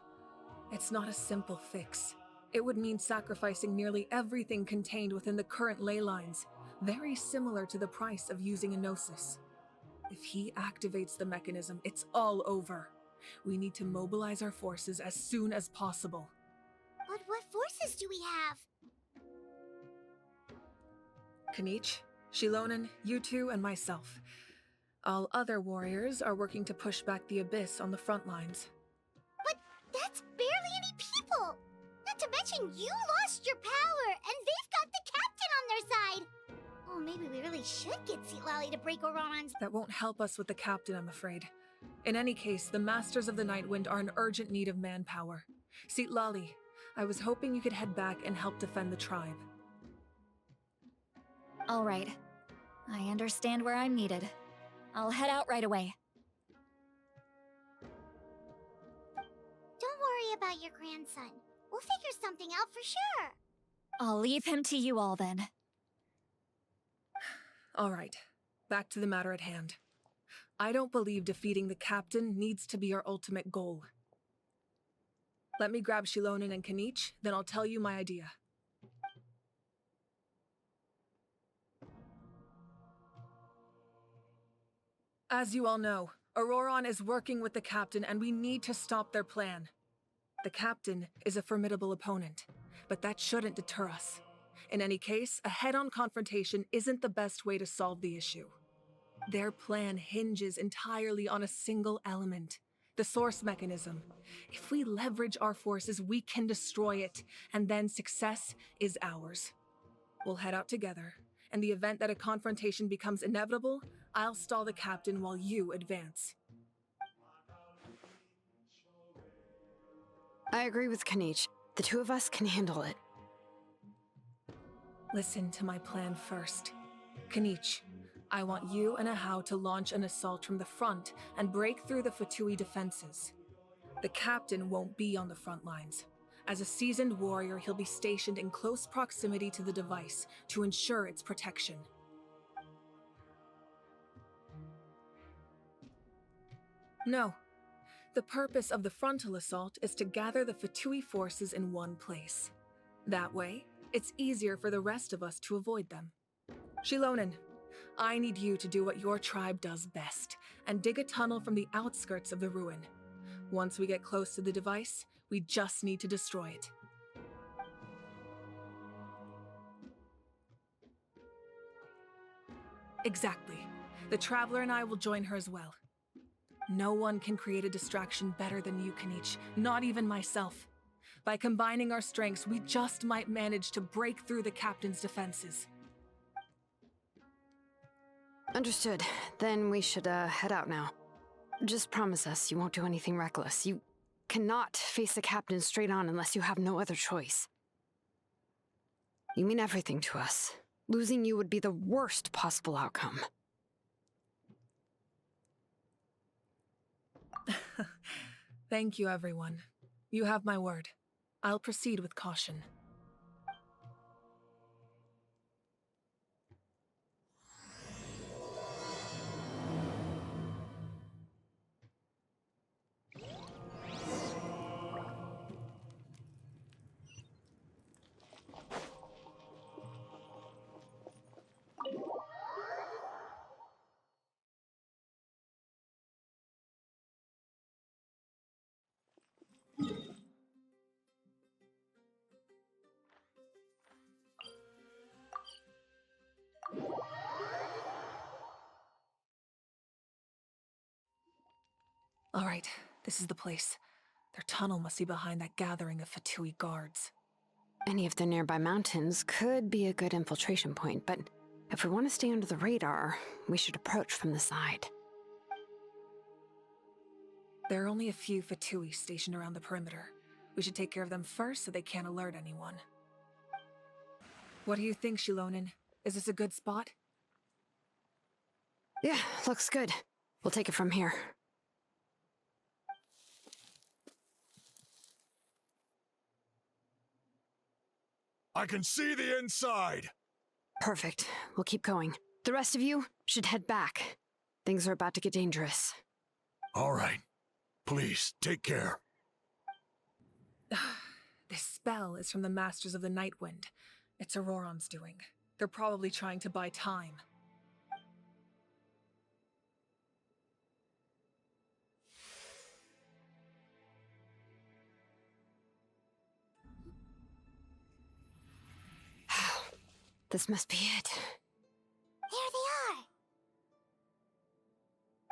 It's not a simple fix. It would mean sacrificing nearly everything contained within the current ley lines, very similar to the price of using a gnosis. If he activates the mechanism, it's all over. We need to mobilize our forces as soon as possible. But what forces do we have? Kanich, Shilonen, you two, and myself. All other warriors are working to push back the abyss on the front lines. But that's barely any people! Not to mention you lost your power, and they've got the captain on their side! Oh, maybe we really should get Sitlali to break Auroron's... That won't help us with the captain, I'm afraid. In any case, the Masters of the Nightwind are in urgent need of manpower. See, Lolly, I was hoping you could head back and help defend the tribe. All right. I understand where I'm needed. I'll head out right away. Don't worry about your grandson. We'll figure something out for sure. I'll leave him to you all then. All right, back to the matter at hand. I don't believe defeating the captain needs to be our ultimate goal. Let me grab Shilonen and Kanich, then I'll tell you my idea. As you all know, Auroron is working with the captain and we need to stop their plan. The captain is a formidable opponent, but that shouldn't deter us. In any case, a head-on confrontation isn't the best way to solve the issue. Their plan hinges entirely on a single element, the source mechanism. If we leverage our forces, we can destroy it, and then success is ours. We'll head out together. In the event that a confrontation becomes inevitable, I'll stall the captain while you advance. I agree with Kanich. The two of us can handle it. Listen to my plan first. Kanich, I want you and Ahau to launch an assault from the front and break through the Fatui defenses. The captain won't be on the front lines. As a seasoned warrior, he'll be stationed in close proximity to the device to ensure its protection. No. The purpose of the frontal assault is to gather the Fatui forces in one place. That way, it's easier for the rest of us to avoid them. Shilonen, I need you to do what your tribe does best, and dig a tunnel from the outskirts of the ruin. Once we get close to the device, we just need to destroy it. Exactly. The Traveler and I will join her as well. No one can create a distraction better than you, Kanich, not even myself. By combining our strengths, we just might manage to break through the captain's defenses. Understood. Then we should head out now. Just promise us you won't do anything reckless. You cannot face the captain straight on unless you have no other choice. You mean everything to us. Losing you would be the worst possible outcome. Thank you, everyone. You have my word. I'll proceed with caution. All right, this is the place. Their tunnel must be behind that gathering of Fatui guards. Any of the nearby mountains could be a good infiltration point, but if we want to stay under the radar, we should approach from the side. There are only a few Fatui stationed around the perimeter. We should take care of them first so they can't alert anyone. What do you think, Shilonen? Is this a good spot? Yeah, looks good. We'll take it from here. I can see the inside! Perfect. We'll keep going. The rest of you should head back. Things are about to get dangerous. All right. Please, take care. This spell is from the Masters of the Nightwind. It's Auroron's doing. They're probably trying to buy time. This must be it. There they are!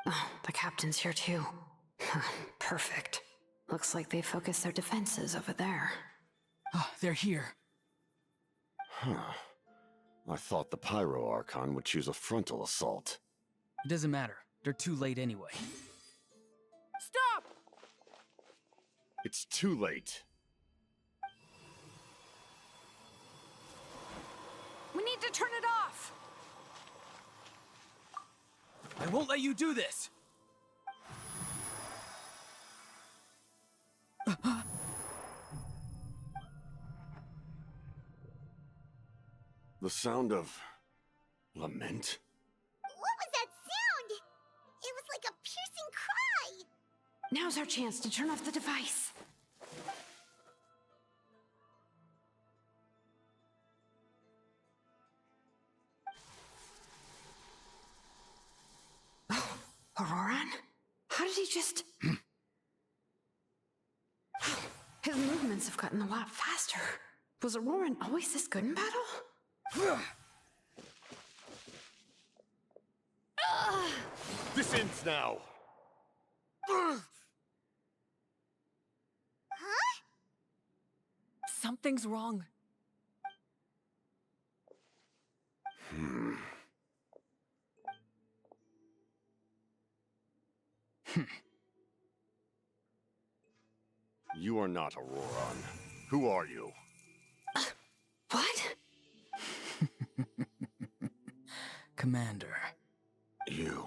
Oh, the captain's here too. Perfect. Looks like they focused their defenses over there. Oh, they're here. Huh. I thought the Pyro Archon would choose a frontal assault. It doesn't matter. They're too late anyway. It's too late. We need to turn it off! I won't let you do this! The sound of lament? What was that sound? It was like a piercing cry! Now's our chance to turn off the device. Oh, Auroran? How did he just... His movements have gotten a lot faster. Was Auroran always this good in battle? This ends now! Huh? Something's wrong. You are not Auroran. Who are you? What? Commander. You.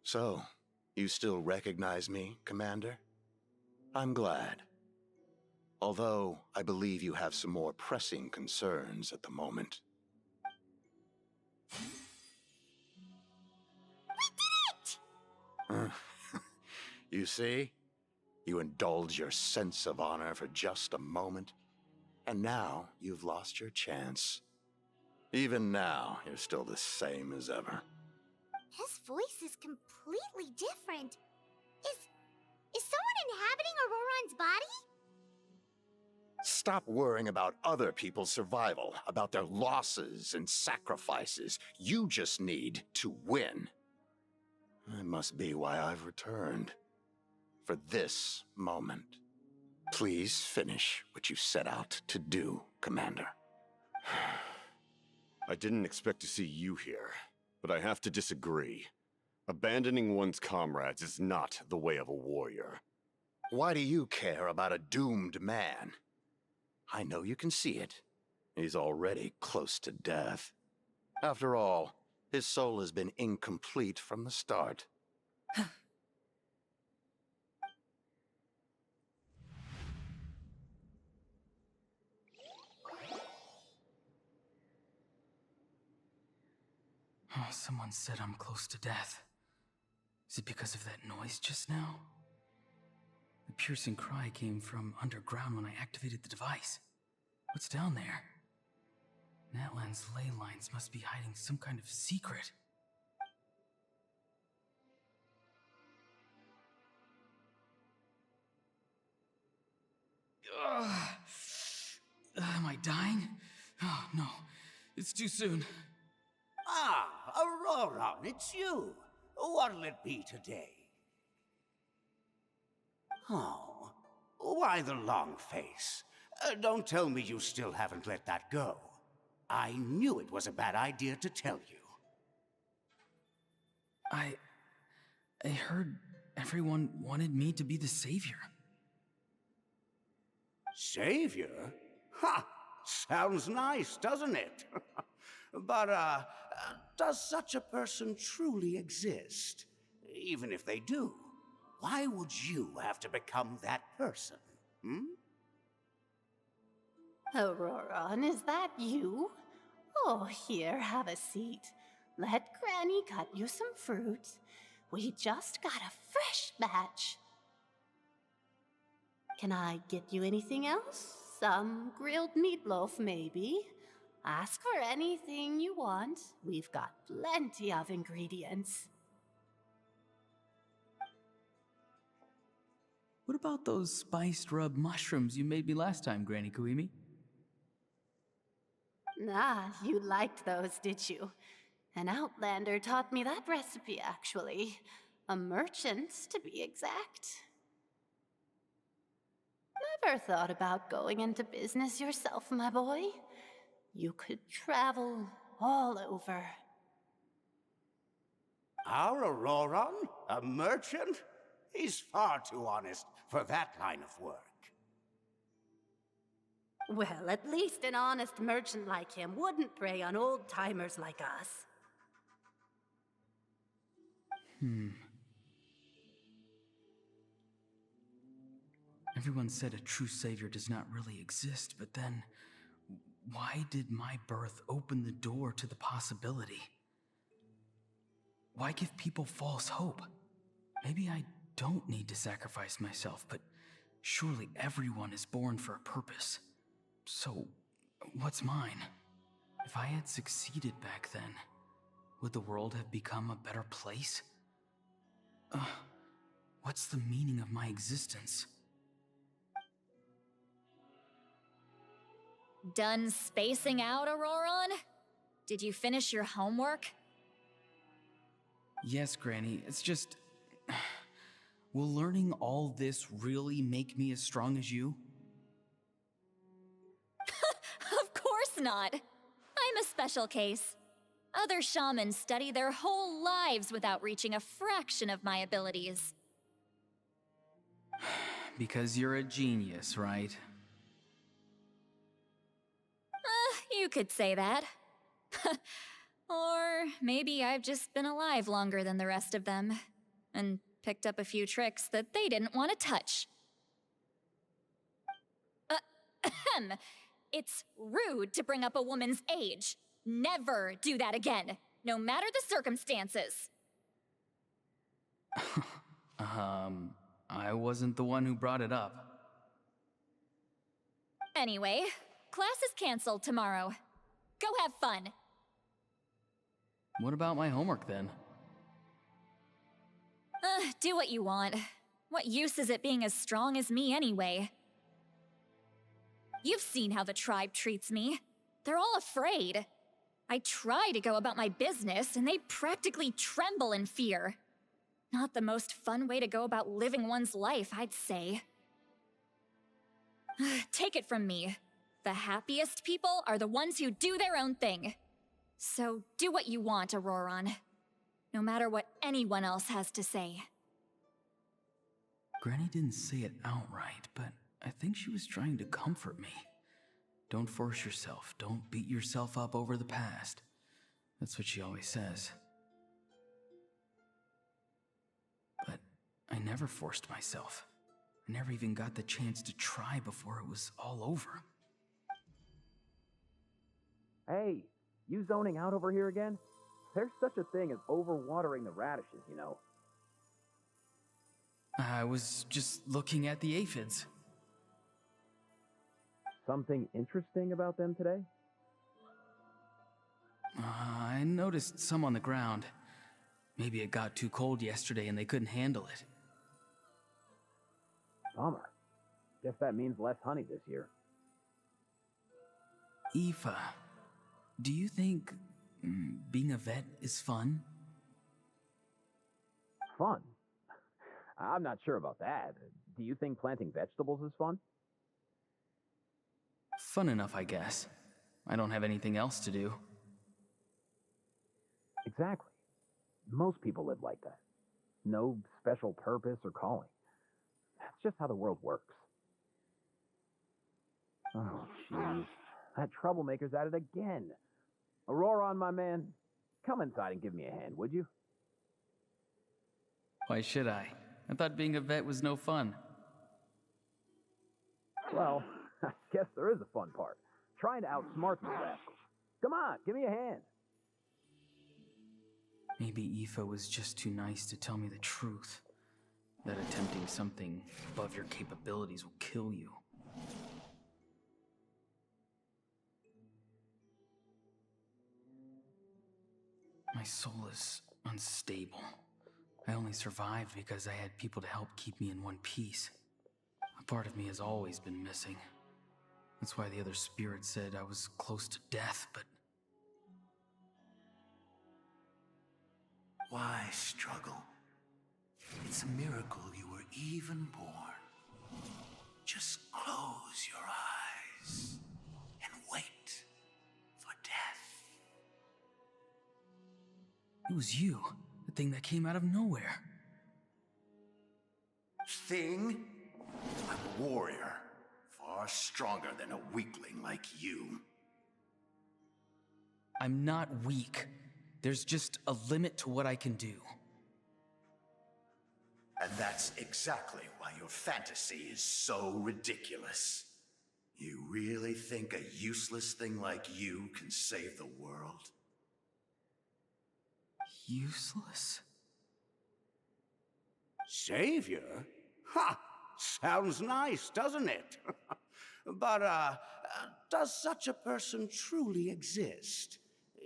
So, you still recognize me, Commander? I'm glad. Although, I believe you have some more pressing concerns at the moment. You see? You indulge your sense of honor for just a moment, and now you've lost your chance. Even now, you're still the same as ever. His voice is completely different. Is someone inhabiting Auroran's body? Stop worrying about other people's survival, about their losses and sacrifices. You just need to win. That must be why I've returned. For this moment. Please finish what you set out to do, Commander. I didn't expect to see you here, but I have to disagree. Abandoning one's comrades is not the way of a warrior. Why do you care about a doomed man? I know you can see it. He's already close to death. After all, his soul has been incomplete from the start. Oh, someone said I'm close to death. Is it because of that noise just now? The piercing cry came from underground when I activated the device. What's down there? Natlan's ley lines must be hiding some kind of secret. Am I dying? Oh, no. It's too soon. Ah, Auroran, it's you. What'll it be today? Oh, why the long face? Don't tell me you still haven't let that go. I knew it was a bad idea to tell you. I heard everyone wanted me to be the savior. Savior? Ha! Sounds nice, doesn't it? But, does such a person truly exist? Even if they do, why would you have to become that person? Auroran, is that you? Oh, here, have a seat. Let Granny cut you some fruit. We just got a fresh batch. Can I get you anything else? Some grilled meatloaf, maybe? Ask for anything you want. We've got plenty of ingredients. What about those spiced rub mushrooms you made me last time, Granny Kuimi? Ah, you liked those, did you? An outlander taught me that recipe, actually. A merchant, to be exact. Never thought about going into business yourself, my boy? You could travel all over. Our Auroron? A merchant? He's far too honest for that line of work. Well, at least an honest merchant like him wouldn't prey on old-timers like us. Everyone said a true savior does not really exist, but then why did my birth open the door to the possibility? Why give people false hope? Maybe I don't need to sacrifice myself, but surely everyone is born for a purpose. So, what's mine? If I had succeeded back then, would the world have become a better place? What's the meaning of my existence? Done spacing out, Auroron? Did you finish your homework? Yes, Granny, it's just... Will learning all this really make me as strong as you? Of course not. I'm a special case. Other shamans study their whole lives without reaching a fraction of my abilities. Because you're a genius, right? You could say that. Or maybe I've just been alive longer than the rest of them, and picked up a few tricks that they didn't want to touch. It's rude to bring up a woman's age. Never do that again, no matter the circumstances. I wasn't the one who brought it up. Anyway, class is canceled tomorrow. Go have fun. What about my homework then? Do what you want. What use is it being as strong as me anyway? You've seen how the tribe treats me. They're all afraid. I try to go about my business, and they practically tremble in fear. Not the most fun way to go about living one's life, I'd say. Take it from me. The happiest people are the ones who do their own thing. So do what you want, Auroron. No matter what anyone else has to say. Granny didn't say it outright, but I think she was trying to comfort me. Don't force yourself. Don't beat yourself up over the past. That's what she always says. But I never forced myself. I never even got the chance to try before it was all over. Hey, you zoning out over here again? There's such a thing as overwatering the radishes, you know. I was just looking at the aphids. Something interesting about them today? I noticed some on the ground. Maybe it got too cold yesterday and they couldn't handle it. Bummer. Guess that means less honey this year. Aoife, do you think being a vet is fun? Fun? I'm not sure about that. Do you think planting vegetables is fun? Fun enough, I guess. I don't have anything else to do. Exactly. Most people live like that. No special purpose or calling. That's just how the world works. Oh, jeez. That troublemaker's at it again. Auroron, my man, come inside and give me a hand, would you? Why should I? I thought being a vet was no fun. Well, I guess there is a fun part. Trying to outsmart these rascals. Come on, give me a hand. Maybe Aoife was just too nice to tell me the truth. That attempting something above your capabilities will kill you. My soul is unstable. I only survived because I had people to help keep me in one piece. A part of me has always been missing. That's why the other spirit said I was close to death, but... Why struggle? It's a miracle you were even born. Just close your eyes and wait for death. It was you. The thing that came out of nowhere. Thing? I'm a warrior. Far stronger than a weakling like you. I'm not weak. There's just a limit to what I can do. And that's exactly why your fantasy is so ridiculous. You really think a useless thing like you can save the world? Useless? Savior? Ha! Sounds nice, doesn't it? But, does such a person truly exist?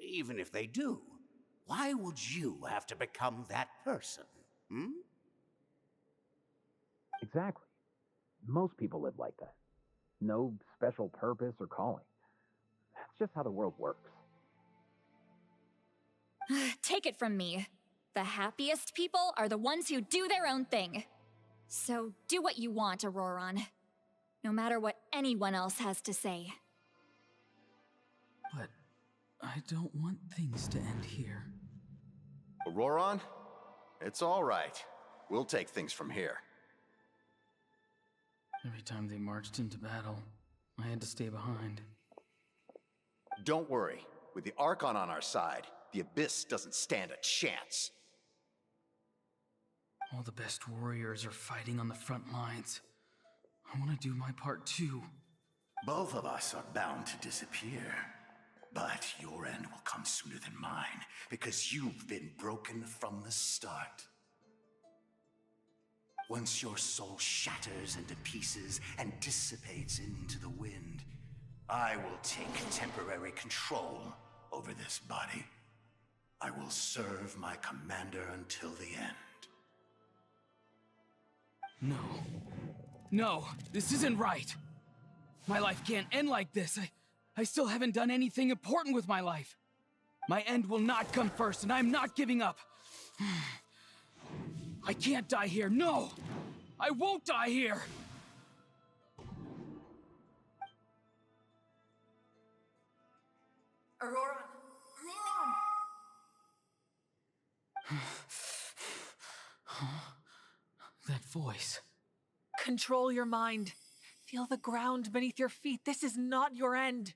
Even if they do, why would you have to become that person? Hmm? Exactly. Most people live like that. No special purpose or calling. That's just how the world works. Take it from me. The happiest people are the ones who do their own thing. So do what you want, Auroron. No matter what anyone else has to say. But I don't want things to end here. Auroron? It's all right. We'll take things from here. Every time they marched into battle, I had to stay behind. Don't worry. With the Archon on our side, the Abyss doesn't stand a chance. All the best warriors are fighting on the front lines. I want to do my part too. Both of us are bound to disappear. But your end will come sooner than mine, because you've been broken from the start. Once your soul shatters into pieces and dissipates into the wind, I will take temporary control over this body. I will serve my commander until the end. No. No, this isn't right. My life can't end like this. I still haven't done anything important with my life. My end will not come first, and I'm not giving up. I can't die here. No! I won't die here! Auroron! That voice. Control your mind. Feel the ground beneath your feet. This is not your end.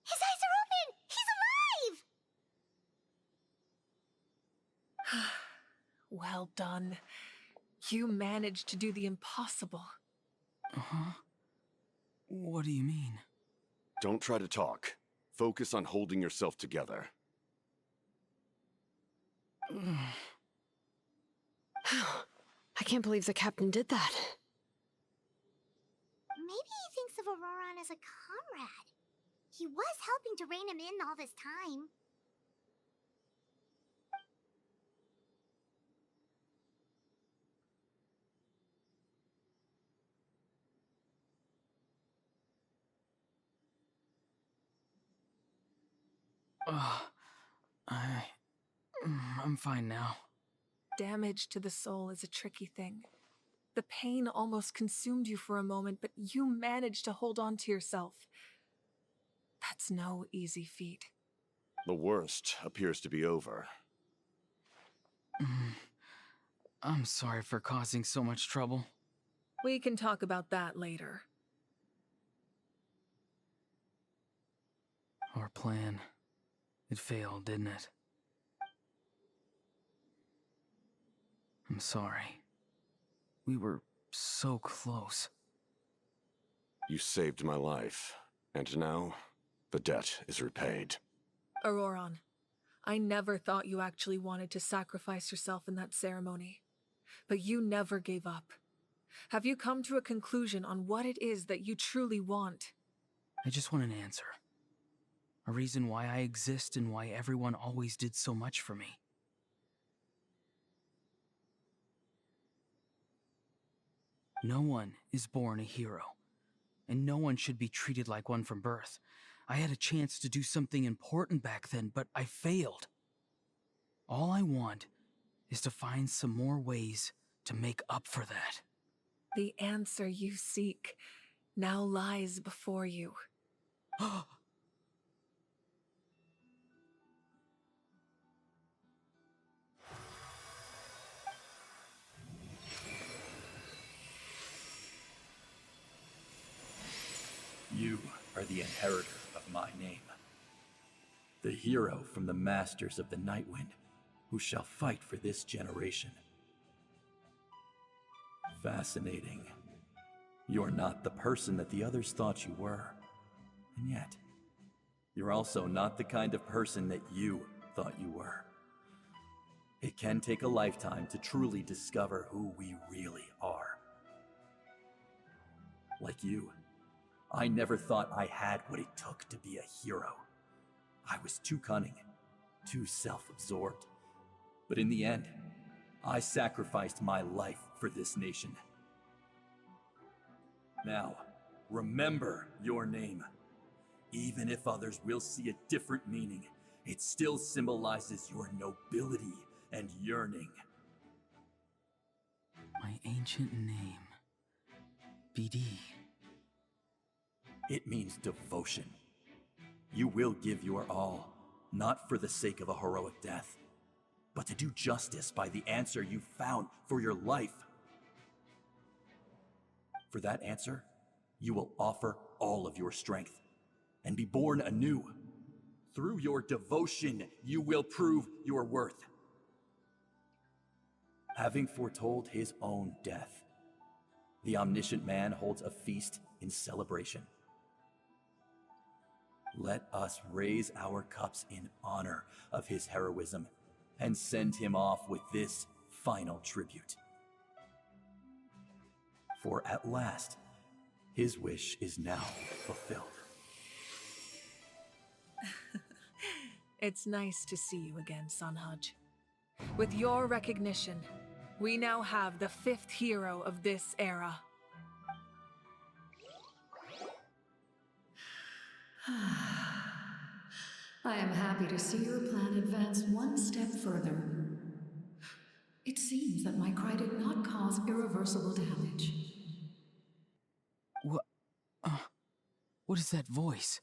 His eyes are open! He's alive! Well done. You managed to do the impossible. Uh-huh. What do you mean? Don't try to talk. Focus on holding yourself together. I can't believe the captain did that. Maybe he thinks of Auroron as a comrade. He was helping to rein him in all this time. I'm fine now. Damage to the soul is a tricky thing. The pain almost consumed you for a moment, but you managed to hold on to yourself. That's no easy feat. The worst appears to be over. I'm sorry for causing so much trouble. We can talk about that later. Our plan. It failed, didn't it? I'm sorry. We were so close. You saved my life, and now the debt is repaid. Auroron, I never thought you actually wanted to sacrifice yourself in that ceremony. But you never gave up. Have you come to a conclusion on what it is that you truly want? I just want an answer. A reason why I exist and why everyone always did so much for me. No one is born a hero, and no one should be treated like one from birth. I had a chance to do something important back then, but I failed. All I want is to find some more ways to make up for that. The answer you seek now lies before you. You are the inheritor of my name. The hero from the Masters of the Nightwind, who shall fight for this generation. Fascinating. You're not the person that the others thought you were. And yet, you're also not the kind of person that you thought you were. It can take a lifetime to truly discover who we really are. Like you, I never thought I had what it took to be a hero. I was too cunning, too self-absorbed. But in the end, I sacrificed my life for this nation. Now, remember your name. Even if others will see a different meaning, it still symbolizes your nobility and yearning. My ancient name. BD. It means devotion. You will give your all, not for the sake of a heroic death, but to do justice by the answer you found for your life. For that answer, you will offer all of your strength and be born anew. Through your devotion, you will prove your worth. Having foretold his own death, the omniscient man holds a feast in celebration. Let us raise our cups in honor of his heroism and send him off with this final tribute. For at last, his wish is now fulfilled. It's nice to see you again, Sunhudge. With your recognition, we now have the 5th hero of this era. I am happy to see your plan advance one step further. It seems that my cry did not cause irreversible damage. What is that voice?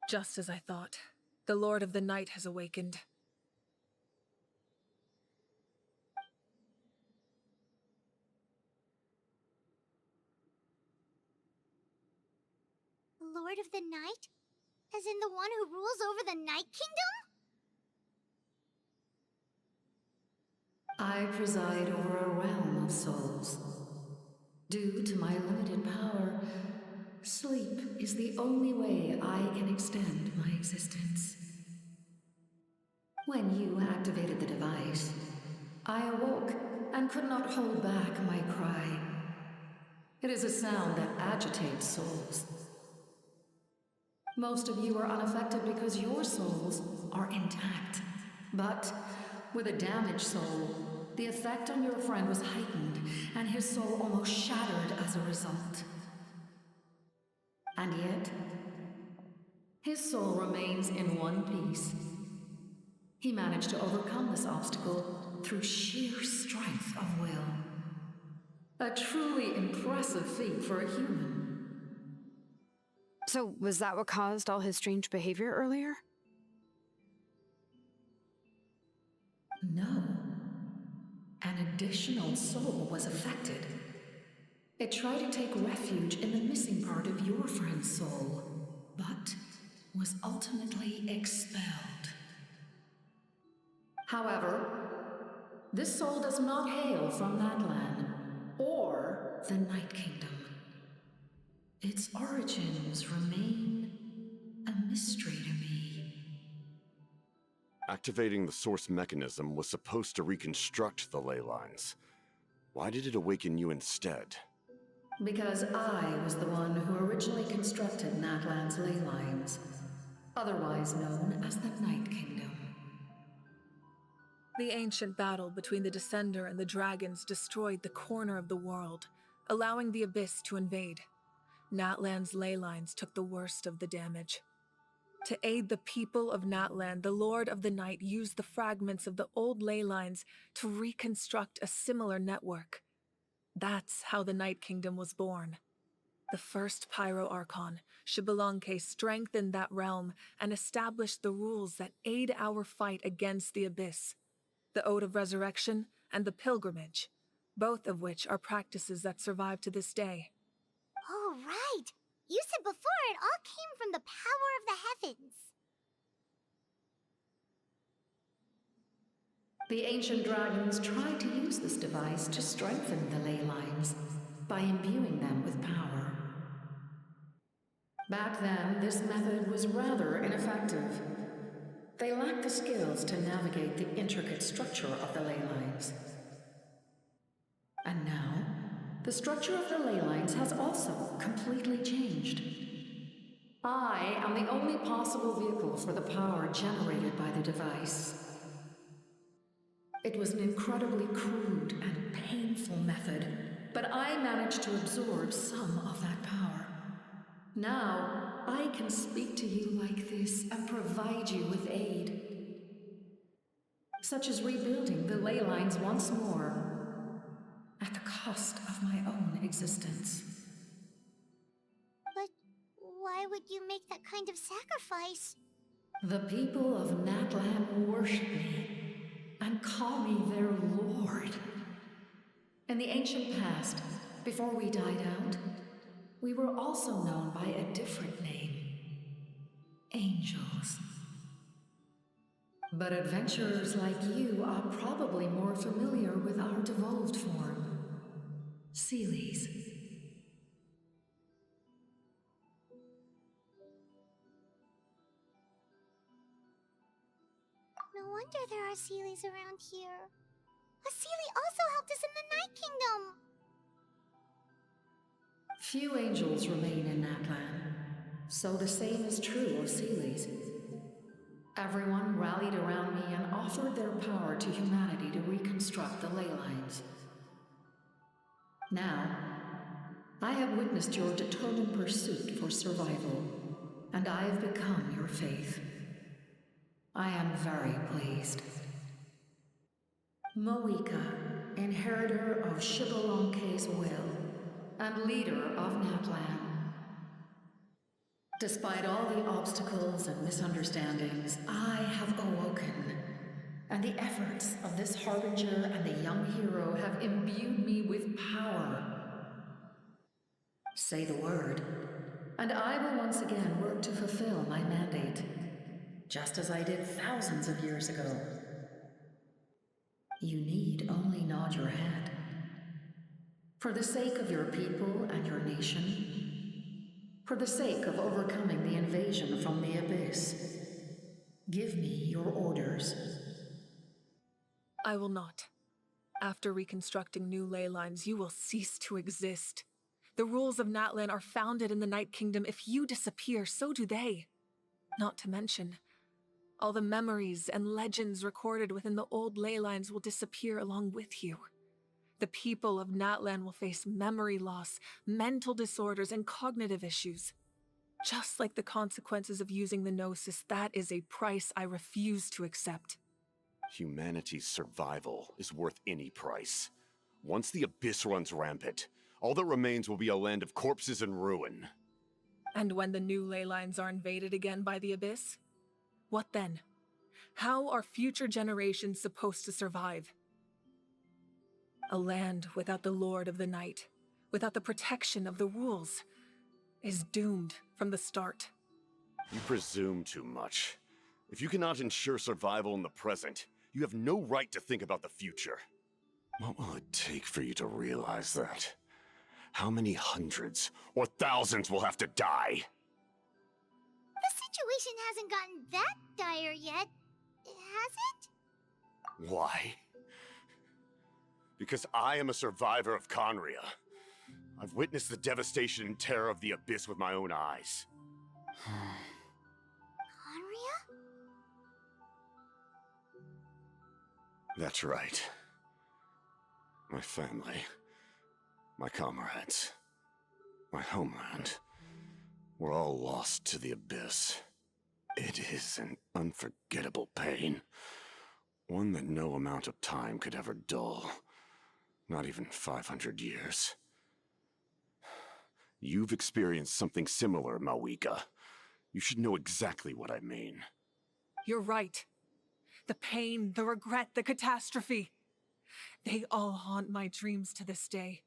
Just as I thought. The Lord of the Night has awakened. Lord of the Night? As in the one who rules over the Night Kingdom? I preside over a realm of souls. Due to my limited power, sleep is the only way I can extend my existence. When you activated the device, I awoke and could not hold back my cry. It is a sound that agitates souls. Most of you are unaffected because your souls are intact. But with a damaged soul, the effect on your friend was heightened, and his soul almost shattered as a result. And yet, his soul remains in one piece. He managed to overcome this obstacle through sheer strength of will. A truly impressive feat for a human. So, was that what caused all his strange behavior earlier? No. An additional soul was affected. It tried to take refuge in the missing part of your friend's soul, but was ultimately expelled. However, this soul does not hail from Natlan or the Night Kingdom. Its origins remain a mystery to me. Activating the source mechanism was supposed to reconstruct the ley lines. Why did it awaken you instead? Because I was the one who originally constructed Natlan's ley lines, otherwise known as the Night Kingdom. The ancient battle between the Descender and the dragons destroyed the corner of the world, allowing the Abyss to invade. Natlan's ley lines took the worst of the damage. To aid the people of Natlan, the Lord of the Night used the fragments of the old ley lines to reconstruct a similar network. That's how the Night Kingdom was born. The first Pyro Archon, Xbalanque, strengthened that realm and established the rules that aid our fight against the Abyss. The Ode of Resurrection and the Pilgrimage, both of which are practices that survive to this day. Oh, right! You said before it all came from the power of the heavens. The ancient dragons tried to use this device to strengthen the ley lines by imbuing them with power. Back then, this method was rather ineffective. They lacked the skills to navigate the intricate structure of the ley lines. And now, the structure of the ley lines has also completely changed. I am the only possible vehicle for the power generated by the device. It was an incredibly crude and painful method, but I managed to absorb some of that power. Now, I can speak to you like this and provide you with aid, such as rebuilding the ley lines once more, at the cost of my own existence. But why would you make that kind of sacrifice? The people of Natlan worship me and call me their lord. In the ancient past, before we died out, we were also known by a different name. Angels. But adventurers like you are probably more familiar with our devolved form. Seelies. No wonder there are Seelies around here. A Seelie also helped us in the Night Kingdom! Few angels remain in Natlan, so the same is true of Seelies. Everyone rallied around me and offered their power to humanity to reconstruct the ley lines. Now, I have witnessed your determined pursuit for survival, and I have become your faith. I am very pleased. Moika, inheritor of Xbalanque's will, and leader of Natlan. Despite all the obstacles and misunderstandings, I have awoken, and the efforts of this harbinger and the young hero have imbued me with power. Say the word, and I will once again work to fulfill my mandate, just as I did thousands of years ago. You need only nod your head. For the sake of your people and your nation, for the sake of overcoming the invasion from the Abyss, give me your orders. I will not. After reconstructing new ley lines, you will cease to exist. The rules of Natlan are founded in the Night Kingdom. If you disappear, so do they. Not to mention, all the memories and legends recorded within the old ley lines will disappear along with you. The people of Natlan will face memory loss, mental disorders, and cognitive issues. Just like the consequences of using the Gnosis, that is a price I refuse to accept. Humanity's survival is worth any price. Once the Abyss runs rampant, all that remains will be a land of corpses and ruin. And when the new ley lines are invaded again by the Abyss? What then? How are future generations supposed to survive? A land without the Lord of the Night, without the protection of the rules, is doomed from the start. You presume too much. If you cannot ensure survival in the present, you have no right to think about the future. What will it take for you to realize that? How many hundreds or thousands will have to die? The situation hasn't gotten that dire yet, has it? Why? Because I am a survivor of Conria. I've witnessed the devastation and terror of the Abyss with my own eyes. Conria? That's right. My family, my comrades, my homeland, we're all lost to the abyss. It is an unforgettable pain. One that no amount of time could ever dull. Not even 500 years. You've experienced something similar, Mawika. You should know exactly what I mean. You're right. The pain, the regret, the catastrophe. They all haunt my dreams to this day.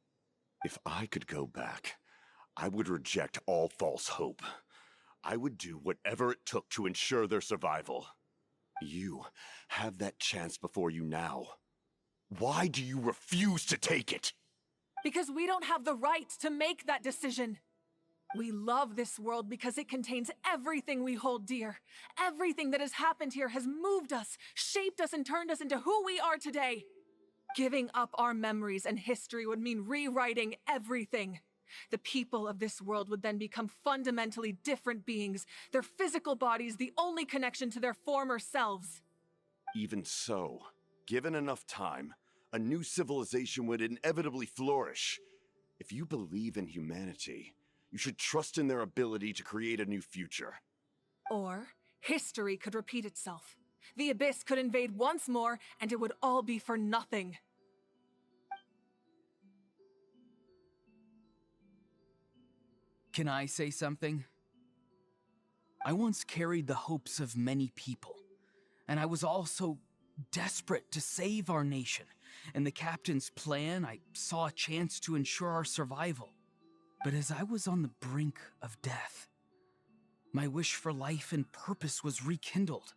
If I could go back, I would reject all false hope. I would do whatever it took to ensure their survival. You have that chance before you now. Why do you refuse to take it? Because we don't have the right to make that decision. We love this world because it contains everything we hold dear. Everything that has happened here has moved us, shaped us, and turned us into who we are today. Giving up our memories and history would mean rewriting everything. The people of this world would then become fundamentally different beings, their physical bodies the only connection to their former selves. Even so, given enough time, a new civilization would inevitably flourish. If you believe in humanity, you should trust in their ability to create a new future. Or, history could repeat itself. The Abyss could invade once more, and it would all be for nothing. Can I say something? I once carried the hopes of many people, and I was also desperate to save our nation. In the captain's plan, I saw a chance to ensure our survival. But as I was on the brink of death, my wish for life and purpose was rekindled.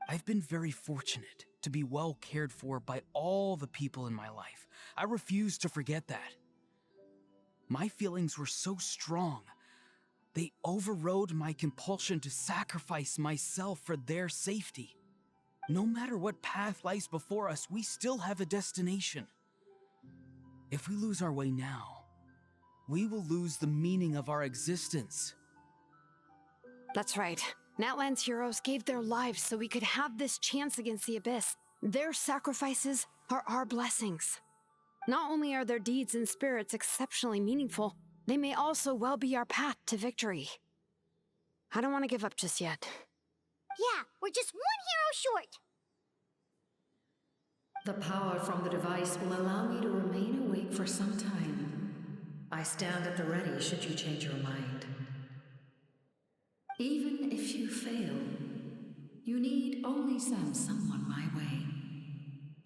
I've been very fortunate to be well cared for by all the people in my life. I refuse to forget that. My feelings were so strong, they overrode my compulsion to sacrifice myself for their safety. No matter what path lies before us, we still have a destination. If we lose our way now, we will lose the meaning of our existence. That's right. Natlan's heroes gave their lives so we could have this chance against the Abyss. Their sacrifices are our blessings. Not only are their deeds and spirits exceptionally meaningful, they may also well be our path to victory. I don't want to give up just yet. Yeah, we're just one hero short. The power from the device will allow me to remain awake for some time. I stand at the ready should you change your mind. Even if you fail, you need only send someone my way.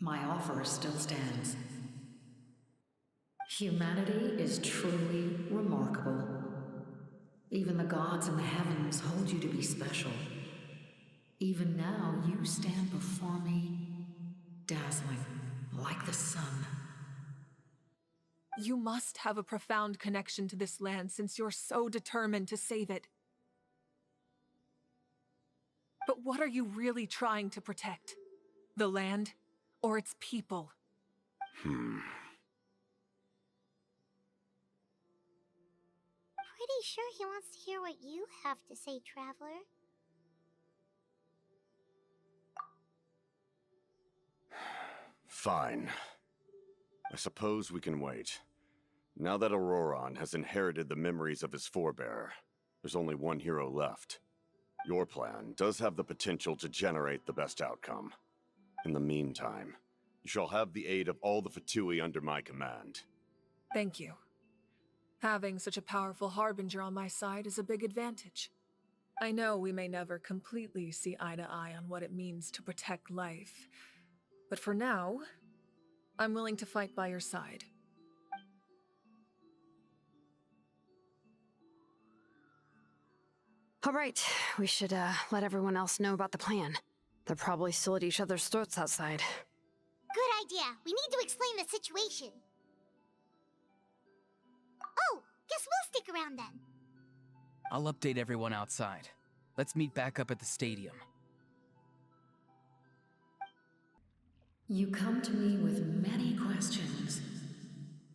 My offer still stands. Humanity is truly remarkable. Even the gods in the heavens hold you to be special. Even now, you stand before me, dazzling like the sun. You must have a profound connection to this land since you're so determined to save it. But what are you really trying to protect? The land or its people? Pretty sure he wants to hear what you have to say, Traveler. Fine. I suppose we can wait. Now that Auroron has inherited the memories of his forebearer, there's only one hero left. Your plan does have the potential to generate the best outcome. In the meantime, you shall have the aid of all the Fatui under my command. Thank you. Having such a powerful harbinger on my side is a big advantage. I know we may never completely see eye to eye on what it means to protect life, but for now, I'm willing to fight by your side. All right, we should let everyone else know about the plan. They're probably still at each other's throats outside. Good idea. We need to explain the situation. Oh, guess we'll stick around then. I'll update everyone outside. Let's meet back up at the stadium. You come to me with many questions,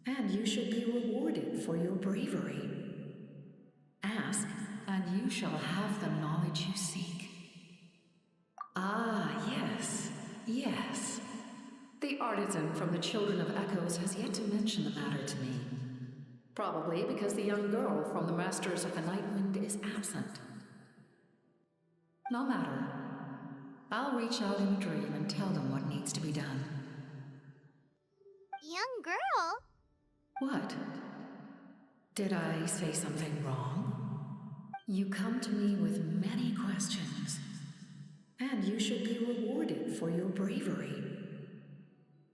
and you should be rewarded for your bravery. Ask, and you shall have the knowledge you seek. Ah, yes, yes. The artisan from the Children of Echoes has yet to mention the matter to me. Probably because the young girl from the Masters of the Nightwind is absent. No matter. I'll reach out in a dream and tell them what needs to be done. Young girl? What? Did I say something wrong? You come to me with many questions, and you should be rewarded for your bravery.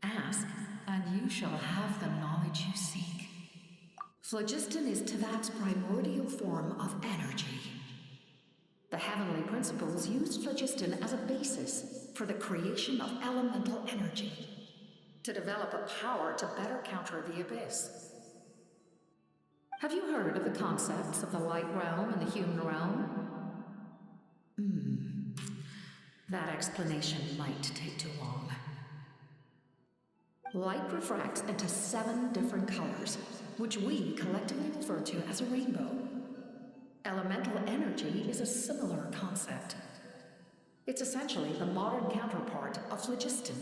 Ask, and you shall have the knowledge you seek. Phlogiston is Tevat's primordial form of energy. The heavenly principles used phlogiston as a basis for the creation of elemental energy, to develop a power to better counter the abyss. Have you heard of the concepts of the light realm and the human realm? That explanation might take too long. Light refracts into 7 different colors, which we collectively refer to as a rainbow. Elemental energy is a similar concept. It's essentially the modern counterpart of phlogiston.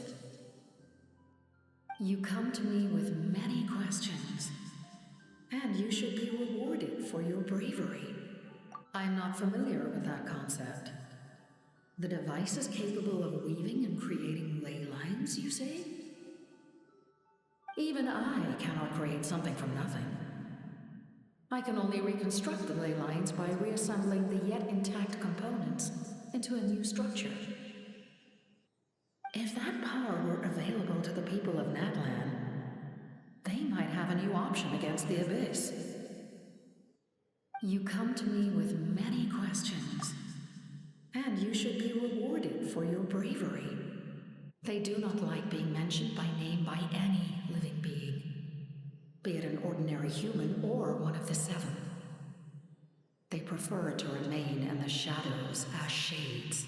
You come to me with many questions, and you should be rewarded for your bravery. I'm not familiar with that concept. The device is capable of weaving and creating ley lines, you say? Even I cannot create something from nothing. I can only reconstruct the ley lines by reassembling the yet intact components into a new structure. If that power were available to the people of Natlan, they might have a new option against the Abyss. You come to me with many questions, and you should be rewarded for your bravery. They do not like being mentioned by name by any living being, be it an ordinary human or one of the 7. They prefer to remain in the shadows as shades.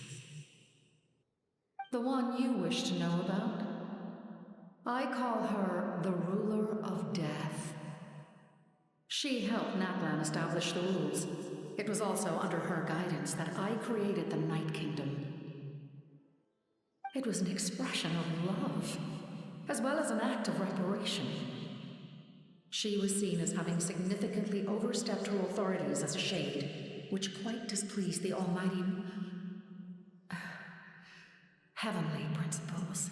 The one you wish to know about? I call her the Ruler of Death. She helped Natlan establish the rules. It was also under her guidance that I created the Night Kingdom. It was an expression of love, as well as an act of reparation. She was seen as having significantly overstepped her authorities as a shade, which quite displeased the almighty heavenly principles.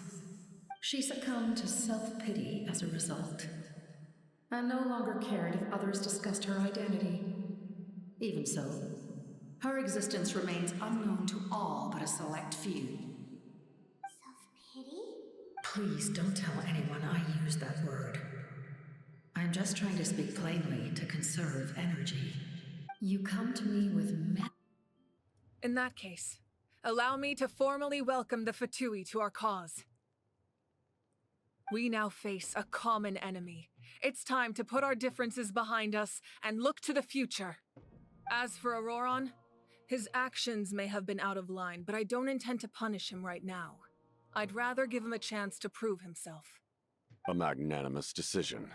She succumbed to self-pity as a result, and no longer cared if others discussed her identity. Even so, her existence remains unknown to all but a select few. Self-pity? Please don't tell anyone I used that word. I'm just trying to speak plainly to conserve energy. You come to me with In that case, allow me to formally welcome the Fatui to our cause. We now face a common enemy. It's time to put our differences behind us and look to the future. As for Auroron, his actions may have been out of line, but I don't intend to punish him right now. I'd rather give him a chance to prove himself. A magnanimous decision.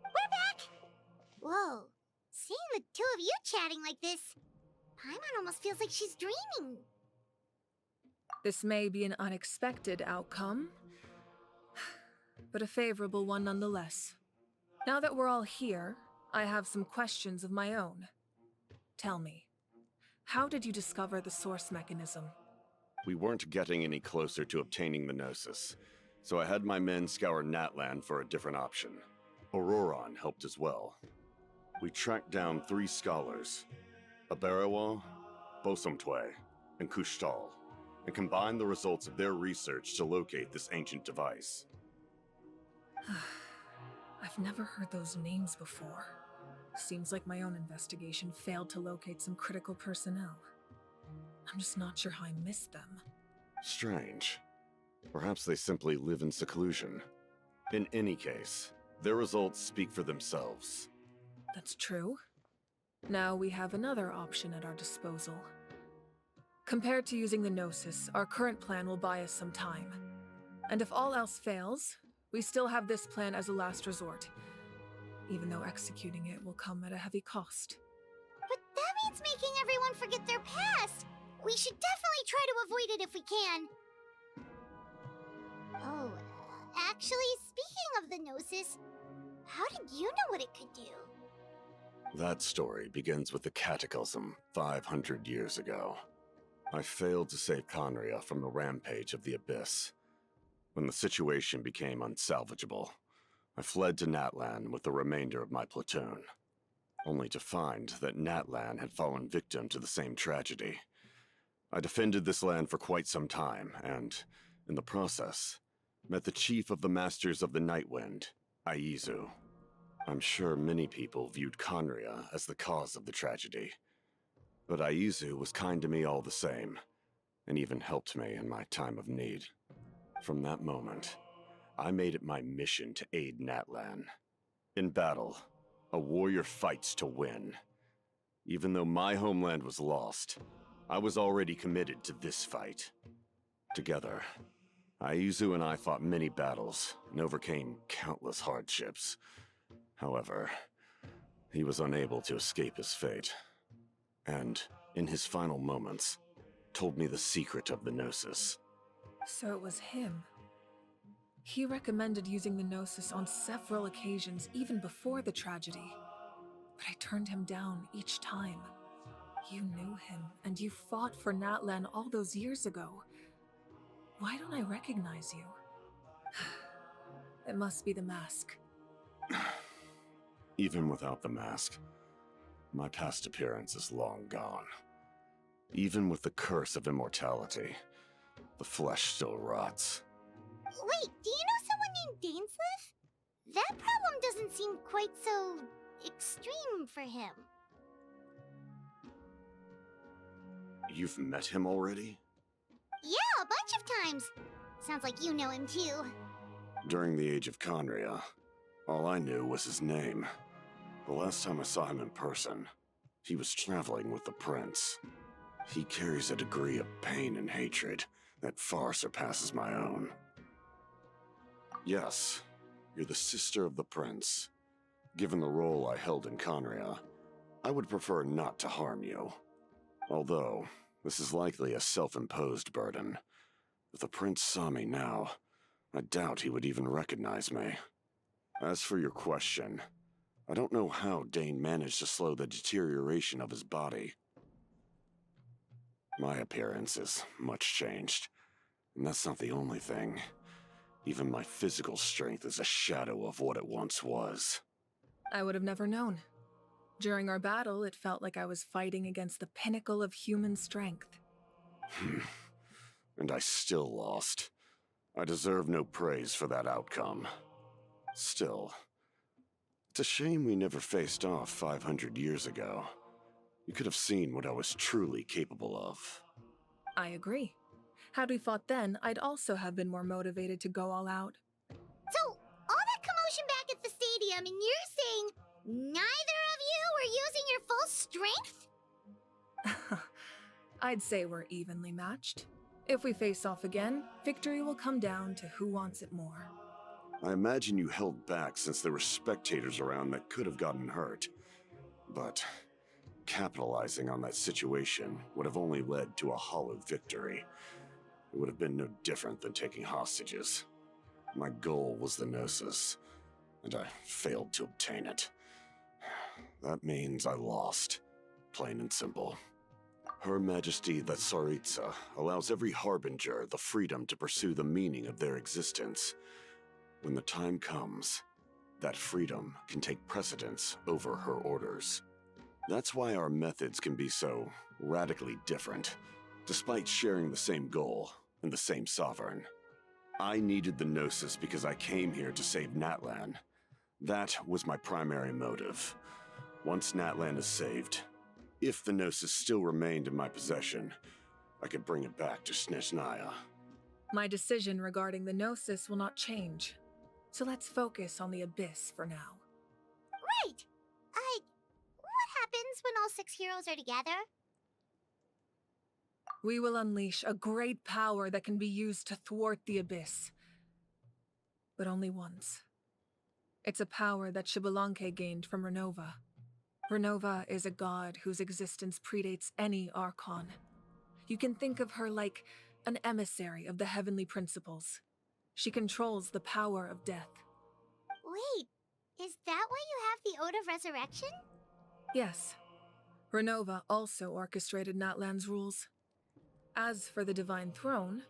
We're back! Whoa, seeing the 2 of you chatting like this, Paimon almost feels like she's dreaming. This may be an unexpected outcome, but a favorable one nonetheless. Now that we're all here, I have some questions of my own. Tell me, how did you discover the source mechanism? We weren't getting any closer to obtaining the Gnosis, so I had my men scour Natlan for a different option. Auroron helped as well. We tracked down 3 scholars, Aberawa, Bosomtwe, and Kushtal, and combined the results of their research to locate this ancient device. I've never heard those names before. Seems like my own investigation failed to locate some critical personnel. I'm just not sure how I missed them. Strange. Perhaps they simply live in seclusion. In any case, their results speak for themselves. That's true. Now we have another option at our disposal. Compared to using the Gnosis, our current plan will buy us some time. And if all else fails, we still have this plan as a last resort, even though executing it will come at a heavy cost. But that means making everyone forget their past! We should definitely try to avoid it if we can. Oh, Actually, speaking of the Gnosis, how did you know what it could do? That story begins with the Cataclysm 500 years ago. I failed to save Conria from the rampage of the Abyss. When the situation became unsalvageable, I fled to Natlan with the remainder of my platoon, only to find that Natlan had fallen victim to the same tragedy. I defended this land for quite some time, and, in the process, met the chief of the Masters of the Nightwind, Aizu. I'm sure many people viewed Conria as the cause of the tragedy, but Aizu was kind to me all the same, and even helped me in my time of need. From that moment, I made it my mission to aid Natlan. In battle, a warrior fights to win. Even though my homeland was lost, I was already committed to this fight. Together, Aizu and I fought many battles and overcame countless hardships. However, he was unable to escape his fate, and, in his final moments, told me the secret of the Gnosis. So it was him. He recommended using the Gnosis on several occasions, even before the tragedy. But I turned him down each time. You knew him, and you fought for Natlan all those years ago. Why don't I recognize you? It must be the mask. Even without the mask, my past appearance is long gone. Even with the curse of immortality, the flesh still rots. Wait, do you know someone named Dainsleif? That problem doesn't seem quite so extreme for him. You've met him already? Yeah, a bunch of times. Sounds like you know him too. During the age of Conria, all I knew was his name. The last time I saw him in person, he was traveling with the prince. He carries a degree of pain and hatred that far surpasses my own. Yes, you're the sister of the prince. Given the role I held in Conria, I would prefer not to harm you. Although, this is likely a self-imposed burden. If the prince saw me now, I doubt he would even recognize me. As for your question, I don't know how Dane managed to slow the deterioration of his body. My appearance is much changed, and that's not the only thing. Even my physical strength is a shadow of what it once was. I would have never known. During our battle, it felt like I was fighting against the pinnacle of human strength. And I still lost. I deserve no praise for that outcome. Still, it's a shame we never faced off 500 years ago. You could have seen what I was truly capable of. I agree. Had we fought then, I'd also have been more motivated to go all out. So, all that commotion back at the stadium, and you're saying neither of you were using your full strength? I'd say we're evenly matched. If we face off again, victory will come down to who wants it more. I imagine you held back since there were spectators around that could have gotten hurt. But capitalizing on that situation would have only led to a hollow victory. It would have been no different than taking hostages. My goal was the Gnosis, and I failed to obtain it. That means I lost, plain and simple. Her Majesty the Tsaritsa allows every Harbinger the freedom to pursue the meaning of their existence. When the time comes, that freedom can take precedence over her orders. That's why our methods can be so radically different, despite sharing the same goal and the same sovereign. I needed the Gnosis because I came here to save Natlan. That was my primary motive. Once Natlan is saved, if the Gnosis still remained in my possession, I could bring it back to Snezhnaya. My decision regarding the Gnosis will not change. So let's focus on the Abyss for now. Right! What happens when all 6 heroes are together? We will unleash a great power that can be used to thwart the Abyss. But only once. It's a power that Xbalanque gained from Renova. Renova is a god whose existence predates any Archon. You can think of her like an emissary of the heavenly principles. She controls the power of death. Wait, is that why you have the Ode of Resurrection? Yes. Renova also orchestrated Natlan's rules. As for the Divine Throne,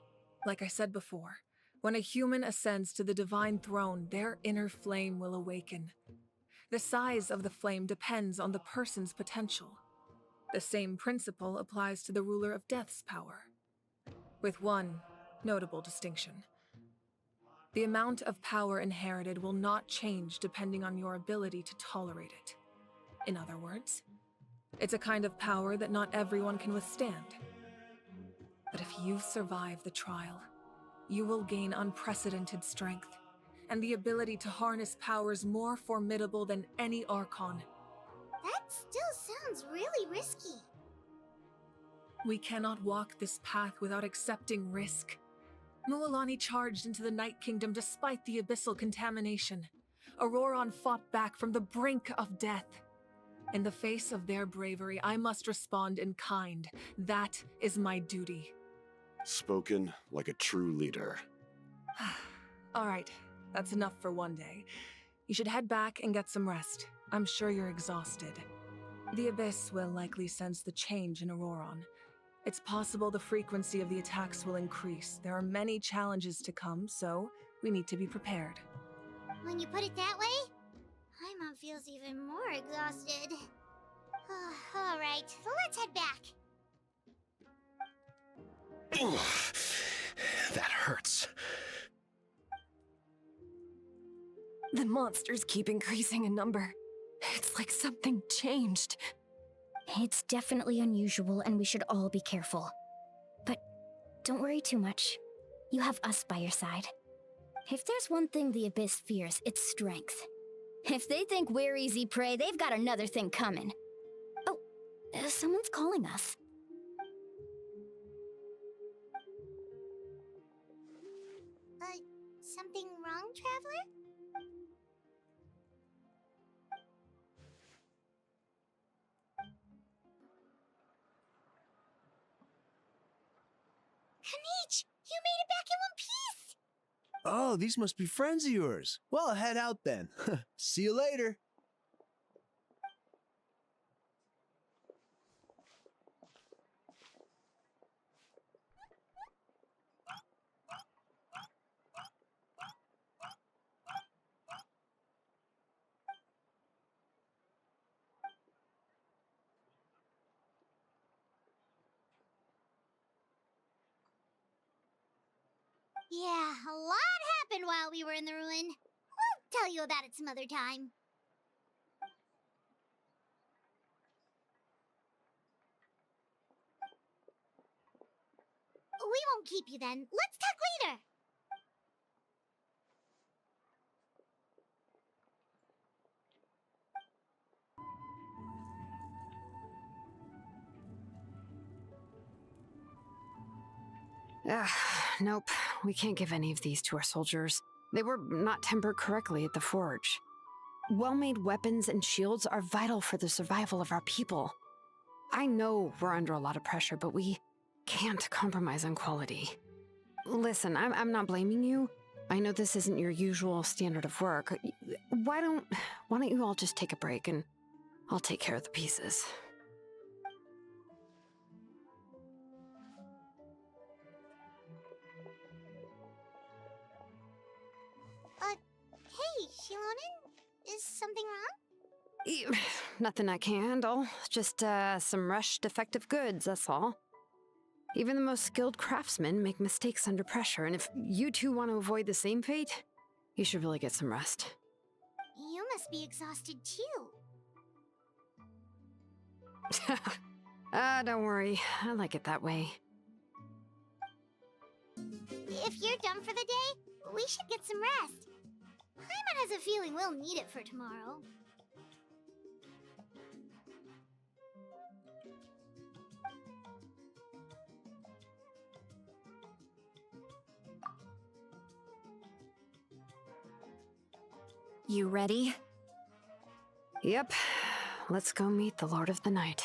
like I said before, when a human ascends to the Divine Throne, their inner flame will awaken. The size of the flame depends on the person's potential. The same principle applies to the ruler of Death's power, with one notable distinction. The amount of power inherited will not change depending on your ability to tolerate it. In other words, it's a kind of power that not everyone can withstand. But if you survive the trial, you will gain unprecedented strength and the ability to harness powers more formidable than any Archon. That still sounds really risky. We cannot walk this path without accepting risk. Mualani charged into the Night Kingdom despite the abyssal contamination. Auroron fought back from the brink of death. In the face of their bravery, I must respond in kind. That is my duty. Spoken like a true leader. All right, that's enough for one day. You should head back and get some rest. I'm sure you're exhausted. The Abyss will likely sense the change in Auroron. It's possible the frequency of the attacks will increase. There are many challenges to come, so we need to be prepared. When you put it that way, Paimon feels even more exhausted. All right, let's head back. That hurts. The monsters keep increasing in number. It's like something changed. It's definitely unusual and we should all be careful. But don't worry too much. You have us by your side. If there's one thing the Abyss fears, it's strength. If they think we're easy prey, they've got another thing coming. Oh, someone's calling us. Something wrong, Traveler? Kanich, you made it back in one piece! Oh, these must be friends of yours. Well, I'll head out then. See you later. Yeah, a lot happened while we were in the ruin. We'll tell you about it some other time. We won't keep you then. Let's talk later. Nope. We can't give any of these to our soldiers. They were not tempered correctly at the forge. Well-made weapons and shields are vital for the survival of our people. I know we're under a lot of pressure, but we can't compromise on quality. Listen, I'm not blaming you. I know this isn't your usual standard of work. Why don't you all just take a break and I'll take care of the pieces. Hey, Shilonen? Is something wrong? Nothing I can handle. Just, some rushed defective goods, that's all. Even the most skilled craftsmen make mistakes under pressure, and if you two want to avoid the same fate, you should really get some rest. You must be exhausted too. Don't worry. I like it that way. If you're done for the day, we should get some rest. Paimon has a feeling we'll need it for tomorrow. You ready? Yep. Let's go meet the Lord of the Night.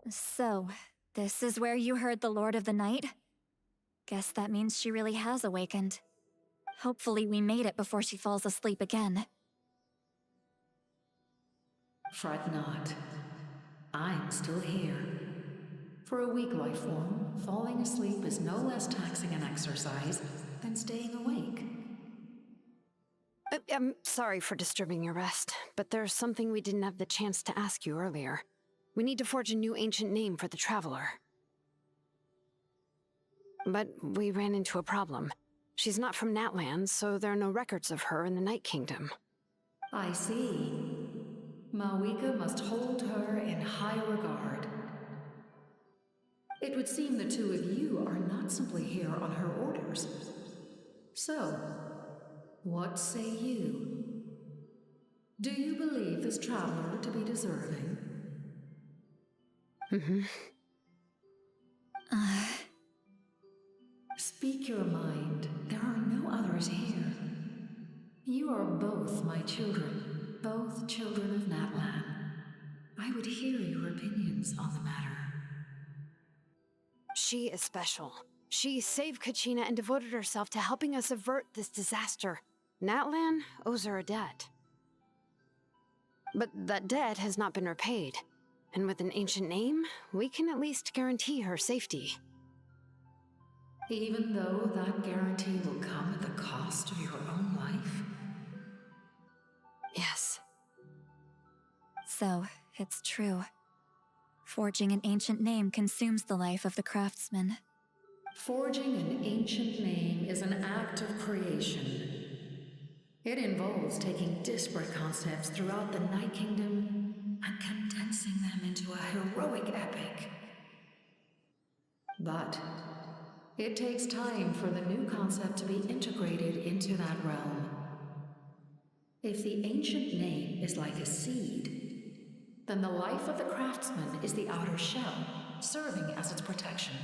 So, this is where you heard the Lord of the Night? Guess that means she really has awakened. Hopefully we made it before she falls asleep again. Fret not. I'm still here. For a weak life form, falling asleep is no less taxing an exercise than staying awake. I'm sorry for disturbing your rest, but there's something we didn't have the chance to ask you earlier. We need to forge a new ancient name for the Traveler. But we ran into a problem. She's not from Natlan, so there are no records of her in the Night Kingdom. I see. Mawika must hold her in high regard. It would seem the two of you are not simply here on her orders. So, what say you? Do you believe this traveler to be deserving? Speak your mind. There are no others here. You are both my children, both children of Natlan. I would hear your opinions on the matter. She is special. She saved Kachina and devoted herself to helping us avert this disaster. Natlan owes her a debt. But that debt has not been repaid. And with an ancient name, we can at least guarantee her safety. Even though that guarantee will come at the cost of your own life? Yes. So, it's true. Forging an ancient name consumes the life of the craftsman. Forging an ancient name is an act of creation. It involves taking disparate concepts throughout the Night Kingdom and condensing them into a heroic epic. But it takes time for the new concept to be integrated into that realm. If the ancient name is like a seed, then the life of the craftsman is the outer shell, serving as its protection.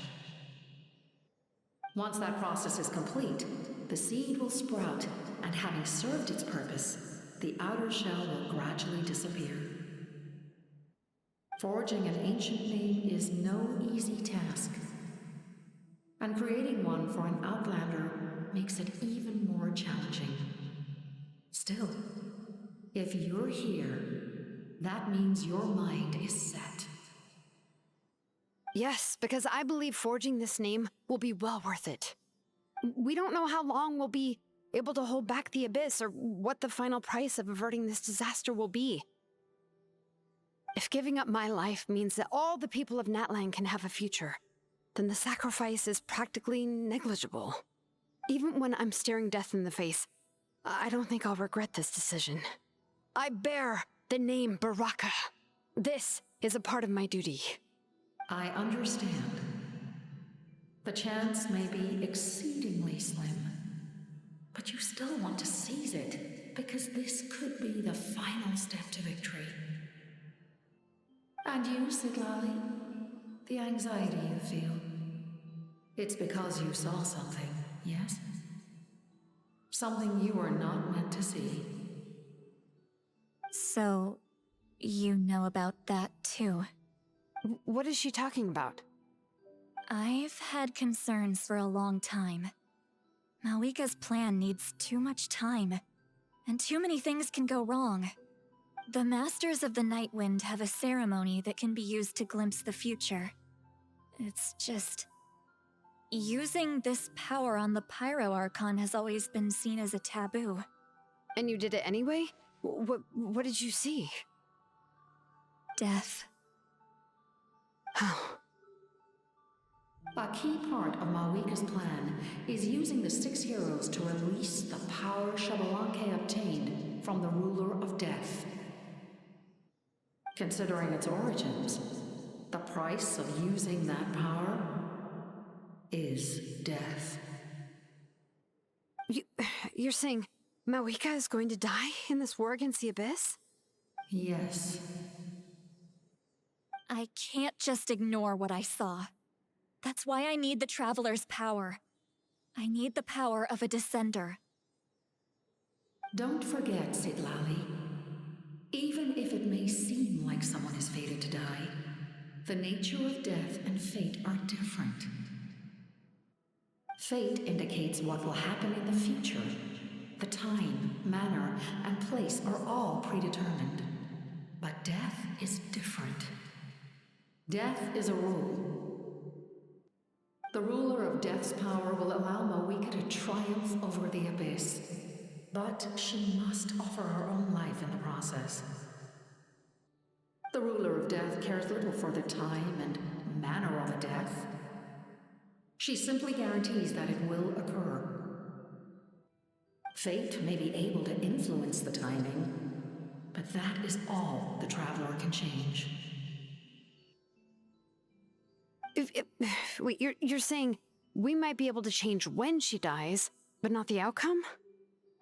Once that process is complete, the seed will sprout, and having served its purpose, the outer shell will gradually disappear. Forging an ancient name is no easy task, and creating one for an outlander makes it even more challenging. Still, if you're here, that means your mind is set. Yes, because I believe forging this name will be well worth it. We don't know how long we'll be able to hold back the Abyss or what the final price of averting this disaster will be. If giving up my life means that all the people of Natlan can have a future, then the sacrifice is practically negligible. Even when I'm staring death in the face, I don't think I'll regret this decision. I bear the name Baraka. This is a part of my duty. I understand. The chance may be exceedingly slim, but you still want to seize it, because this could be the final step to victory. And you, Sidlali? The anxiety you feel. It's because you saw something, yes? Something you were not meant to see. So, you know about that too. What is she talking about? I've had concerns for a long time. Mawika's plan needs too much time, and too many things can go wrong. The Masters of the Night Wind have a ceremony that can be used to glimpse the future. It's just... using this power on the Pyro Archon has always been seen as a taboo. And you did it anyway? What did you see? Death. A key part of Mawika's plan is using the 6 heroes to release the power Xbalanque obtained from the ruler of death. Considering its origins, the price of using that power is death. You're saying Mawika is going to die in this war against the Abyss? Yes. I can't just ignore what I saw. That's why I need the Traveler's power. I need the power of a Descender. Don't forget, Sidlali. Even if it may seem like someone is fated to die, the nature of death and fate are different. Fate indicates what will happen in the future. The time, manner, and place are all predetermined. But death is different. Death is a rule. The ruler of Death's power will allow Mawika to triumph over the Abyss. But she must offer her own life in the process. The ruler of Death cares little for the time and manner of a death. She simply guarantees that it will occur. Fate may be able to influence the timing, but that is all the Traveler can change. Wait, you're saying we might be able to change when she dies, but not the outcome?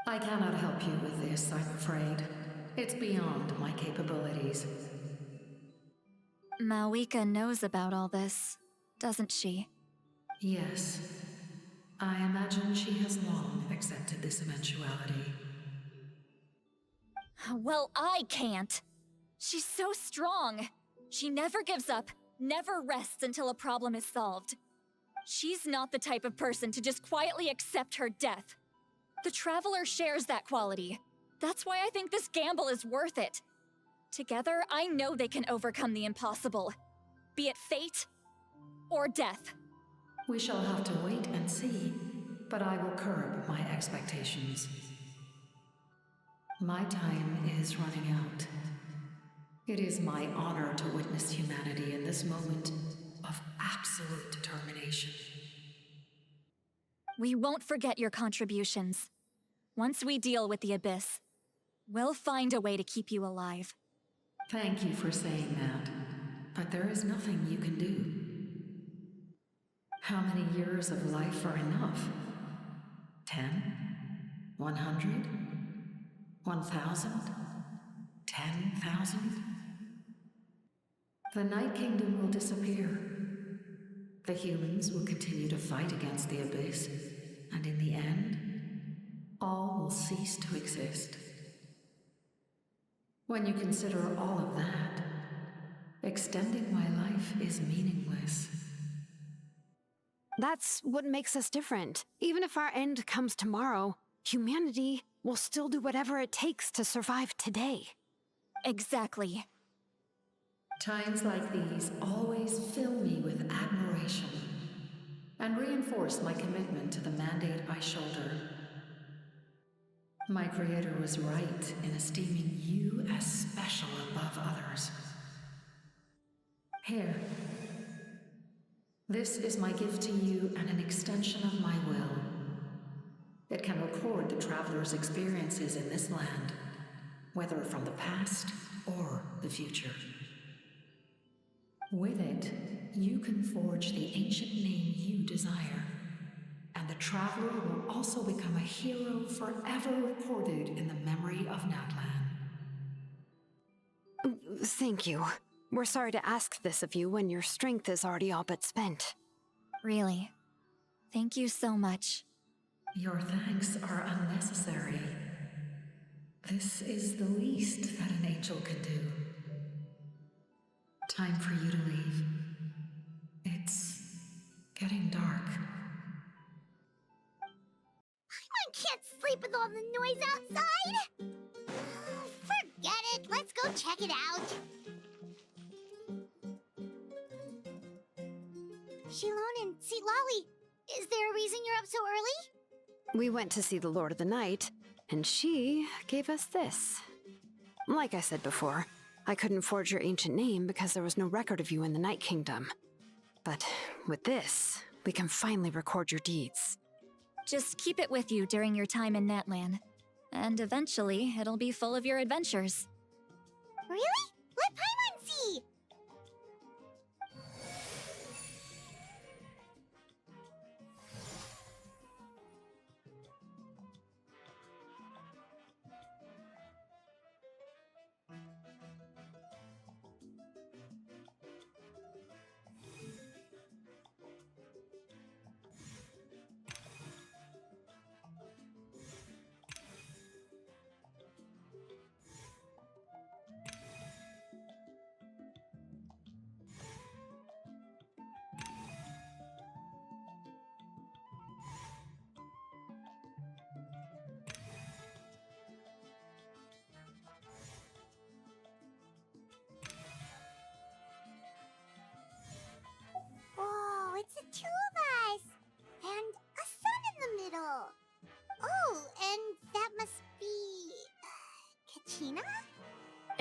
I cannot help you with this, I'm afraid. It's beyond my capabilities. Mawika knows about all this, doesn't she? Yes. I imagine she has long accepted this eventuality. Well, I can't. She's so strong. She never gives up, never rests until a problem is solved. She's not the type of person to just quietly accept her death. The Traveler shares that quality. That's why I think this gamble is worth it. Together, I know they can overcome the impossible. Be it fate or death. We shall have to wait and see, but I will curb my expectations. My time is running out. It is my honor to witness humanity in this moment of absolute determination. We won't forget your contributions. Once we deal with the Abyss, we'll find a way to keep you alive. Thank you for saying that, but there is nothing you can do. How many years of life are enough? 10? 100? 1,000? 10,000? The Night Kingdom will disappear. The humans will continue to fight against the Abyss, and in the end, all will cease to exist. When you consider all of that, extending my life is meaningless. That's what makes us different. Even if our end comes tomorrow, humanity will still do whatever it takes to survive today. Exactly. Times like these always fill me with admiration and reinforce my commitment to the mandate I shoulder. My creator was right in esteeming you as special above others. Here. This is my gift to you and an extension of my will. It can record the Traveler's experiences in this land, whether from the past or the future. With it, you can forge the ancient name you desire, and the Traveler will also become a hero forever recorded in the memory of Natlan. Thank you. We're sorry to ask this of you when your strength is already all but spent. Really. Thank you so much. Your thanks are unnecessary. This is the least that an angel can do. Time for you to leave. It's getting dark. I can't sleep with all the noise outside! Forget it, let's go check it out. Shilon and Lolly, is there a reason you're up so early? We went to see the Lord of the Night, and she gave us this. Like I said before, I couldn't forge your ancient name because there was no record of you in the Night Kingdom. But with this, we can finally record your deeds. Just keep it with you during your time in Natlan, and eventually it'll be full of your adventures. Really? Let Paimon see!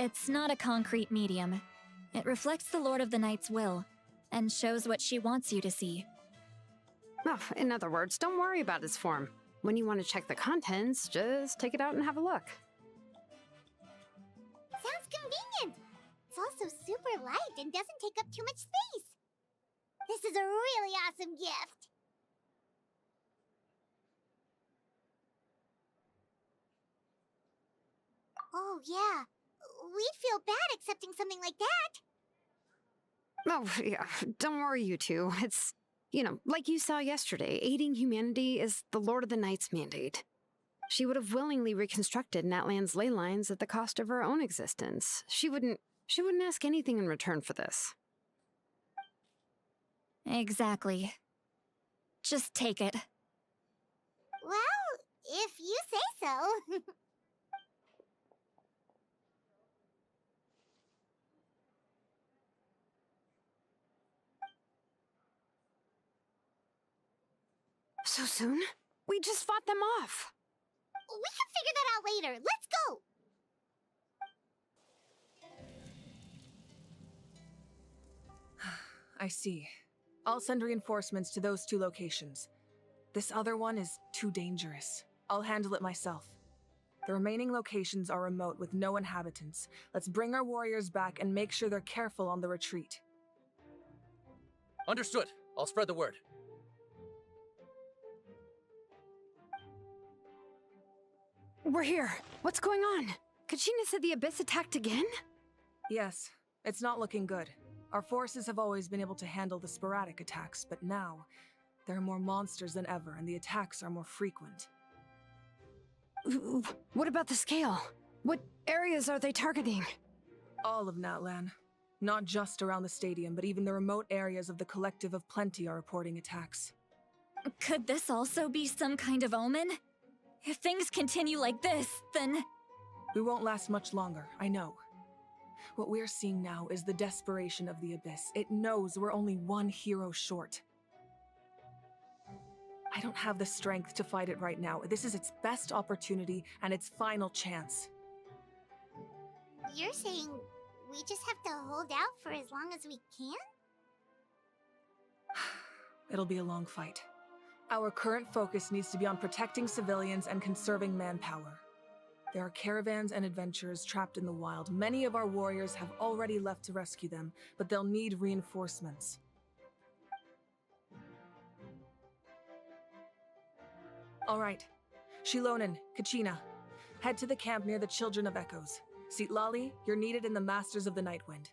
It's not a concrete medium. It reflects the Lord of the Night's will, and shows what she wants you to see. Oh, in other words, don't worry about its form. When you want to check the contents, just take it out and have a look. Sounds convenient. It's also super light and doesn't take up too much space. This is a really awesome gift. Oh, yeah. We'd feel bad accepting something like that. Oh, yeah, don't worry, you two. It's, like you saw yesterday, aiding humanity is the Lord of the Night's mandate. She would have willingly reconstructed Natlan's ley lines at the cost of her own existence. She wouldn't ask anything in return for this. Exactly. Just take it. Well, if you say so. So soon? We just fought them off. We can figure that out later. Let's go! I see. I'll send reinforcements to those 2 locations. This other one is too dangerous. I'll handle it myself. The remaining locations are remote with no inhabitants. Let's bring our warriors back and make sure they're careful on the retreat. Understood. I'll spread the word. We're here. What's going on? Kachina said the Abyss attacked again? Yes, it's not looking good. Our forces have always been able to handle the sporadic attacks, but now, there are more monsters than ever, and the attacks are more frequent. What about the scale? What areas are they targeting? All of Natlan. Not just around the stadium, but even the remote areas of the Collective of Plenty are reporting attacks. Could this also be some kind of omen? If things continue like this, then... We won't last much longer, I know. What we're seeing now is the desperation of the Abyss. It knows we're only one hero short. I don't have the strength to fight it right now. This is its best opportunity and its final chance. You're saying we just have to hold out for as long as we can? It'll be a long fight. Our current focus needs to be on protecting civilians and conserving manpower. There are caravans and adventurers trapped in the wild. Many of our warriors have already left to rescue them, but they'll need reinforcements. All right. Shilonen, Kachina, head to the camp near the Children of Echoes. Lali, you're needed in the Masters of the Nightwind.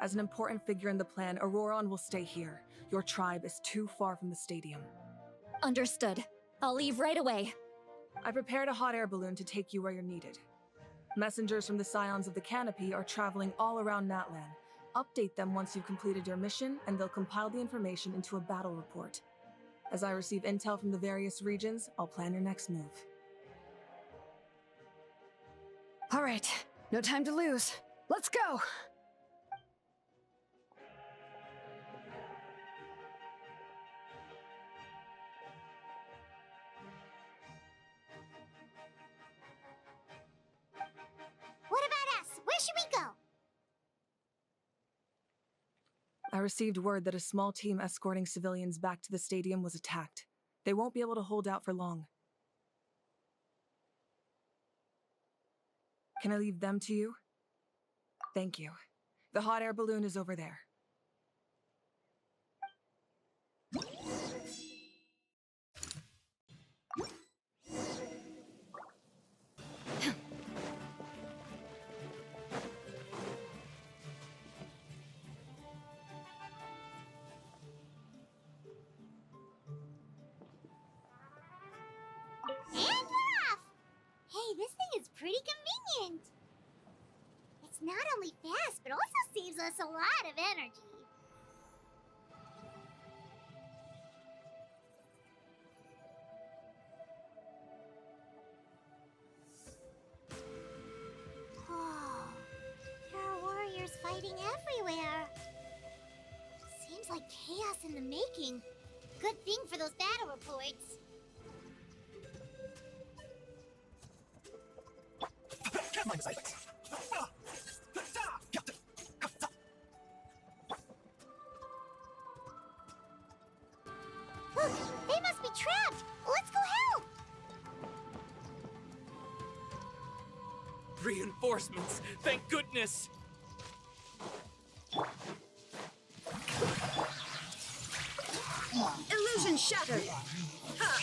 As an important figure in the plan, Auroron will stay here. Your tribe is too far from the stadium. Understood. I'll leave right away. I prepared a hot air balloon to take you where you're needed. Messengers from the Scions of the Canopy are traveling all around Natlan. Update them once you've completed your mission, and they'll compile the information into a battle report. As I receive intel from the various regions, I'll plan your next move. All right, no time to lose. Let's go! What about us? Where should we go? I received word that a small team escorting civilians back to the stadium was attacked. They won't be able to hold out for long. Can I leave them to you? Thank you. The hot air balloon is over there. And off! Hey, this thing is pretty convenient. It's not only fast, but also saves us a lot of energy. Oh, there are warriors fighting everywhere. Seems like chaos in the making. Good thing for those battle reports. Look, they must be trapped! Let's go help! Reinforcements! Thank goodness! Illusion shattered! Ha!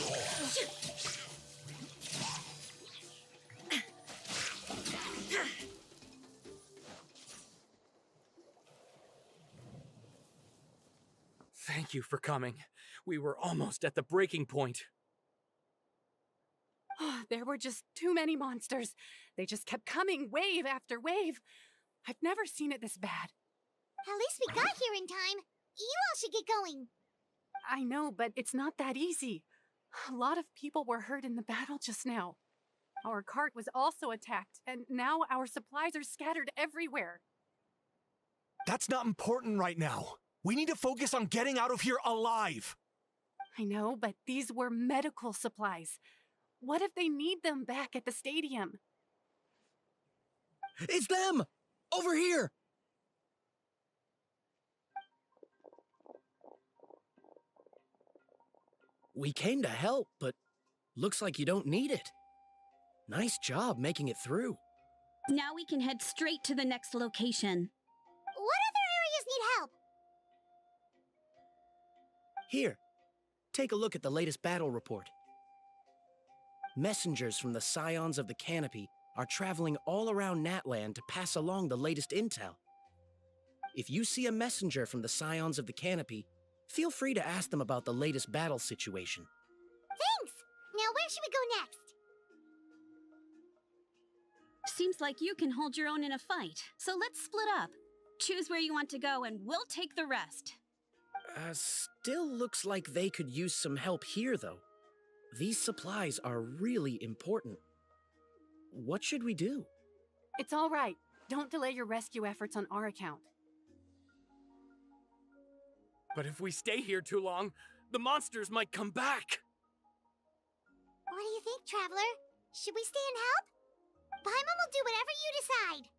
Thank you for coming. We were almost at the breaking point. Oh, there were just too many monsters. They just kept coming, wave after wave. I've never seen it this bad. At least we got here in time. You all should get going. I know, but it's not that easy. A lot of people were hurt in the battle just now. Our cart was also attacked, and now our supplies are scattered everywhere. That's not important right now. We need to focus on getting out of here alive. I know, but these were medical supplies. What if they need them back at the stadium? It's them! Over here! We came to help, but looks like you don't need it. Nice job making it through. Now we can head straight to the next location. What other areas need help? Here, take a look at the latest battle report. Messengers from the Scions of the Canopy are traveling all around Natlan to pass along the latest intel. If you see a messenger from the Scions of the Canopy, feel free to ask them about the latest battle situation. Thanks! Now where should we go next? Seems like you can hold your own in a fight, so let's split up. Choose where you want to go and we'll take the rest. Still looks like they could use some help here, though. These supplies are really important. What should we do? It's all right. Don't delay your rescue efforts on our account. But if we stay here too long, the monsters might come back. What do you think, Traveler? Should we stay and help? Paimon will do whatever you decide.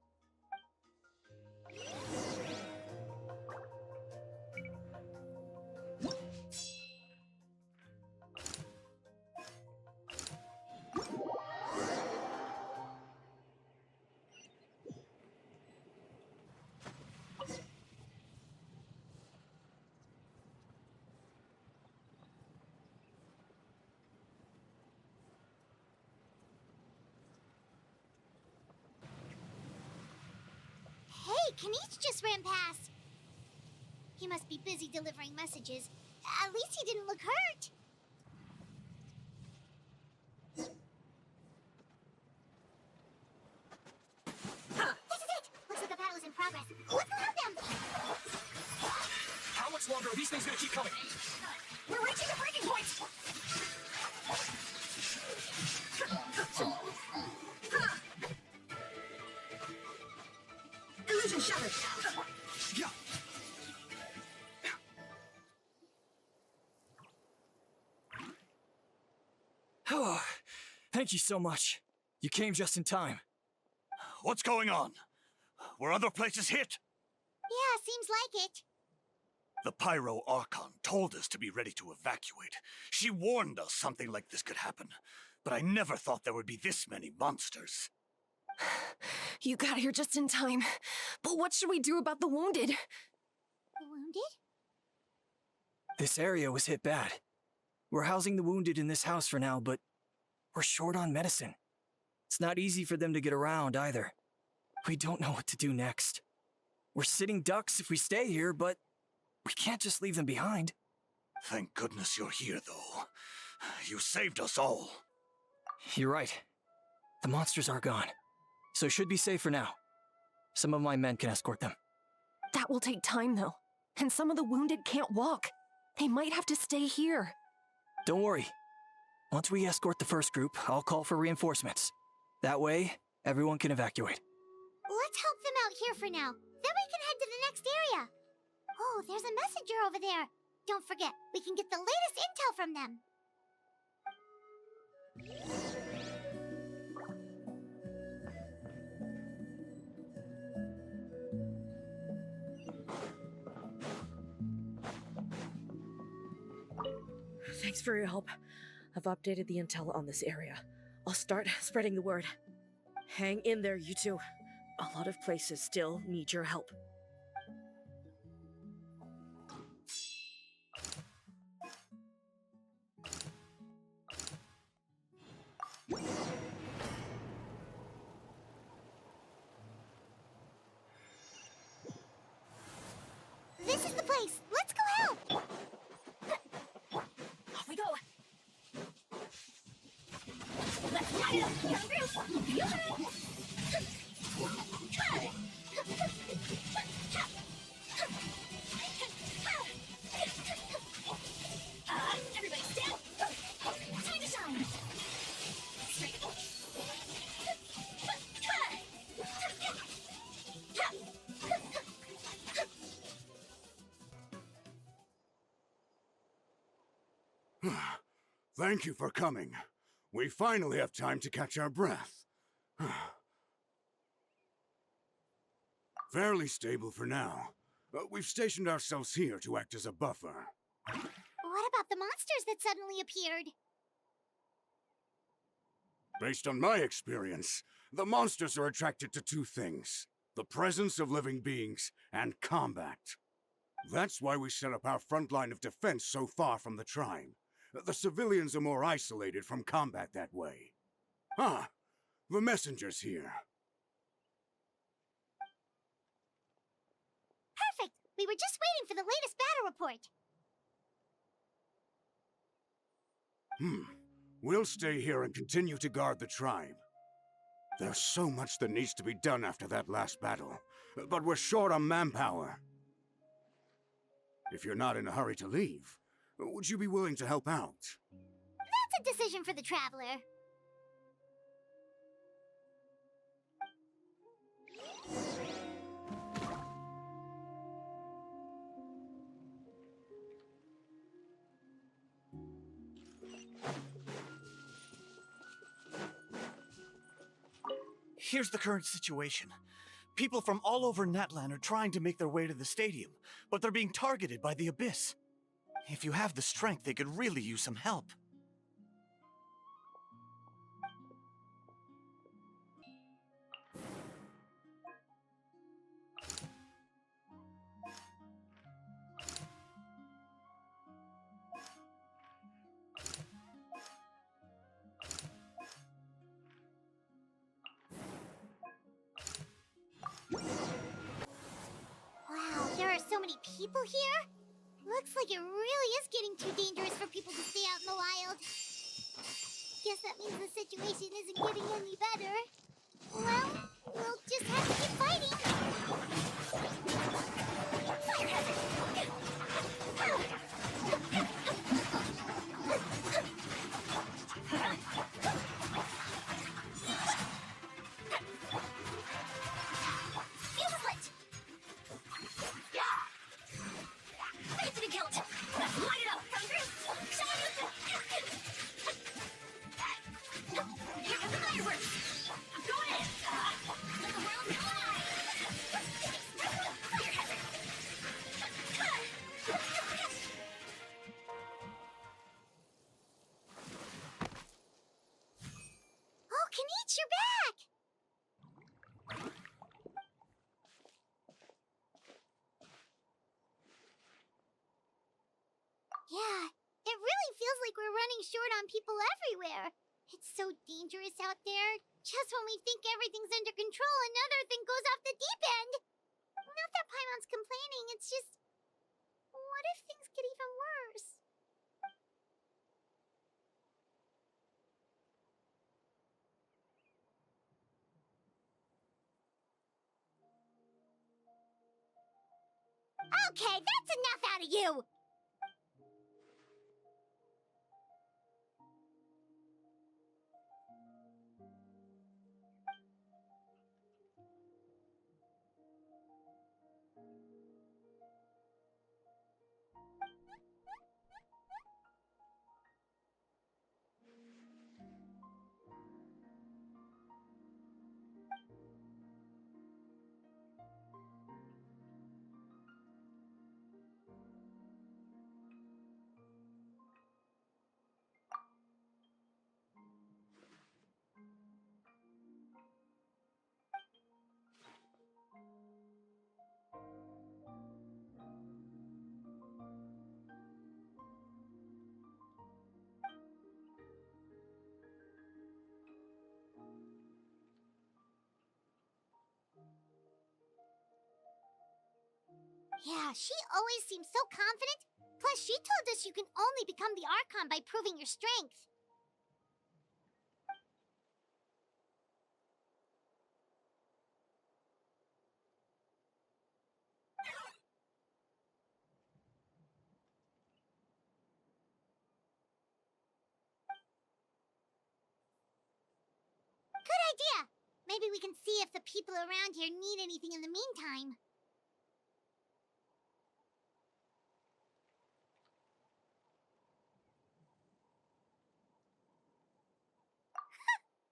Hey, Kanish just ran past. He must be busy delivering messages. At least he didn't look hurt. This is it! Looks like the battle is in progress. Let's go help them! How much longer are these things gonna keep coming? We're reaching the breaking point! Illusion shattered! Yeah. Oh, thank you so much. You came just in time. What's going on? Were other places hit? Yeah, seems like it. The Pyro Archon told us to be ready to evacuate. She warned us something like this could happen. But I never thought there would be this many monsters. You got here just in time. But what should we do about the wounded? The wounded? This area was hit bad. We're housing the wounded in this house for now, but we're short on medicine. It's not easy for them to get around either. We don't know what to do next. We're sitting ducks if we stay here, but we can't just leave them behind. Thank goodness you're here, though. You saved us all. You're right. The monsters are gone, so it should be safe for now. Some of my men can escort them. That will take time, though. And some of the wounded can't walk. They might have to stay here. Don't worry. Once we escort the first group, I'll call for reinforcements. That way, everyone can evacuate. Let's help them out here for now. Then we can head to the next area. Oh, there's a messenger over there. Don't forget, we can get the latest intel from them. Thanks for your help. I've updated the intel on this area. I'll start spreading the word. Hang in there, you two. A lot of places still need your help. This is the place. Let's go help. Off we go! Let's light it up, young group! You ready? Everybody stand! Time to shine! Thank you for coming. We finally have time to catch our breath. Fairly stable for now. We've stationed ourselves here to act as a buffer. What about the monsters that suddenly appeared? Based on my experience, the monsters are attracted to two things: the presence of living beings and combat. That's why we set up our front line of defense so far from the tribe. The civilians are more isolated from combat that way. Ah, the messenger's here. Perfect! We were just waiting for the latest battle report. We'll stay here and continue to guard the tribe. There's so much that needs to be done after that last battle, but we're short on manpower. If you're not in a hurry to leave, would you be willing to help out? That's a decision for the traveler. Here's the current situation. People from all over Natlan are trying to make their way to the stadium, but they're being targeted by the Abyss. If you have the strength, they could really use some help. Wow, there are so many people here? Looks like it really is getting too dangerous for people to stay out in the wild. Guess that means the situation isn't getting any better. Well, we'll just have to keep fighting. Fire hazard! Feel the slit! Infinite guilt! Let's light it up! Come through! Here come the fireworks! I'm going in! Let the world collide! Fire hazard! Oh, Kenichi, you're back! Yeah, it really feels like we're running short on people everywhere. It's so dangerous out there. Just when we think everything's under control, another thing goes off the deep end. Not that Paimon's complaining, it's just... What if things get even worse? Okay, that's enough out of you! Yeah, she always seems so confident. Plus, she told us you can only become the Archon by proving your strength. Good idea! Maybe we can see if the people around here need anything in the meantime.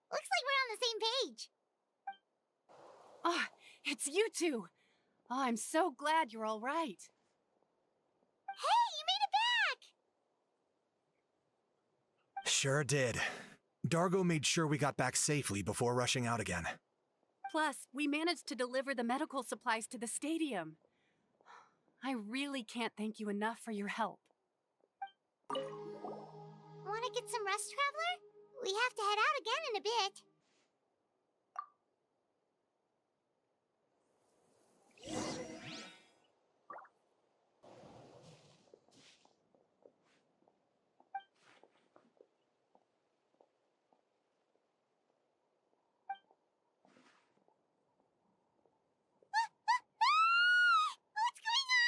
Looks like we're on the same page. Oh, it's you two. Oh, I'm so glad you're all right. Hey, you made it back! Sure did. Dargo made sure we got back safely before rushing out again. Plus, we managed to deliver the medical supplies to the stadium. I really can't thank you enough for your help. Want to get some rest, Traveler? We have to head out again in a bit. What's going on?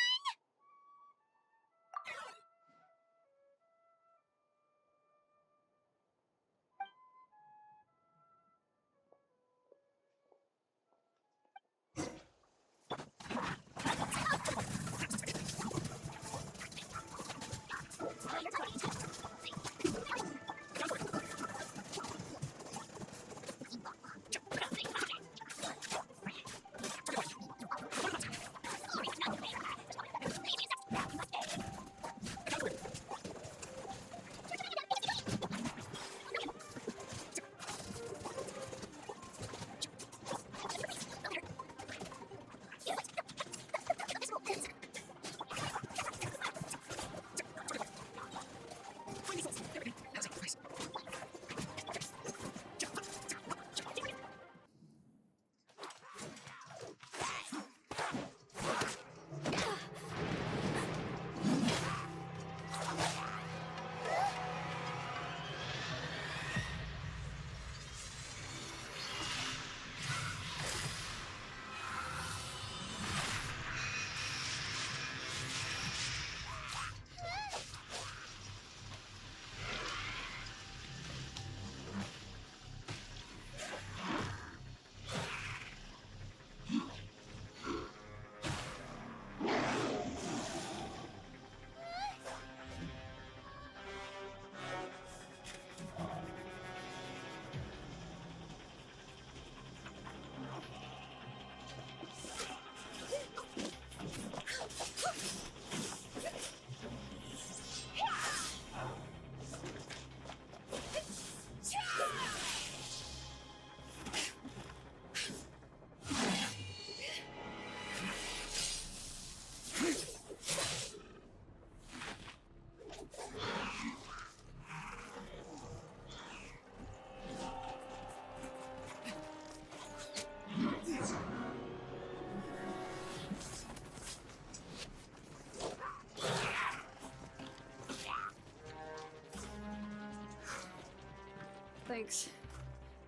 Thanks.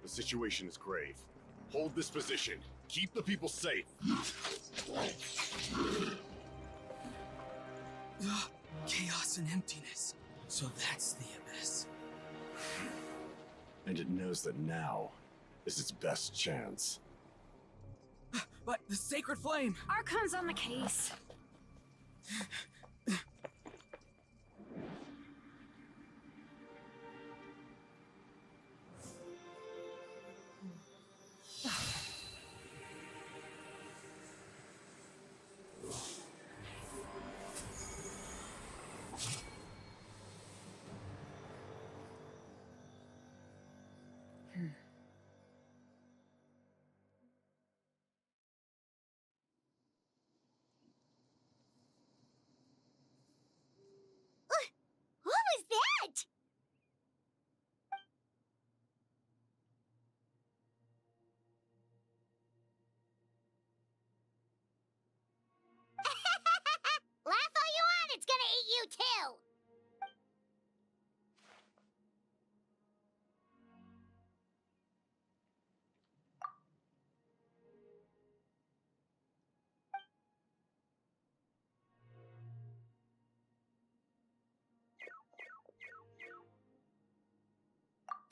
The situation is grave. Hold this position. Keep the people safe. Chaos and emptiness. So that's the abyss. And it knows that now is its best chance. But the sacred flame! Archon's on the case. too!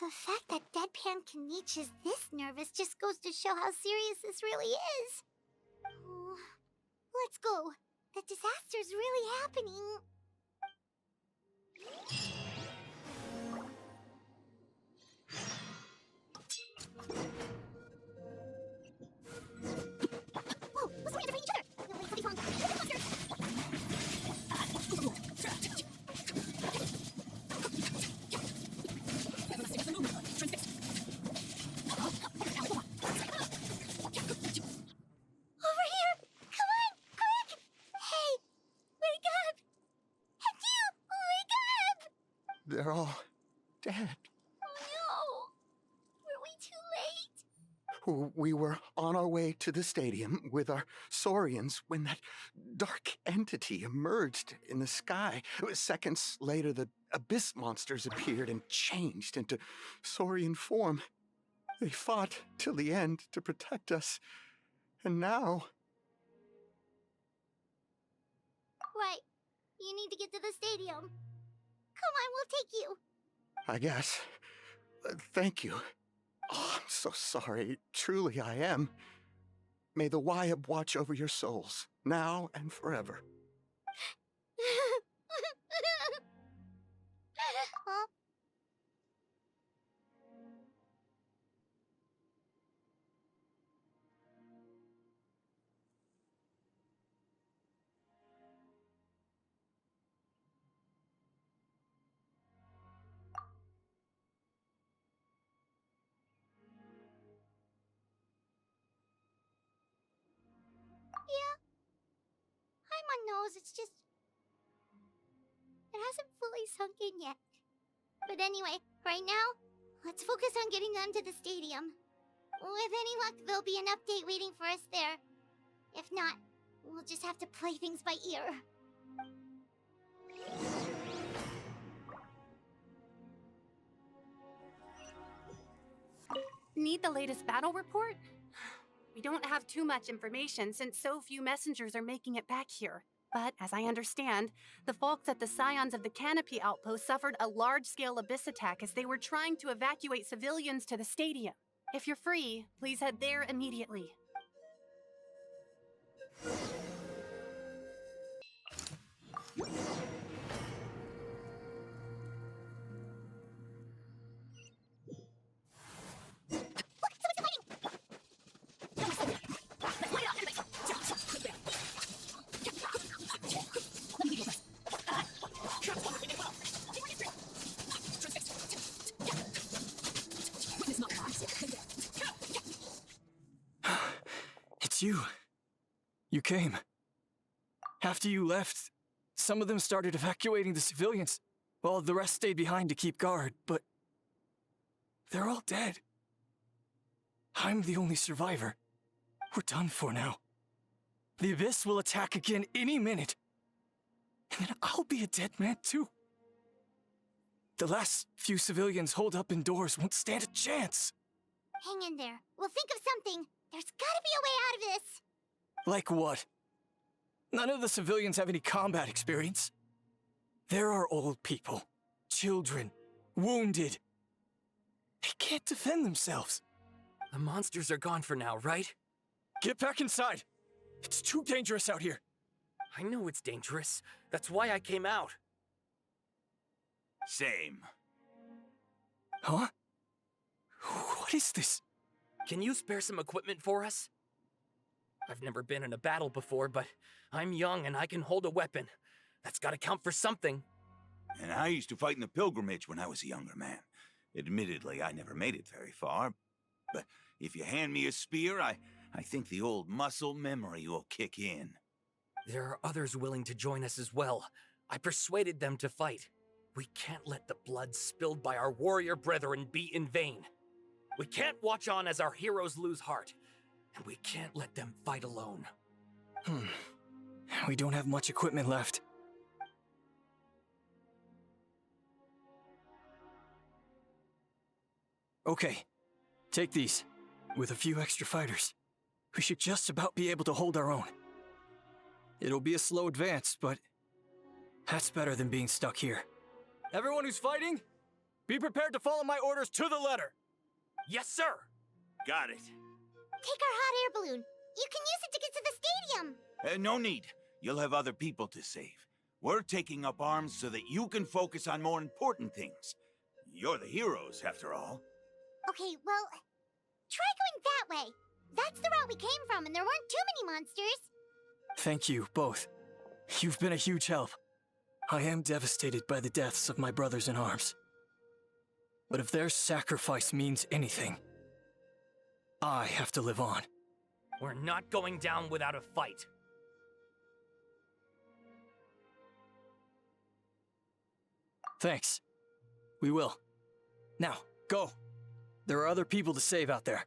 The fact that Deadpan Kanich is this nervous just goes to show how serious this really is. Oh, let's go. The disaster's really happening. Whoa, let's look at each other. We'll wait for these long. Over here! Come on, quick! Hey, wake up! And you, wake up! They're all dead. Oh no! Were we too late? We were on our way to the stadium with our saurians when that dark entity emerged in the sky. Seconds later, the abyss monsters appeared and changed into saurian form. They fought till the end to protect us. And now... Right. You need to get to the stadium. Come on, we'll take you. I guess. Thank you. Oh, I'm so sorry. Truly, I am. May the Wyab watch over your souls, now and forever. Huh? Yeah. Paimon knows, it's just... It hasn't fully sunk in yet. But anyway, right now, let's focus on getting on to the stadium. With any luck, there'll be an update waiting for us there. If not, we'll just have to play things by ear. Need the latest battle report? We don't have too much information since so few messengers are making it back here. But as I understand, the folks at the Scions of the Canopy Outpost suffered a large-scale abyss attack as they were trying to evacuate civilians to the stadium. If you're free, please head there immediately. It's you. You came. After you left, some of them started evacuating the civilians, while the rest stayed behind to keep guard, but they're all dead. I'm the only survivor. We're done for now. The Abyss will attack again any minute. And then I'll be a dead man too. The last few civilians holed up indoors won't stand a chance. Hang in there. We'll think of something. There's gotta be a way out of this. Like what? None of the civilians have any combat experience. There are old people, children, wounded. They can't defend themselves. The monsters are gone for now, right? Get back inside. It's too dangerous out here. I know it's dangerous. That's why I came out. Same. Huh? What is this? Can you spare some equipment for us? I've never been in a battle before, but I'm young and I can hold a weapon. That's gotta count for something. And I used to fight in the pilgrimage when I was a younger man. Admittedly, I never made it very far. But if you hand me a spear, I think the old muscle memory will kick in. There are others willing to join us as well. I persuaded them to fight. We can't let the blood spilled by our warrior brethren be in vain. We can't watch on as our heroes lose heart. And we can't let them fight alone. We don't have much equipment left. Okay, take these. With a few extra fighters, we should just about be able to hold our own. It'll be a slow advance, but that's better than being stuck here. Everyone who's fighting, be prepared to follow my orders to the letter. Yes, sir! Got it. Take our hot air balloon. You can use it to get to the stadium. No need. You'll have other people to save. We're taking up arms so that you can focus on more important things. You're the heroes, after all. Okay, well, try going that way. That's the route we came from, and there weren't too many monsters. Thank you, both. You've been a huge help. I am devastated by the deaths of my brothers in arms. But if their sacrifice means anything, I have to live on. We're not going down without a fight. Thanks. We will. Now, go. There are other people to save out there.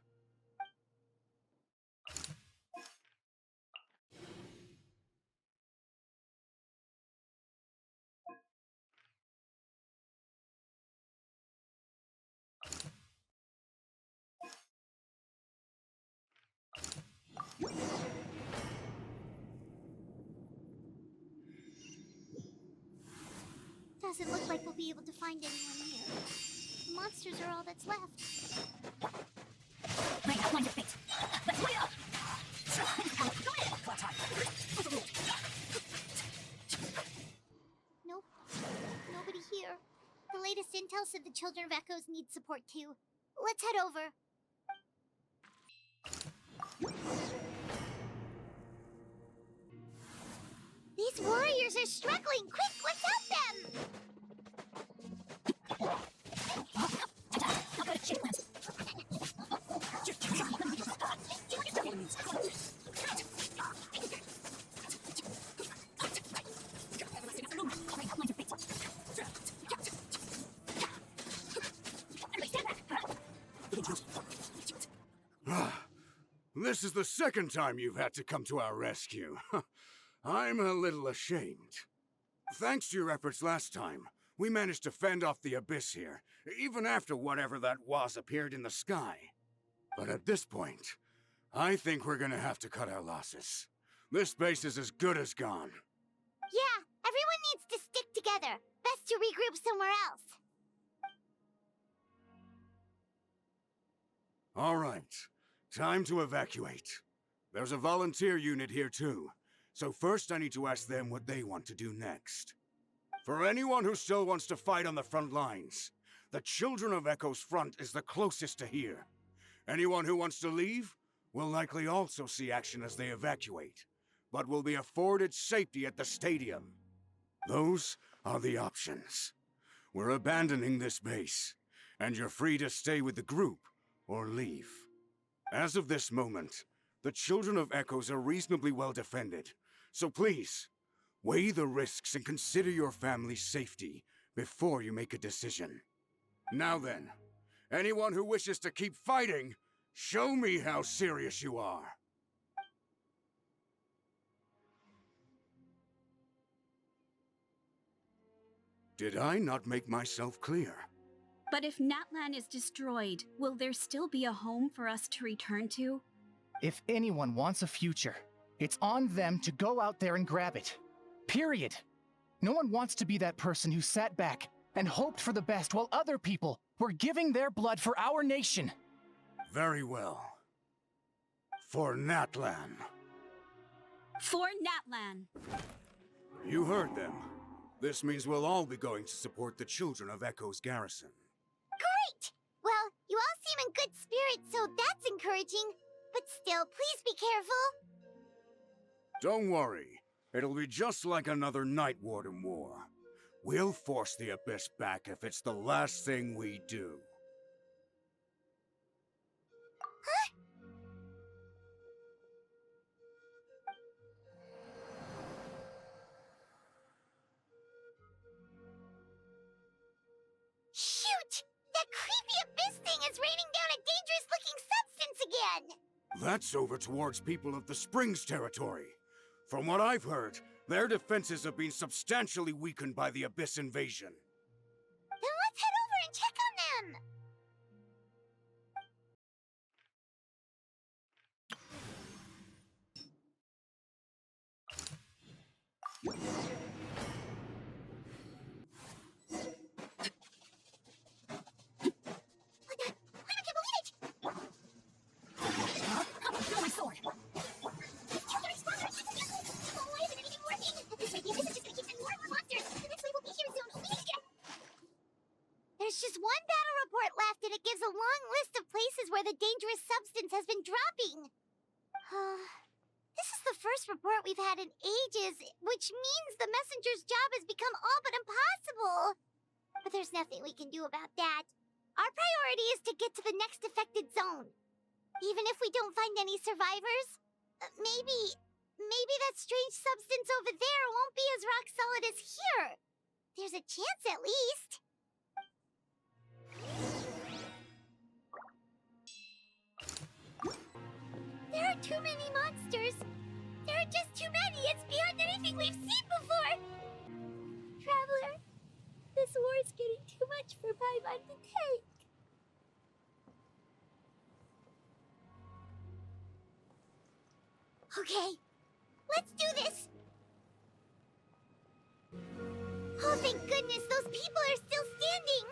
Doesn't look like we'll be able to find anyone here. The monsters are all that's left. Nope. Nobody here. The latest intel said the Children of Echoes need support too. Let's head over. These warriors are struggling! Quick, let's help them! This is the second time you've had to come to our rescue. I'm a little ashamed. Thanks to your efforts last time, we managed to fend off the abyss here, even after whatever that was appeared in the sky. But at this point, I think we're gonna have to cut our losses. This base is as good as gone. Yeah, everyone needs to stick together. Best to regroup somewhere else. All right, time to evacuate. There's a volunteer unit here too. So first I need to ask them what they want to do next. For anyone who still wants to fight on the front lines, the Children of Echo's front is the closest to here. Anyone who wants to leave will likely also see action as they evacuate, but will be afforded safety at the stadium. Those are the options. We're abandoning this base, and you're free to stay with the group or leave. As of this moment, the Children of Echoes are reasonably well defended. So please, weigh the risks and consider your family's safety before you make a decision. Now then, anyone who wishes to keep fighting, show me how serious you are. Did I not make myself clear? But if Natlan is destroyed, will there still be a home for us to return to? If anyone wants a future, it's on them to go out there and grab it. Period. No one wants to be that person who sat back and hoped for the best while other people were giving their blood for our nation. Very well. For Natlan. For Natlan. You heard them. This means we'll all be going to support the Children of Echo's garrison. Great! Well, you all seem in good spirits, so that's encouraging. But still, please be careful. Don't worry. It'll be just like another Night Warden war. We'll force the Abyss back if it's the last thing we do. Huh? Shoot! That creepy Abyss thing is raining down a dangerous-looking substance again! That's over towards people of the Springs territory. From what I've heard, their defenses have been substantially weakened by the Abyss invasion. Then let's head over and check on them! There's just one battle report left, and it gives a long list of places where the dangerous substance has been dropping. This is the first report we've had in ages, which means the messenger's job has become all but impossible. But there's nothing we can do about that. Our priority is to get to the next affected zone. Even if we don't find any survivors, maybe that strange substance over there won't be as rock solid as here. There's a chance at least. There are too many monsters. There are just too many. It's beyond anything we've seen before. Traveler, this war is getting too much for Paimon to take. Okay, let's do this. Oh, thank goodness, those people are still standing.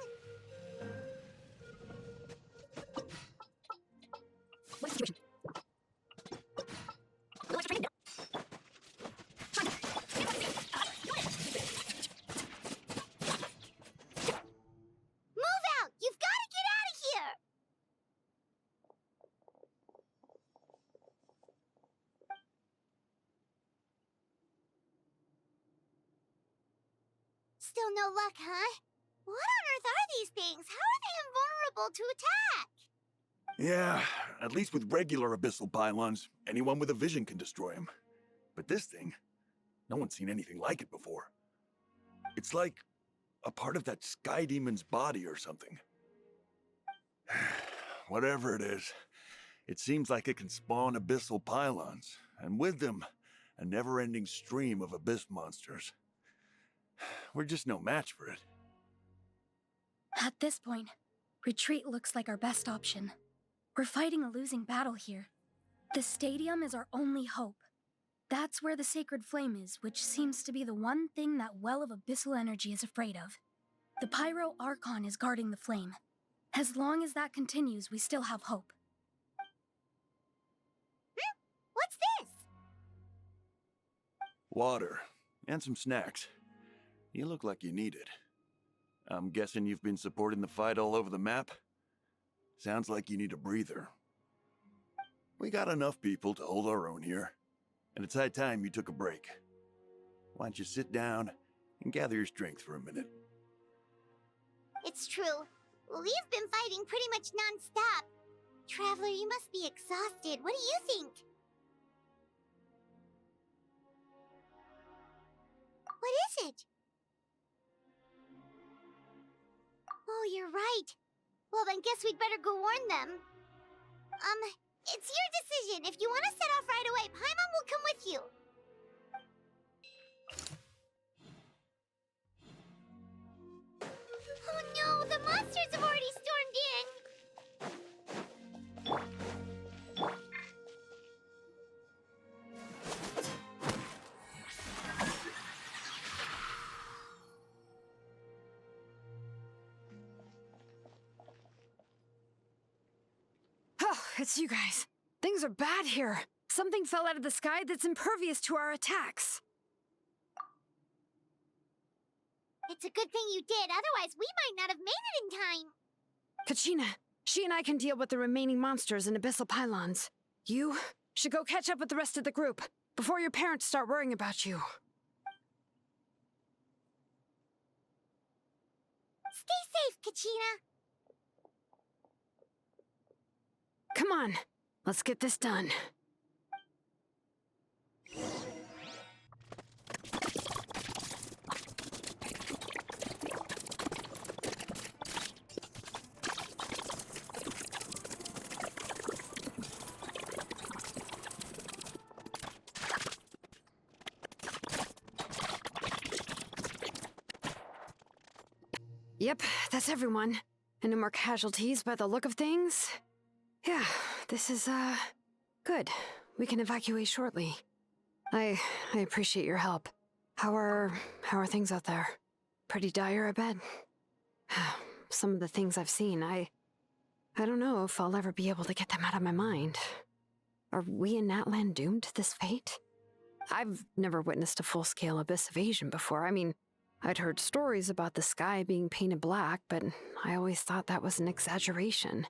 What's the situation? Move out! You've got to get out of here! Still no luck, huh? What on earth are these things? How are they invulnerable to attack? Yeah, at least with regular abyssal pylons, anyone with a vision can destroy them. But this thing, no one's seen anything like it before. It's like a part of that sky demon's body or something. Whatever it is, it seems like it can spawn abyssal pylons, and with them, a never-ending stream of abyss monsters. We're just no match for it. At this point, retreat looks like our best option. We're fighting a losing battle here. The stadium is our only hope. That's where the sacred flame is, which seems to be the one thing that well of abyssal energy is afraid of. The Pyro Archon is guarding the flame. As long as that continues, we still have hope. What's this? Water, and some snacks. You look like you need it. I'm guessing you've been supporting the fight all over the map? Sounds like you need a breather. We got enough people to hold our own here, and it's high time you took a break. Why don't you sit down and gather your strength for a minute? It's true. We've been fighting pretty much non-stop. Traveler, you must be exhausted. What do you think? What is it? Oh, you're right. Well, then guess we'd better go warn them. It's your decision. If you want to set off right away, Paimon will come with you. Oh no, the monsters have already stormed in. Oh, it's you guys. Things are bad here. Something fell out of the sky that's impervious to our attacks. It's a good thing you did, otherwise we might not have made it in time. Kachina, she and I can deal with the remaining monsters and abyssal pylons. You should go catch up with the rest of the group before your parents start worrying about you. Stay safe, Kachina. Come on, let's get this done. Yep, that's everyone. And no more casualties by the look of things. Yeah, this is, good. We can evacuate shortly. I appreciate your help. How are things out there? Pretty dire, I bet. Some of the things I've seen, I don't know if I'll ever be able to get them out of my mind. Are we in Natlan doomed to this fate? I've never witnessed a full-scale abyss invasion before. I mean, I'd heard stories about the sky being painted black, but I always thought that was an exaggeration.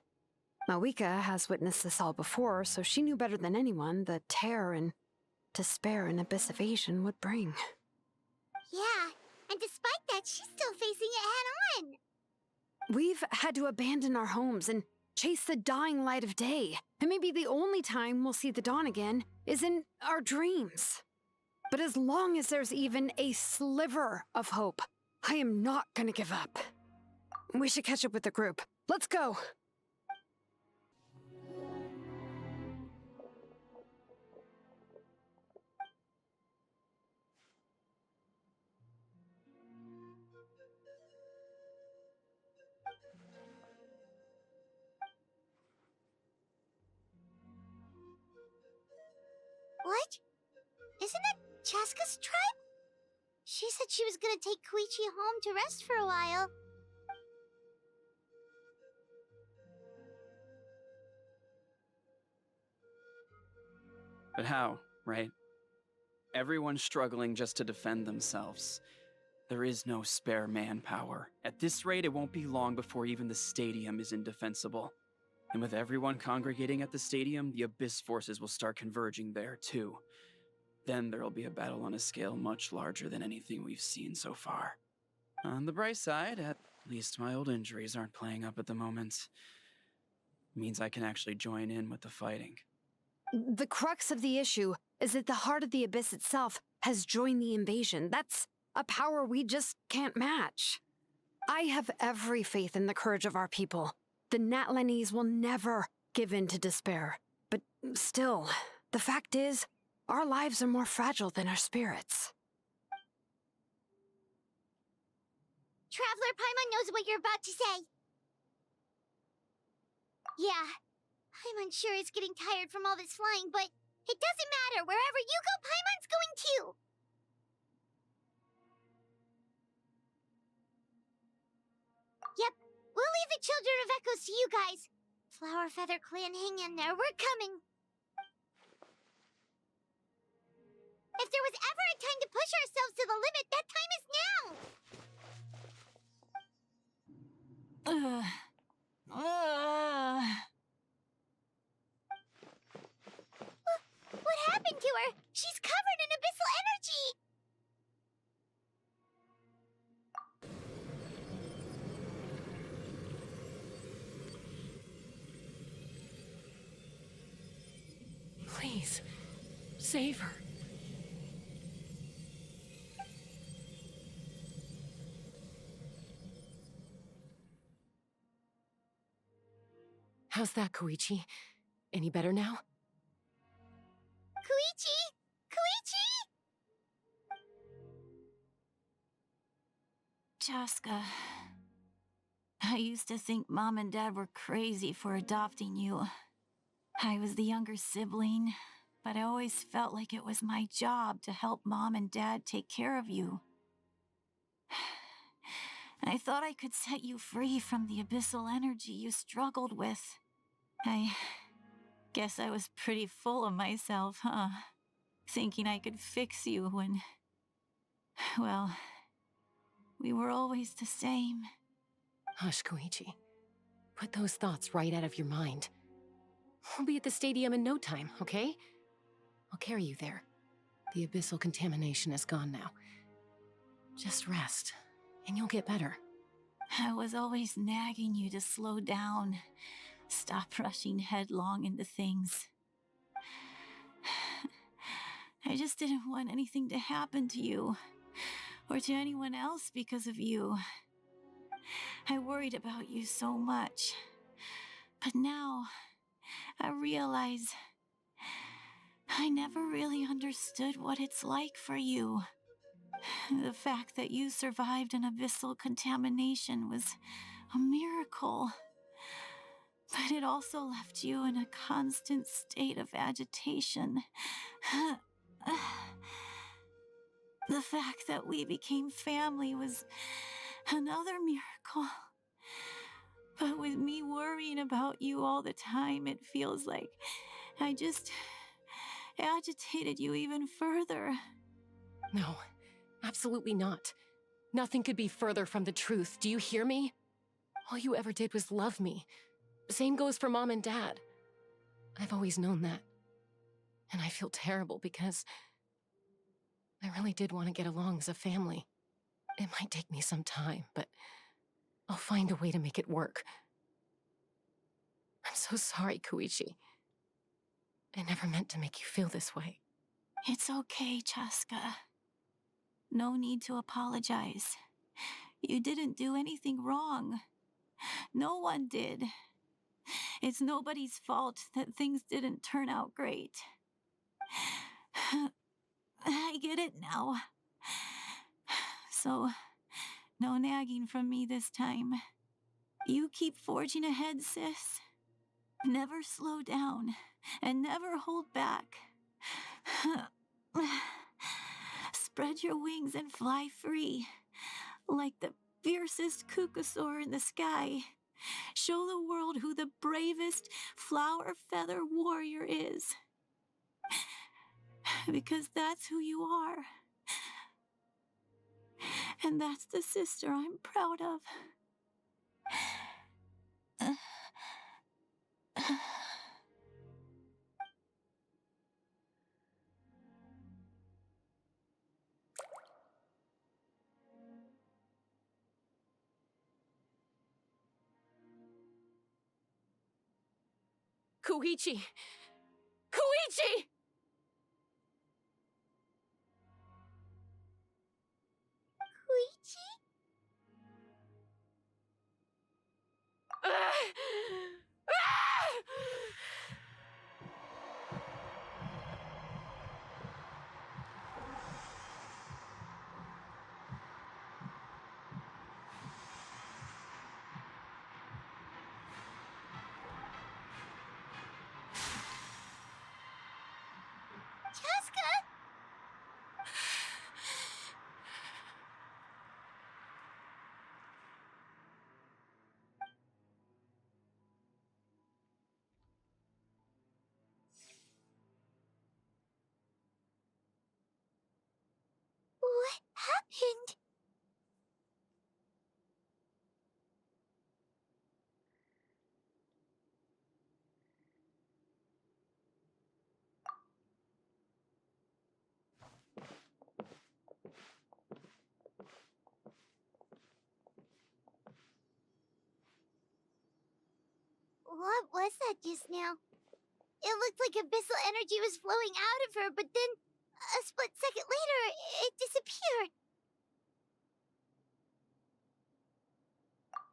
Mawika has witnessed this all before, so she knew better than anyone the terror and despair an abyss evasion would bring. Yeah, and despite that, she's still facing it head-on. We've had to abandon our homes and chase the dying light of day. And maybe the only time we'll see the dawn again is in our dreams. But as long as there's even a sliver of hope, I am not gonna give up. We should catch up with the group. Let's go! What? Isn't that Chaska's tribe? She said she was gonna take Koichi home to rest for a while. But how, right? Everyone's struggling just to defend themselves. There is no spare manpower. At this rate, it won't be long before even the stadium is indefensible. And with everyone congregating at the stadium, the Abyss forces will start converging there, too. Then there'll be a battle on a scale much larger than anything we've seen so far. On the bright side, at least my old injuries aren't playing up at the moment. Means I can actually join in with the fighting. The crux of the issue is that the heart of the Abyss itself has joined the invasion. That's a power we just can't match. I have every faith in the courage of our people. The Natlanese will never give in to despair. But still, the fact is, our lives are more fragile than our spirits. Traveler Paimon knows what you're about to say. Yeah, Paimon sure is getting tired from all this flying, but it doesn't matter. Wherever you go, Paimon's going too. Yep, we'll leave the Children of Echoes to you guys. Flower Feather Clan, hang in there. We're coming. If there was ever a time to push ourselves to the limit, that time is now! What happened to her? She's covered in abyssal energy! Please, save her. How's that, Koichi? Any better now? Koichi! Koichi! Chaska, I used to think Mom and Dad were crazy for adopting you. I was the younger sibling, but I always felt like it was my job to help Mom and Dad take care of you. I thought I could set you free from the abyssal energy you struggled with. I guess I was pretty full of myself, huh? Thinking I could fix you when... well, we were always the same. Hush, Koichi. Put those thoughts right out of your mind. We'll be at the stadium in no time, okay? I'll carry you there. The abyssal contamination is gone now. Just rest, and you'll get better. I was always nagging you to slow down. Stop rushing headlong into things. I just didn't want anything to happen to you, or to anyone else because of you. I worried about you so much. But now, I realize I never really understood what it's like for you. The fact that you survived an abyssal contamination was a miracle. But it also left you in a constant state of agitation. The fact that we became family was another miracle. But with me worrying about you all the time, it feels like I just agitated you even further. No, absolutely not. Nothing could be further from the truth. Do you hear me? All you ever did was love me. Same goes for Mom and Dad. I've always known that. And I feel terrible because I really did want to get along as a family. It might take me some time, but I'll find a way to make it work. I'm so sorry, Koichi. I never meant to make you feel this way. It's okay, Chaska. No need to apologize. You didn't do anything wrong. No one did. It's nobody's fault that things didn't turn out great. I get it now. So, no nagging from me this time. You keep forging ahead, sis. Never slow down, and never hold back. Spread your wings and fly free, like the fiercest kukasaur in the sky. Show the world who the bravest flower feather warrior is. Because that's who you are. And that's the sister I'm proud of. Koichi! Koichi! Koichi? Chaska? What happened? What was that just now? It looked like abyssal energy was flowing out of her, but then, a split second later, it disappeared.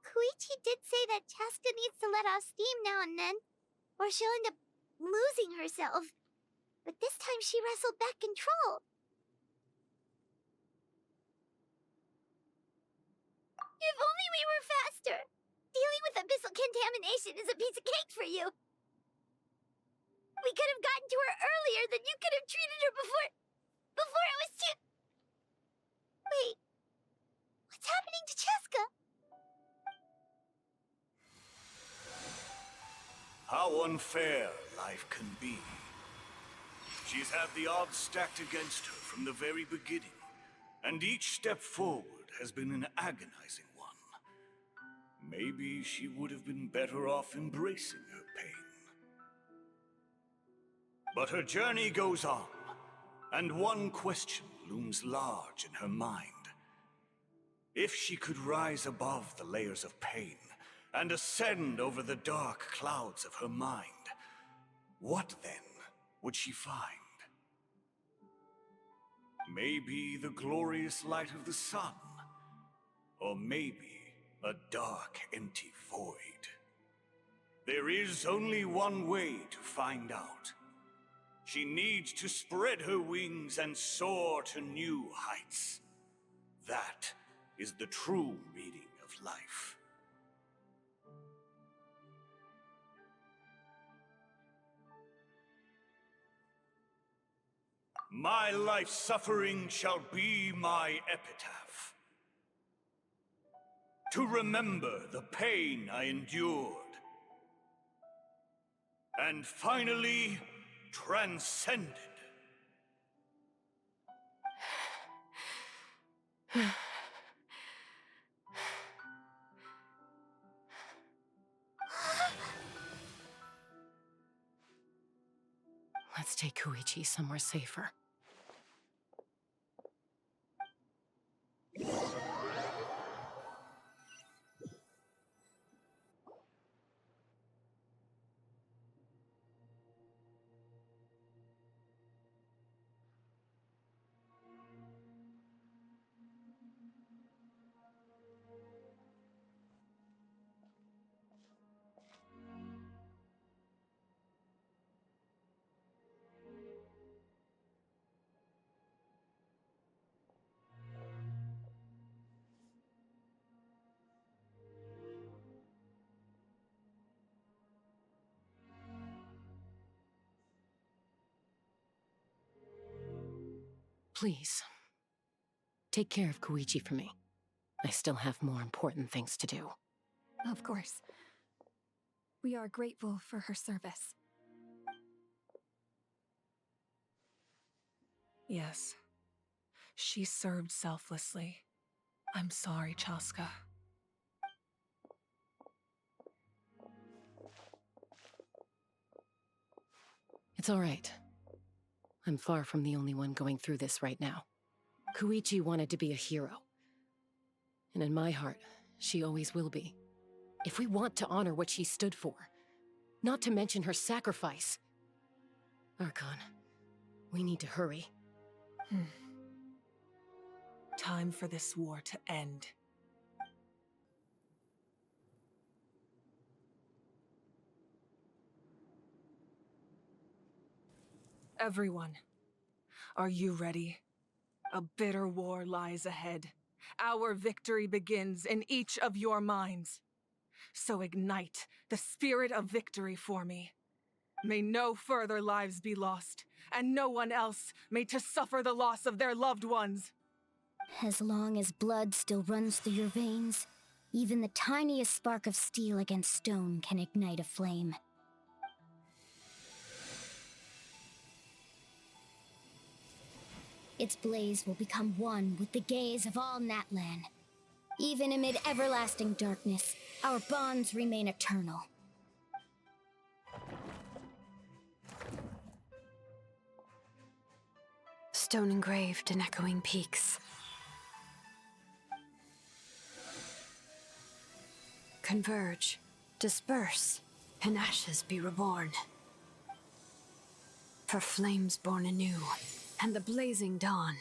Koichi did say that Chaska needs to let off steam now and then, or she'll end up losing herself. But this time she wrestled back control. If only we were faster! Dealing with abyssal contamination is a piece of cake for you. We could have gotten to her earlier, then you could have treated her before it was too... Wait, what's happening to Chaska? How unfair life can be. She's had the odds stacked against her from the very beginning, and each step forward has been an agonizing one. Maybe she would have been better off embracing her pain. But her journey goes on, and one question looms large in her mind. If she could rise above the layers of pain and ascend over the dark clouds of her mind, what then would she find? Maybe the glorious light of the sun, or maybe a dark, empty void. There is only one way to find out. She needs to spread her wings and soar to new heights. That is the true meaning of life. My life's suffering shall be my epitaph. To remember the pain I endured. And finally, transcended. Let's take Koichi somewhere safer. Please, take care of Koichi for me. I still have more important things to do. Of course. We are grateful for her service. Yes. She served selflessly. I'm sorry, Chaska. It's all right. I'm far from the only one going through this right now. Koichi wanted to be a hero. And in my heart, she always will be. If we want to honor what she stood for, not to mention her sacrifice. Archon, we need to hurry. Time for this war to end. Everyone, are you ready? A bitter war lies ahead. Our victory begins in each of your minds. So ignite the spirit of victory for me. May no further lives be lost, and no one else may to suffer the loss of their loved ones. As long as blood still runs through your veins, even the tiniest spark of steel against stone can ignite a flame. Its blaze will become one with the gaze of all Natlan. Even amid everlasting darkness, our bonds remain eternal. Stone engraved in echoing peaks. Converge, disperse, and ashes be reborn. For flames born anew, and the blazing dawn.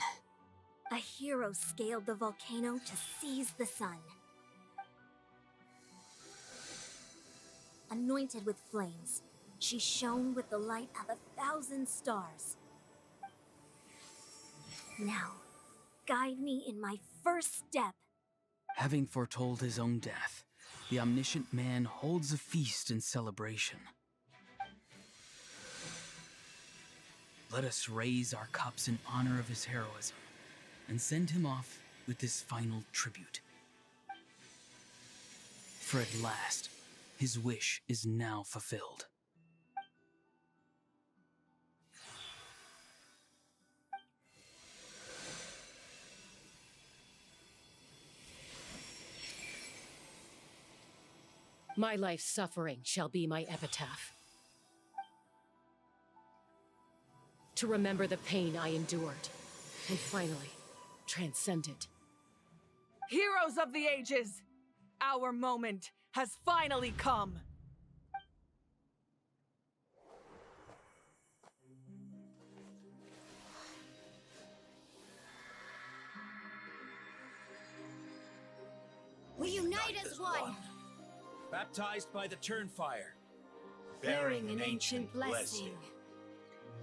A hero scaled the volcano to seize the sun. Anointed with flames, she shone with the light of 1,000 stars. Now, guide me in my first step. Having foretold his own death, the omniscient man holds a feast in celebration. Let us raise our cups in honor of his heroism and send him off with this final tribute. For at last, his wish is now fulfilled. My life's suffering shall be my epitaph. To remember the pain I endured, and finally, transcend it. Heroes of the ages! Our moment has finally come! We unite as one! Baptized by the Turnfire, Bearing an ancient blessing.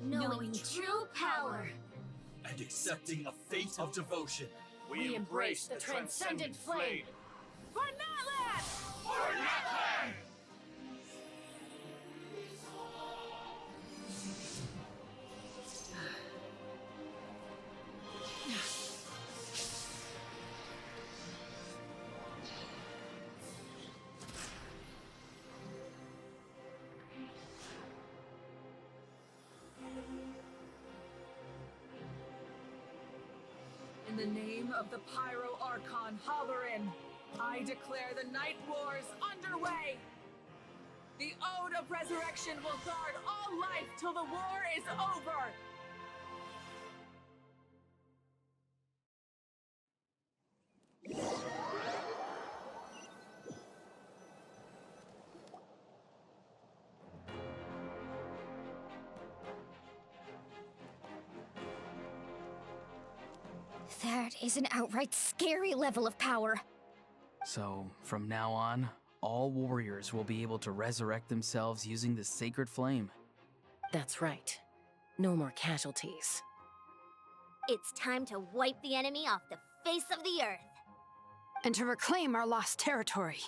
Knowing true power. and accepting a fate of devotion. We embrace the transcendent flame. For Natlan! For Natlan! In the name of the Pyro Archon Halloran, I declare the Night Wars underway! The Ode of Resurrection will guard all life till the war is over! That is an outright scary level of power. So, from now on, all warriors will be able to resurrect themselves using the sacred flame. That's right. No more casualties. It's time to wipe the enemy off the face of the earth. And to reclaim our lost territory.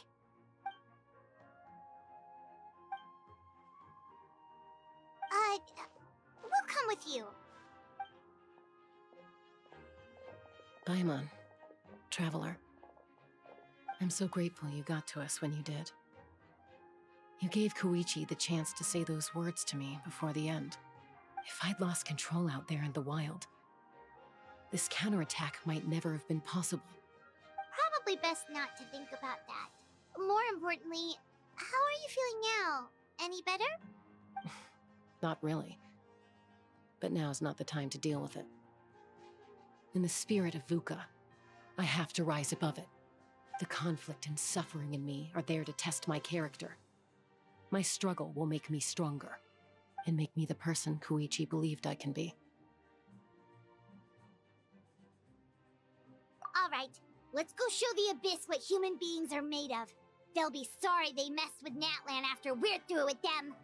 We'll come with you. Paimon, traveler. I'm so grateful you got to us when you did. You gave Koichi the chance to say those words to me before the end. If I'd lost control out there in the wild, this counterattack might never have been possible. Probably best not to think about that. More importantly, how are you feeling now? Any better? Not really. But now's not the time to deal with it. In the spirit of VUCA, I have to rise above it. The conflict and suffering in me are there to test my character. My struggle will make me stronger, and make me the person Koichi believed I can be. All right, let's go show the Abyss what human beings are made of. They'll be sorry they messed with Natlan after we're through with them.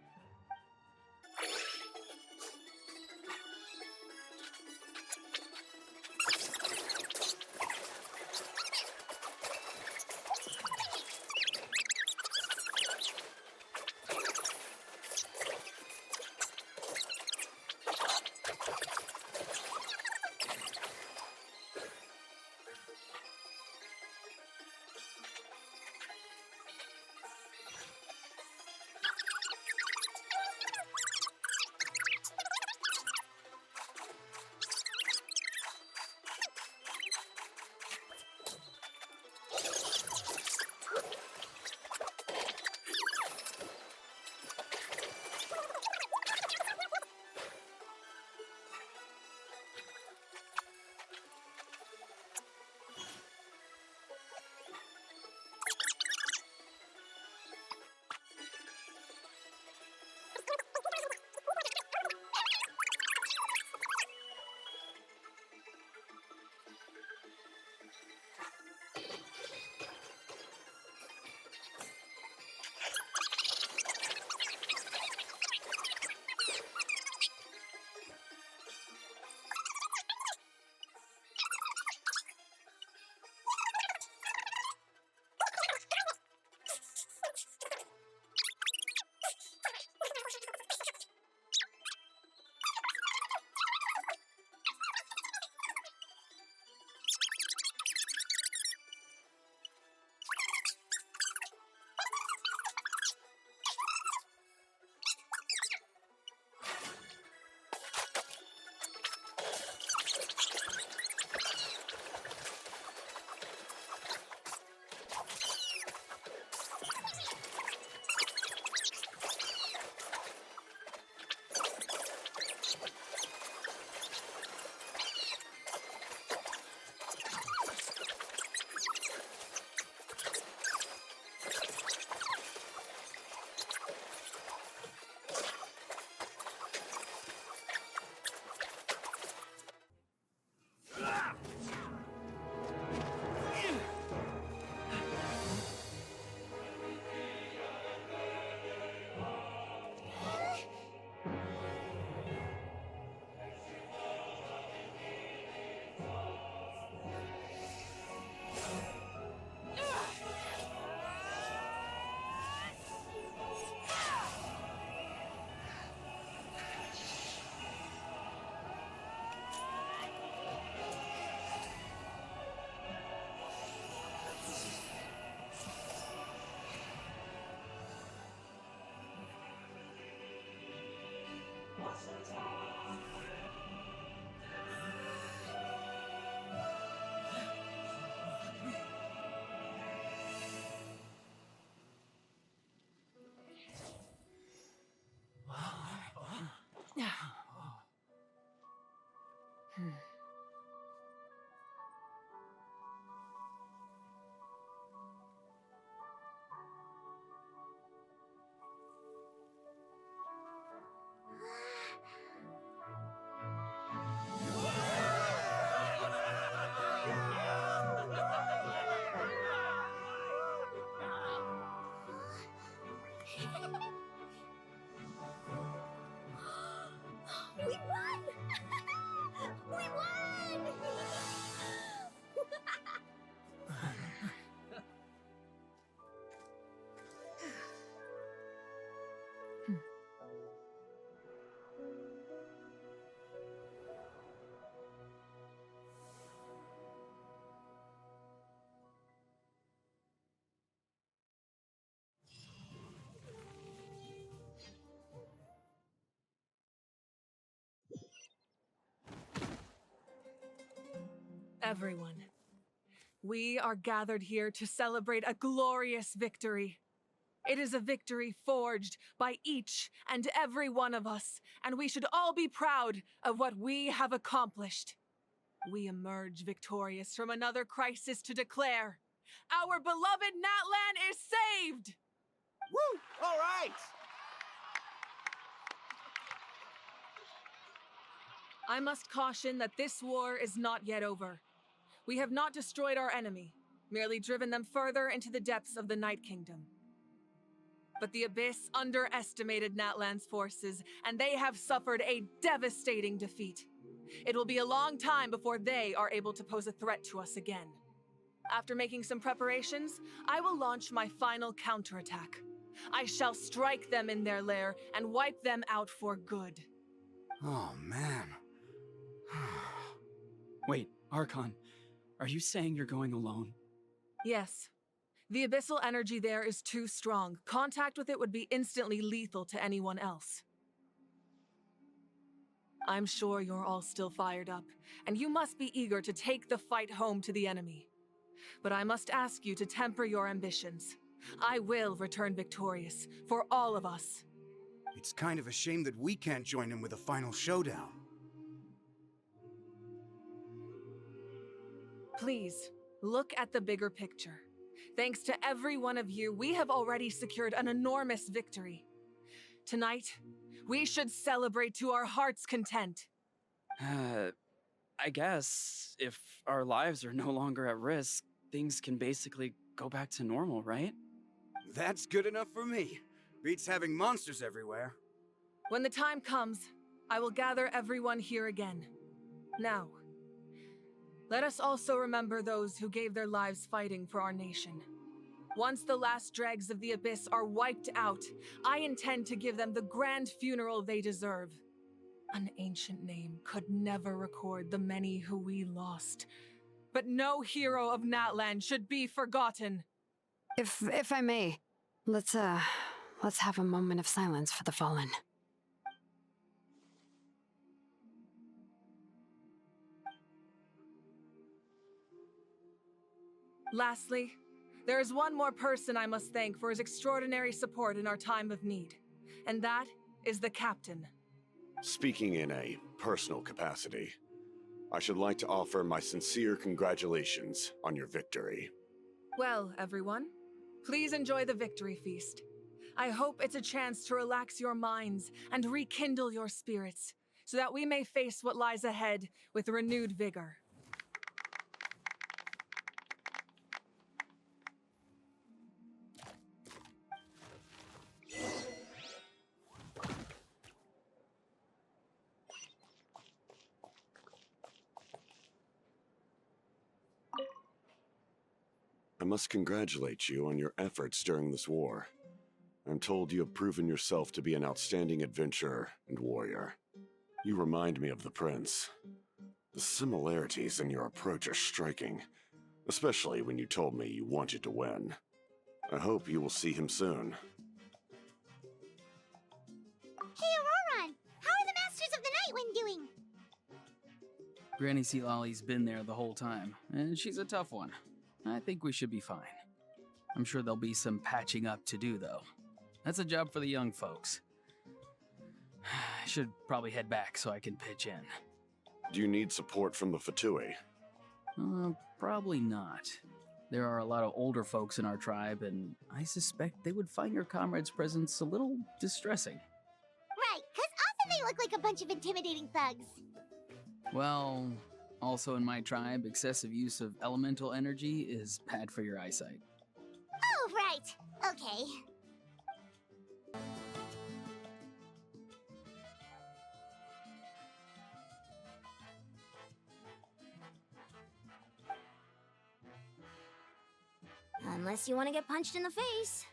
Everyone, we are gathered here to celebrate a glorious victory. It is a victory forged by each and every one of us, and we should all be proud of what we have accomplished. We emerge victorious from another crisis to declare, our beloved Natlan is saved! Woo! All right! I must caution that this war is not yet over. We have not destroyed our enemy, merely driven them further into the depths of the Night Kingdom. But the Abyss underestimated Natlan's forces, and they have suffered a devastating defeat. It will be a long time before they are able to pose a threat to us again. After making some preparations, I will launch my final counterattack. I shall strike them in their lair and wipe them out for good. Oh, man. Wait, Archon, are you saying you're going alone? Yes. The abyssal energy there is too strong. Contact with it would be instantly lethal to anyone else. I'm sure you're all still fired up, and you must be eager to take the fight home to the enemy. But I must ask you to temper your ambitions. I will return victorious, for all of us. It's kind of a shame that we can't join him with a final showdown. Please, look at the bigger picture. Thanks to every one of you, we have already secured an enormous victory. Tonight, we should celebrate to our heart's content. I guess if our lives are no longer at risk, things can basically go back to normal, right? That's good enough for me. Beats having monsters everywhere. When the time comes, I will gather everyone here again. Now, let us also remember those who gave their lives fighting for our nation. Once the last dregs of the Abyss are wiped out, I intend to give them the grand funeral they deserve. An ancient name could never record the many who we lost. But no hero of Natlan should be forgotten. If I may, let's have a moment of silence for the fallen. Lastly, there is one more person I must thank for his extraordinary support in our time of need, and that is the Captain. Speaking in a personal capacity, I should like to offer my sincere congratulations on your victory. Well, everyone, please enjoy the victory feast. I hope it's a chance to relax your minds and rekindle your spirits, so that we may face what lies ahead with renewed vigor. I must congratulate you on your efforts during this war. I'm told you have proven yourself to be an outstanding adventurer and warrior. You remind me of the Prince. The similarities in your approach are striking, especially when you told me you wanted to win. I hope you will see him soon. Hey, Auroron! How are the Masters of the Nightwind doing? Granny Sealolly's been there the whole time, and she's a tough one. I think we should be fine. I'm sure there'll be some patching up to do, though. That's a job for the young folks. I should probably head back so I can pitch in. Do you need support from the Fatui? Probably not. There are a lot of older folks in our tribe, and I suspect they would find your comrade's presence a little distressing. Right, because often they look like a bunch of intimidating thugs. Well, also in my tribe, excessive use of elemental energy is bad for your eyesight. Oh, right. Okay. Unless you want to get punched in the face.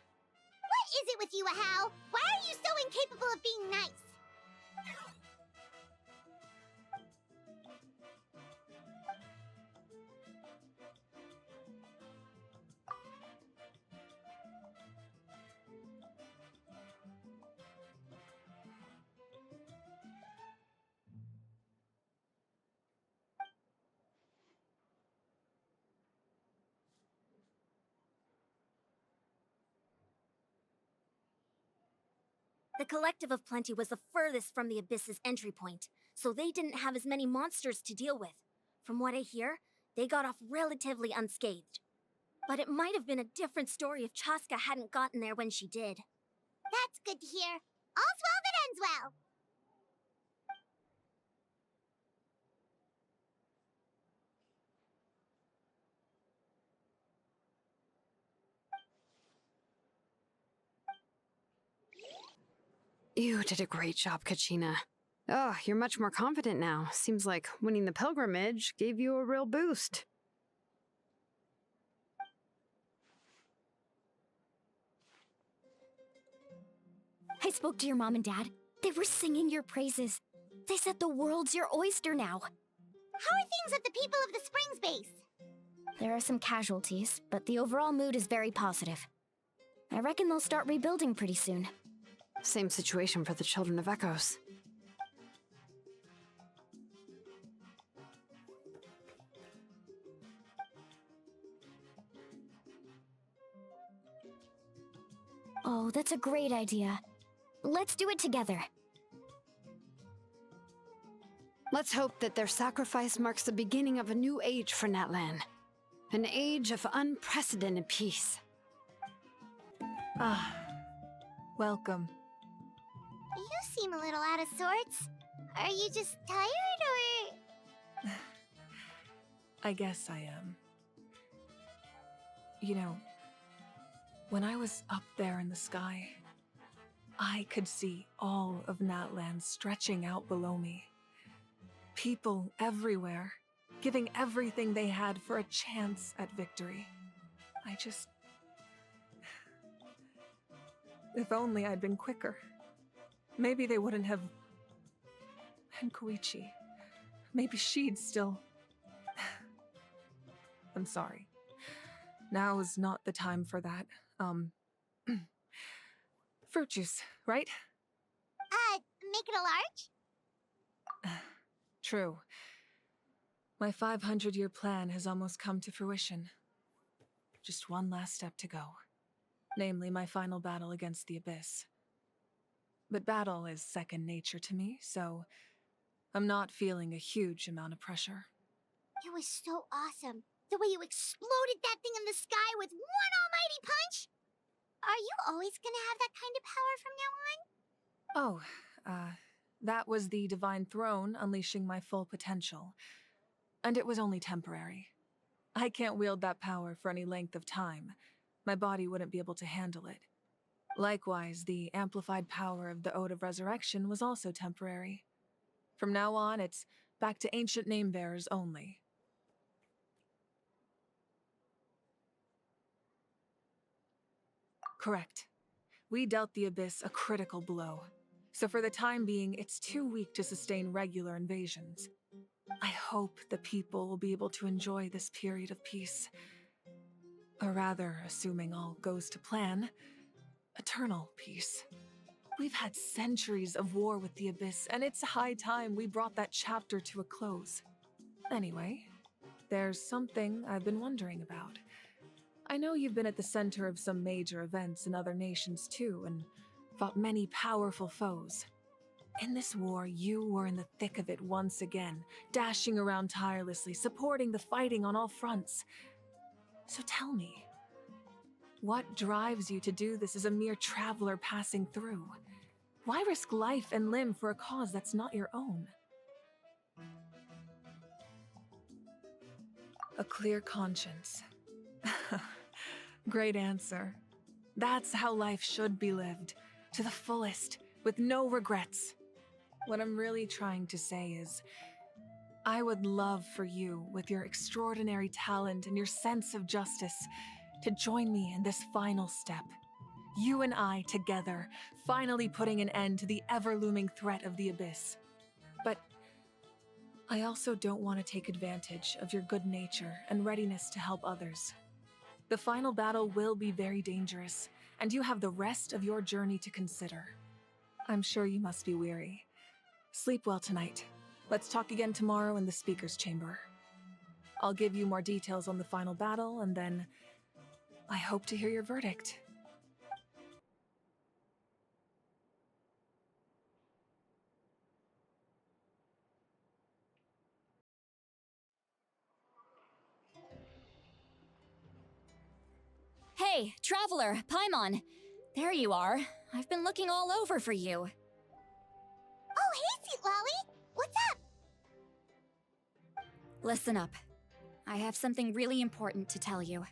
What is it with you, Ahau? Why are you so incapable of being nice? The Collective of Plenty was the furthest from the Abyss's entry point, so they didn't have as many monsters to deal with. From what I hear, they got off relatively unscathed. But it might have been a different story if Chaska hadn't gotten there when she did. That's good to hear. All's well that ends well. You did a great job, Kachina. Oh, you're much more confident now. Seems like winning the pilgrimage gave you a real boost. I spoke to your mom and dad. They were singing your praises. They said the world's your oyster now. How are things at the People of the Springs base? There are some casualties, but the overall mood is very positive. I reckon they'll start rebuilding pretty soon. Same situation for the Children of Echoes. Oh, that's a great idea. Let's do it together. Let's hope that their sacrifice marks the beginning of a new age for Natlan. An age of unprecedented peace. Ah, welcome. You seem a little out of sorts. Are you just tired, or...? I guess I am. You know, when I was up there in the sky, I could see all of Natlan stretching out below me. People everywhere, giving everything they had for a chance at victory. If only I'd been quicker. Maybe they wouldn't have... And Koichi. Maybe she'd still... I'm sorry. Now is not the time for that. Fruit juice, right? Make it a large? True. My 500-year plan has almost come to fruition. Just one last step to go. Namely, my final battle against the Abyss. But battle is second nature to me, so I'm not feeling a huge amount of pressure. It was so awesome. The way you exploded that thing in the sky with one almighty punch! Are you always gonna have that kind of power from now on? Oh, that was the Divine Throne unleashing my full potential. And it was only temporary. I can't wield that power for any length of time. My body wouldn't be able to handle it. Likewise, the amplified power of the Ode of Resurrection was also temporary. From now on, it's back to ancient name-bearers only. Correct. We dealt the Abyss a critical blow. So for the time being, it's too weak to sustain regular invasions. I hope the people will be able to enjoy this period of peace. Or rather, assuming all goes to plan, eternal peace. We've had centuries of war with the Abyss, and it's high time we brought that chapter to a close. Anyway, there's something I've been wondering about. I know you've been at the center of some major events in other nations too, and fought many powerful foes. In this war, you were in the thick of it once again, dashing around tirelessly, supporting the fighting on all fronts. So tell me, what drives you to do this as a mere traveler passing through? Why risk life and limb for a cause that's not your own? A clear conscience. Great answer. That's how life should be lived, to the fullest, with no regrets. What I'm really trying to say is, I would love for you, with your extraordinary talent and your sense of justice, to join me in this final step. You and I together, finally putting an end to the ever-looming threat of the Abyss. But I also don't want to take advantage of your good nature and readiness to help others. The final battle will be very dangerous, and you have the rest of your journey to consider. I'm sure you must be weary. Sleep well tonight. Let's talk again tomorrow in the speaker's chamber. I'll give you more details on the final battle, and then I hope to hear your verdict. Hey, traveler, Paimon. There you are. I've been looking all over for you. Oh, hey, Sweet Lolly! What's up? Listen up. I have something really important to tell you.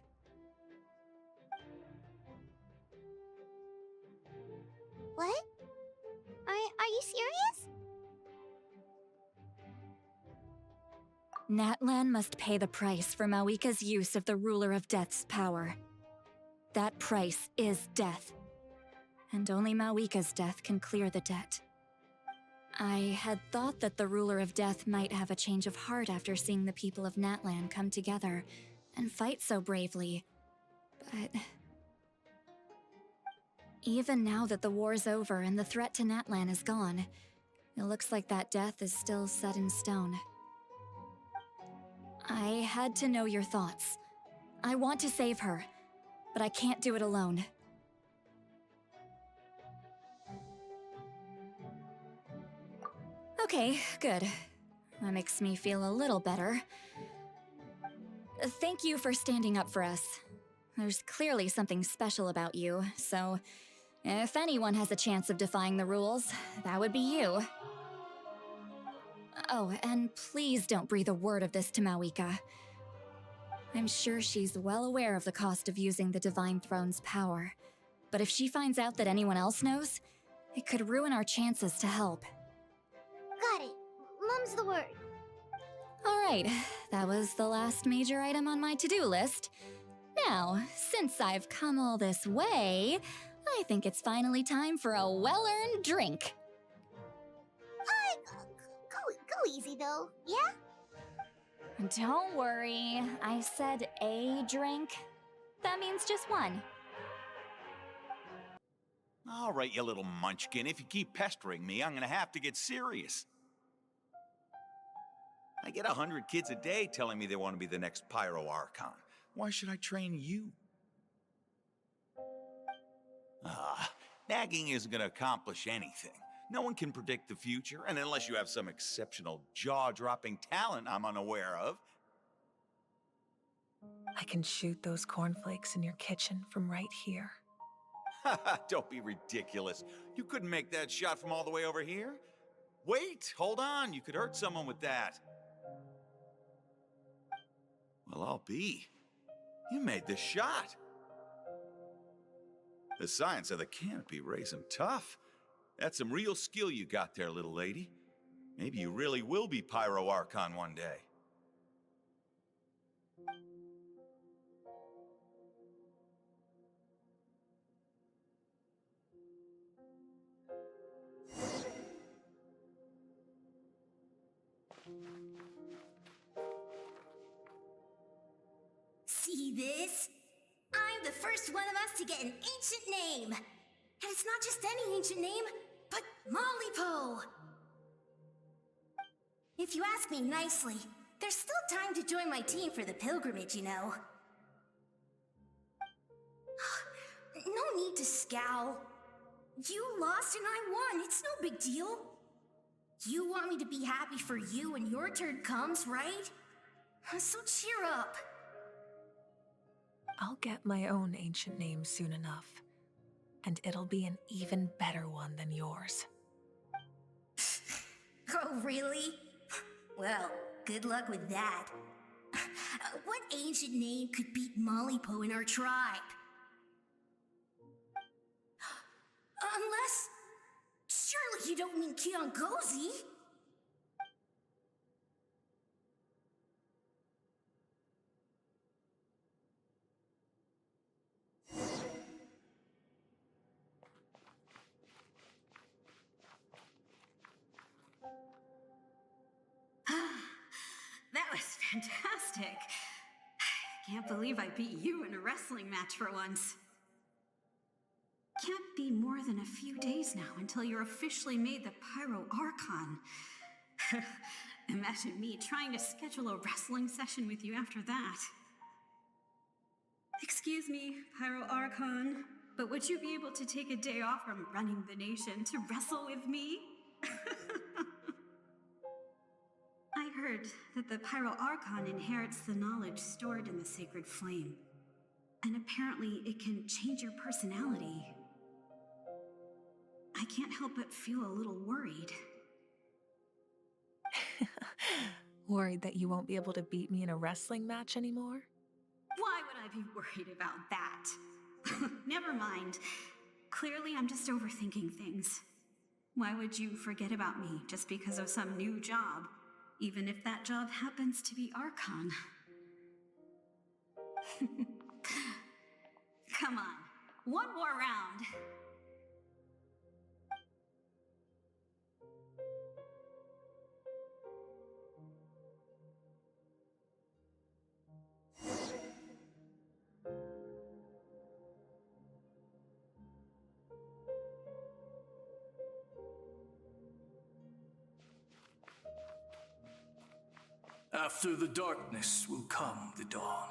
What? Are you serious? Natlan must pay the price for Mawika's use of the Ruler of Death's power. That price is death. And only Mawika's death can clear the debt. I had thought that the Ruler of Death might have a change of heart after seeing the people of Natlan come together and fight so bravely, but... Even now that the war's over and the threat to Natlan is gone, it looks like that death is still set in stone. I had to know your thoughts. I want to save her, but I can't do it alone. Okay, good. That makes me feel a little better. Thank you for standing up for us. There's clearly something special about you, so if anyone has a chance of defying the rules, that would be you. Oh, and please don't breathe a word of this to Mawika. I'm sure she's well aware of the cost of using the Divine Throne's power, but if she finds out that anyone else knows, it could ruin our chances to help. Got it. Mum's the word. Alright, that was the last major item on my to-do list. Now, since I've come all this way, I think it's finally time for a well-earned drink. Go easy though, yeah? Don't worry, I said a drink. That means just one. All right, you little munchkin. If you keep pestering me, I'm gonna have to get serious. I get 100 kids a day telling me they want to be the next Pyro Archon. Why should I train you? Nagging isn't gonna accomplish anything. No one can predict the future, and unless you have some exceptional jaw-dropping talent I'm unaware of. I can shoot those cornflakes in your kitchen from right here. Don't be ridiculous. You couldn't make that shot from all the way over here? Wait, hold on. You could hurt someone with that. Well, I'll be. You made the shot. The science of the canopy rays him tough. That's some real skill you got there, little lady. Maybe you really will be Pyro Archon one day. See this? I'm the first one of us to get an ancient name. And it's not just any ancient name, but Mollypo. If you ask me nicely, there's still time to join my team for the pilgrimage, you know. No need to scowl. You lost and I won, it's no big deal. You want me to be happy for you when your turn comes, right? So cheer up. I'll get my own ancient name soon enough. And it'll be an even better one than yours. Oh, really? Well, good luck with that. What ancient name could beat Mollypo in our tribe? Unless... surely you don't mean Kiangozi? That was fantastic. Can't believe I beat you in a wrestling match for once. Can't be more than a few days now until you're officially made the Pyro Archon. Imagine me trying to schedule a wrestling session with you after that. Excuse me, Pyro Archon, but would you be able to take a day off from running the nation to wrestle with me? I heard that the Pyro Archon inherits the knowledge stored in the sacred flame. And apparently it can change your personality. I can't help but feel a little worried. Worried that you won't be able to beat me in a wrestling match anymore? Why would I be worried about that? Never mind. Clearly, I'm just overthinking things. Why would you forget about me just because of some new job, even if that job happens to be Archon? Come on, one more round. After the darkness will come the dawn.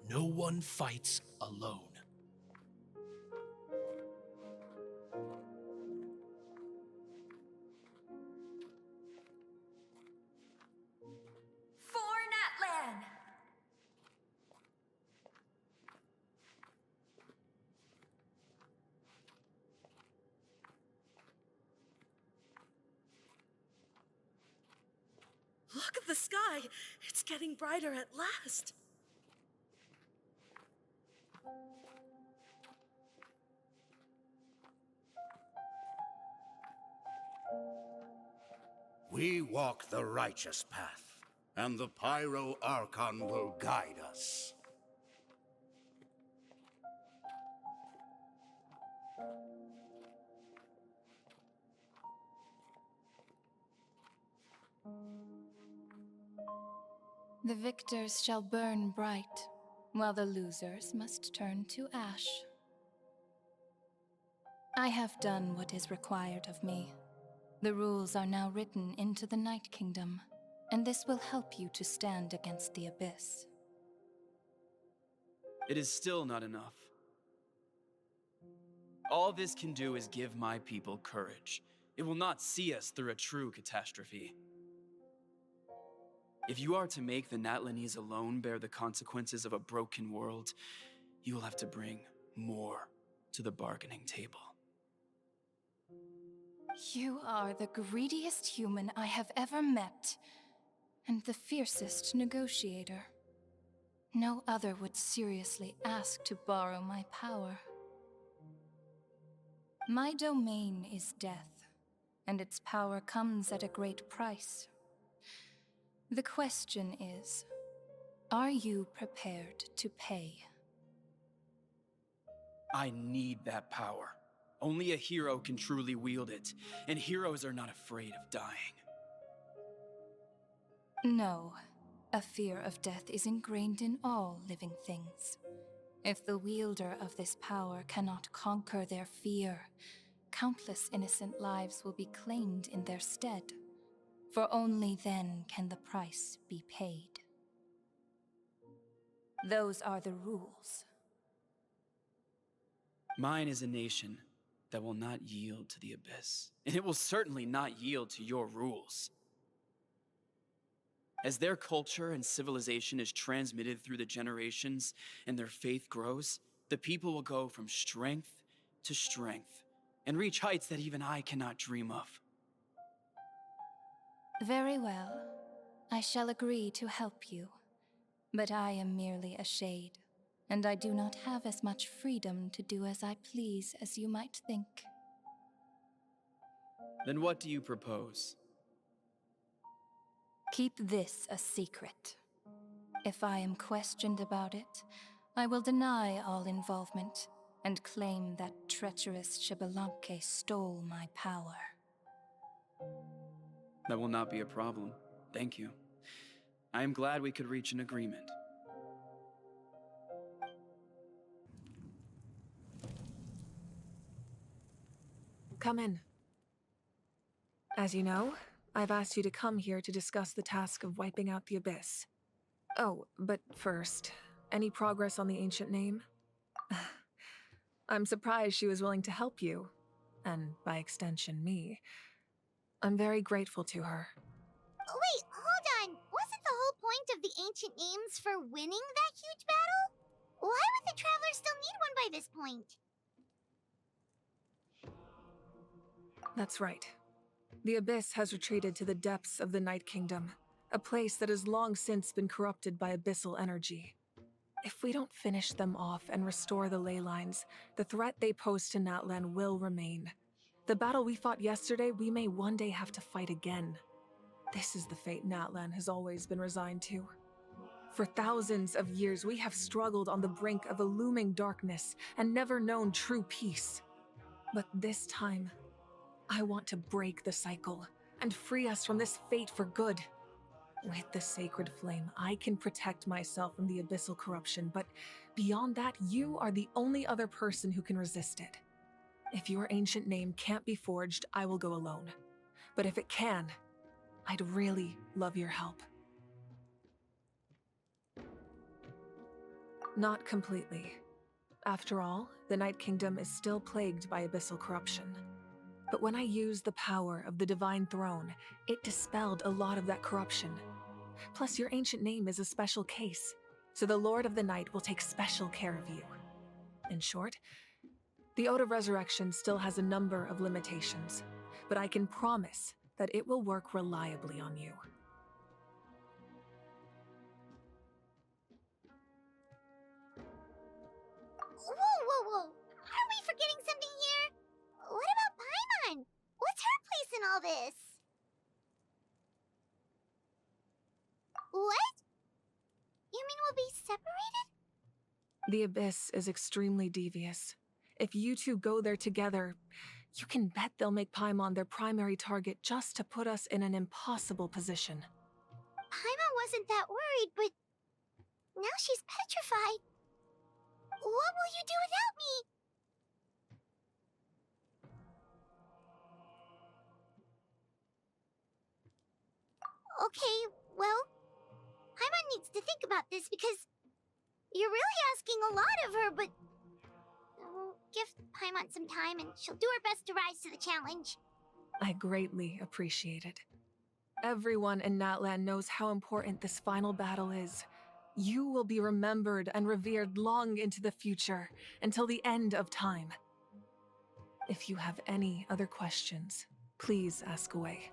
No one fights alone. For Natlan! Look at the sky! It's getting brighter at last! We walk the righteous path, and the Pyro Archon will guide us. The victors shall burn bright, while the losers must turn to ash. I have done what is required of me. The rules are now written into the Night Kingdom, and this will help you to stand against the Abyss. It is still not enough. All this can do is give my people courage. It will not see us through a true catastrophe. If you are to make the Natlanese alone bear the consequences of a broken world, you will have to bring more to the bargaining table. You are the greediest human I have ever met, and the fiercest negotiator. No other would seriously ask to borrow my power. My domain is death, and its power comes at a great price. The question is, are you prepared to pay? I need that power. Only a hero can truly wield it, and heroes are not afraid of dying. No, a fear of death is ingrained in all living things. If the wielder of this power cannot conquer their fear, countless innocent lives will be claimed in their stead, for only then can the price be paid. Those are the rules. Mine is a nation that will not yield to the Abyss, and it will certainly not yield to your rules. As their culture and civilization is transmitted through the generations and their faith grows, the people will go from strength to strength and reach heights that even I cannot dream of. Very well. I shall agree to help you. But I am merely a shade, and I do not have as much freedom to do as I please as you might think. Then what do you propose? Keep this a secret. If I am questioned about it, I will deny all involvement and claim that treacherous Xbalanque stole my power. That will not be a problem. Thank you. I am glad we could reach an agreement. Come in. As you know, I've asked you to come here to discuss the task of wiping out the Abyss. Oh, but first, any progress on the ancient name? I'm surprised she was willing to help you. and by extension me, I'm very grateful to her. Wait, hold on. Wasn't the whole point of the ancient names for winning that huge battle? Why would the Traveler still need one by this point? That's right. The Abyss has retreated to the depths of the Night Kingdom, a place that has long since been corrupted by abyssal energy. If we don't finish them off and restore the ley lines, the threat they pose to Natlan will remain. The battle we fought yesterday, we may one day have to fight again. This is the fate Natlan has always been resigned to. For thousands of years, we have struggled on the brink of a looming darkness and never known true peace. But this time, I want to break the cycle and free us from this fate for good. With the sacred flame, I can protect myself from the abyssal corruption, but beyond that, you are the only other person who can resist it. If your ancient name can't be forged, I will go alone. But if it can, I'd really love your help. Not completely. After all, the Night Kingdom is still plagued by abyssal corruption. But when I used the power of the Divine Throne, it dispelled a lot of that corruption. Plus, your ancient name is a special case, so the Lord of the Night will take special care of you. In short, the Ode of Resurrection still has a number of limitations, but I can promise that it will work reliably on you. Whoa. Are we forgetting something here? What about Paimon? What's her place in all this? What? You mean we'll be separated? The Abyss is extremely devious. If you two go there together, you can bet they'll make Paimon their primary target just to put us in an impossible position. Paimon wasn't that worried, but now she's petrified. What will you do without me? Okay, well, Paimon needs to think about this because you're really asking a lot of her, but we'll give Paimon some time and she'll do her best to rise to the challenge. I greatly appreciate it. Everyone in Natlan knows how important this final battle is. You will be remembered and revered long into the future, until the end of time. If you have any other questions, please ask away.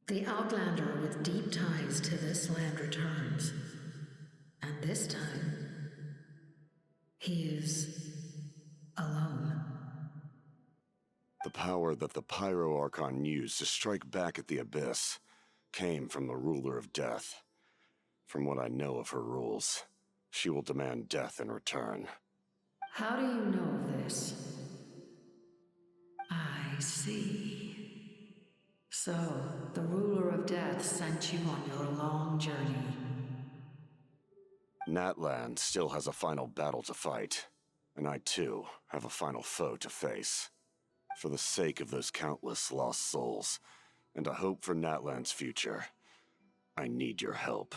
The Outlander with deep ties to this land returns. And this time, he is alone. The power that the Pyro Archon used to strike back at the Abyss came from the Ruler of Death. From what I know of her rules, she will demand death in return. How do you know this? I see. So, the Ruler of Death sent you on your long journey. Natlan still has a final battle to fight, and I too have a final foe to face. For the sake of those countless lost souls, and a hope for Natlan's future, I need your help.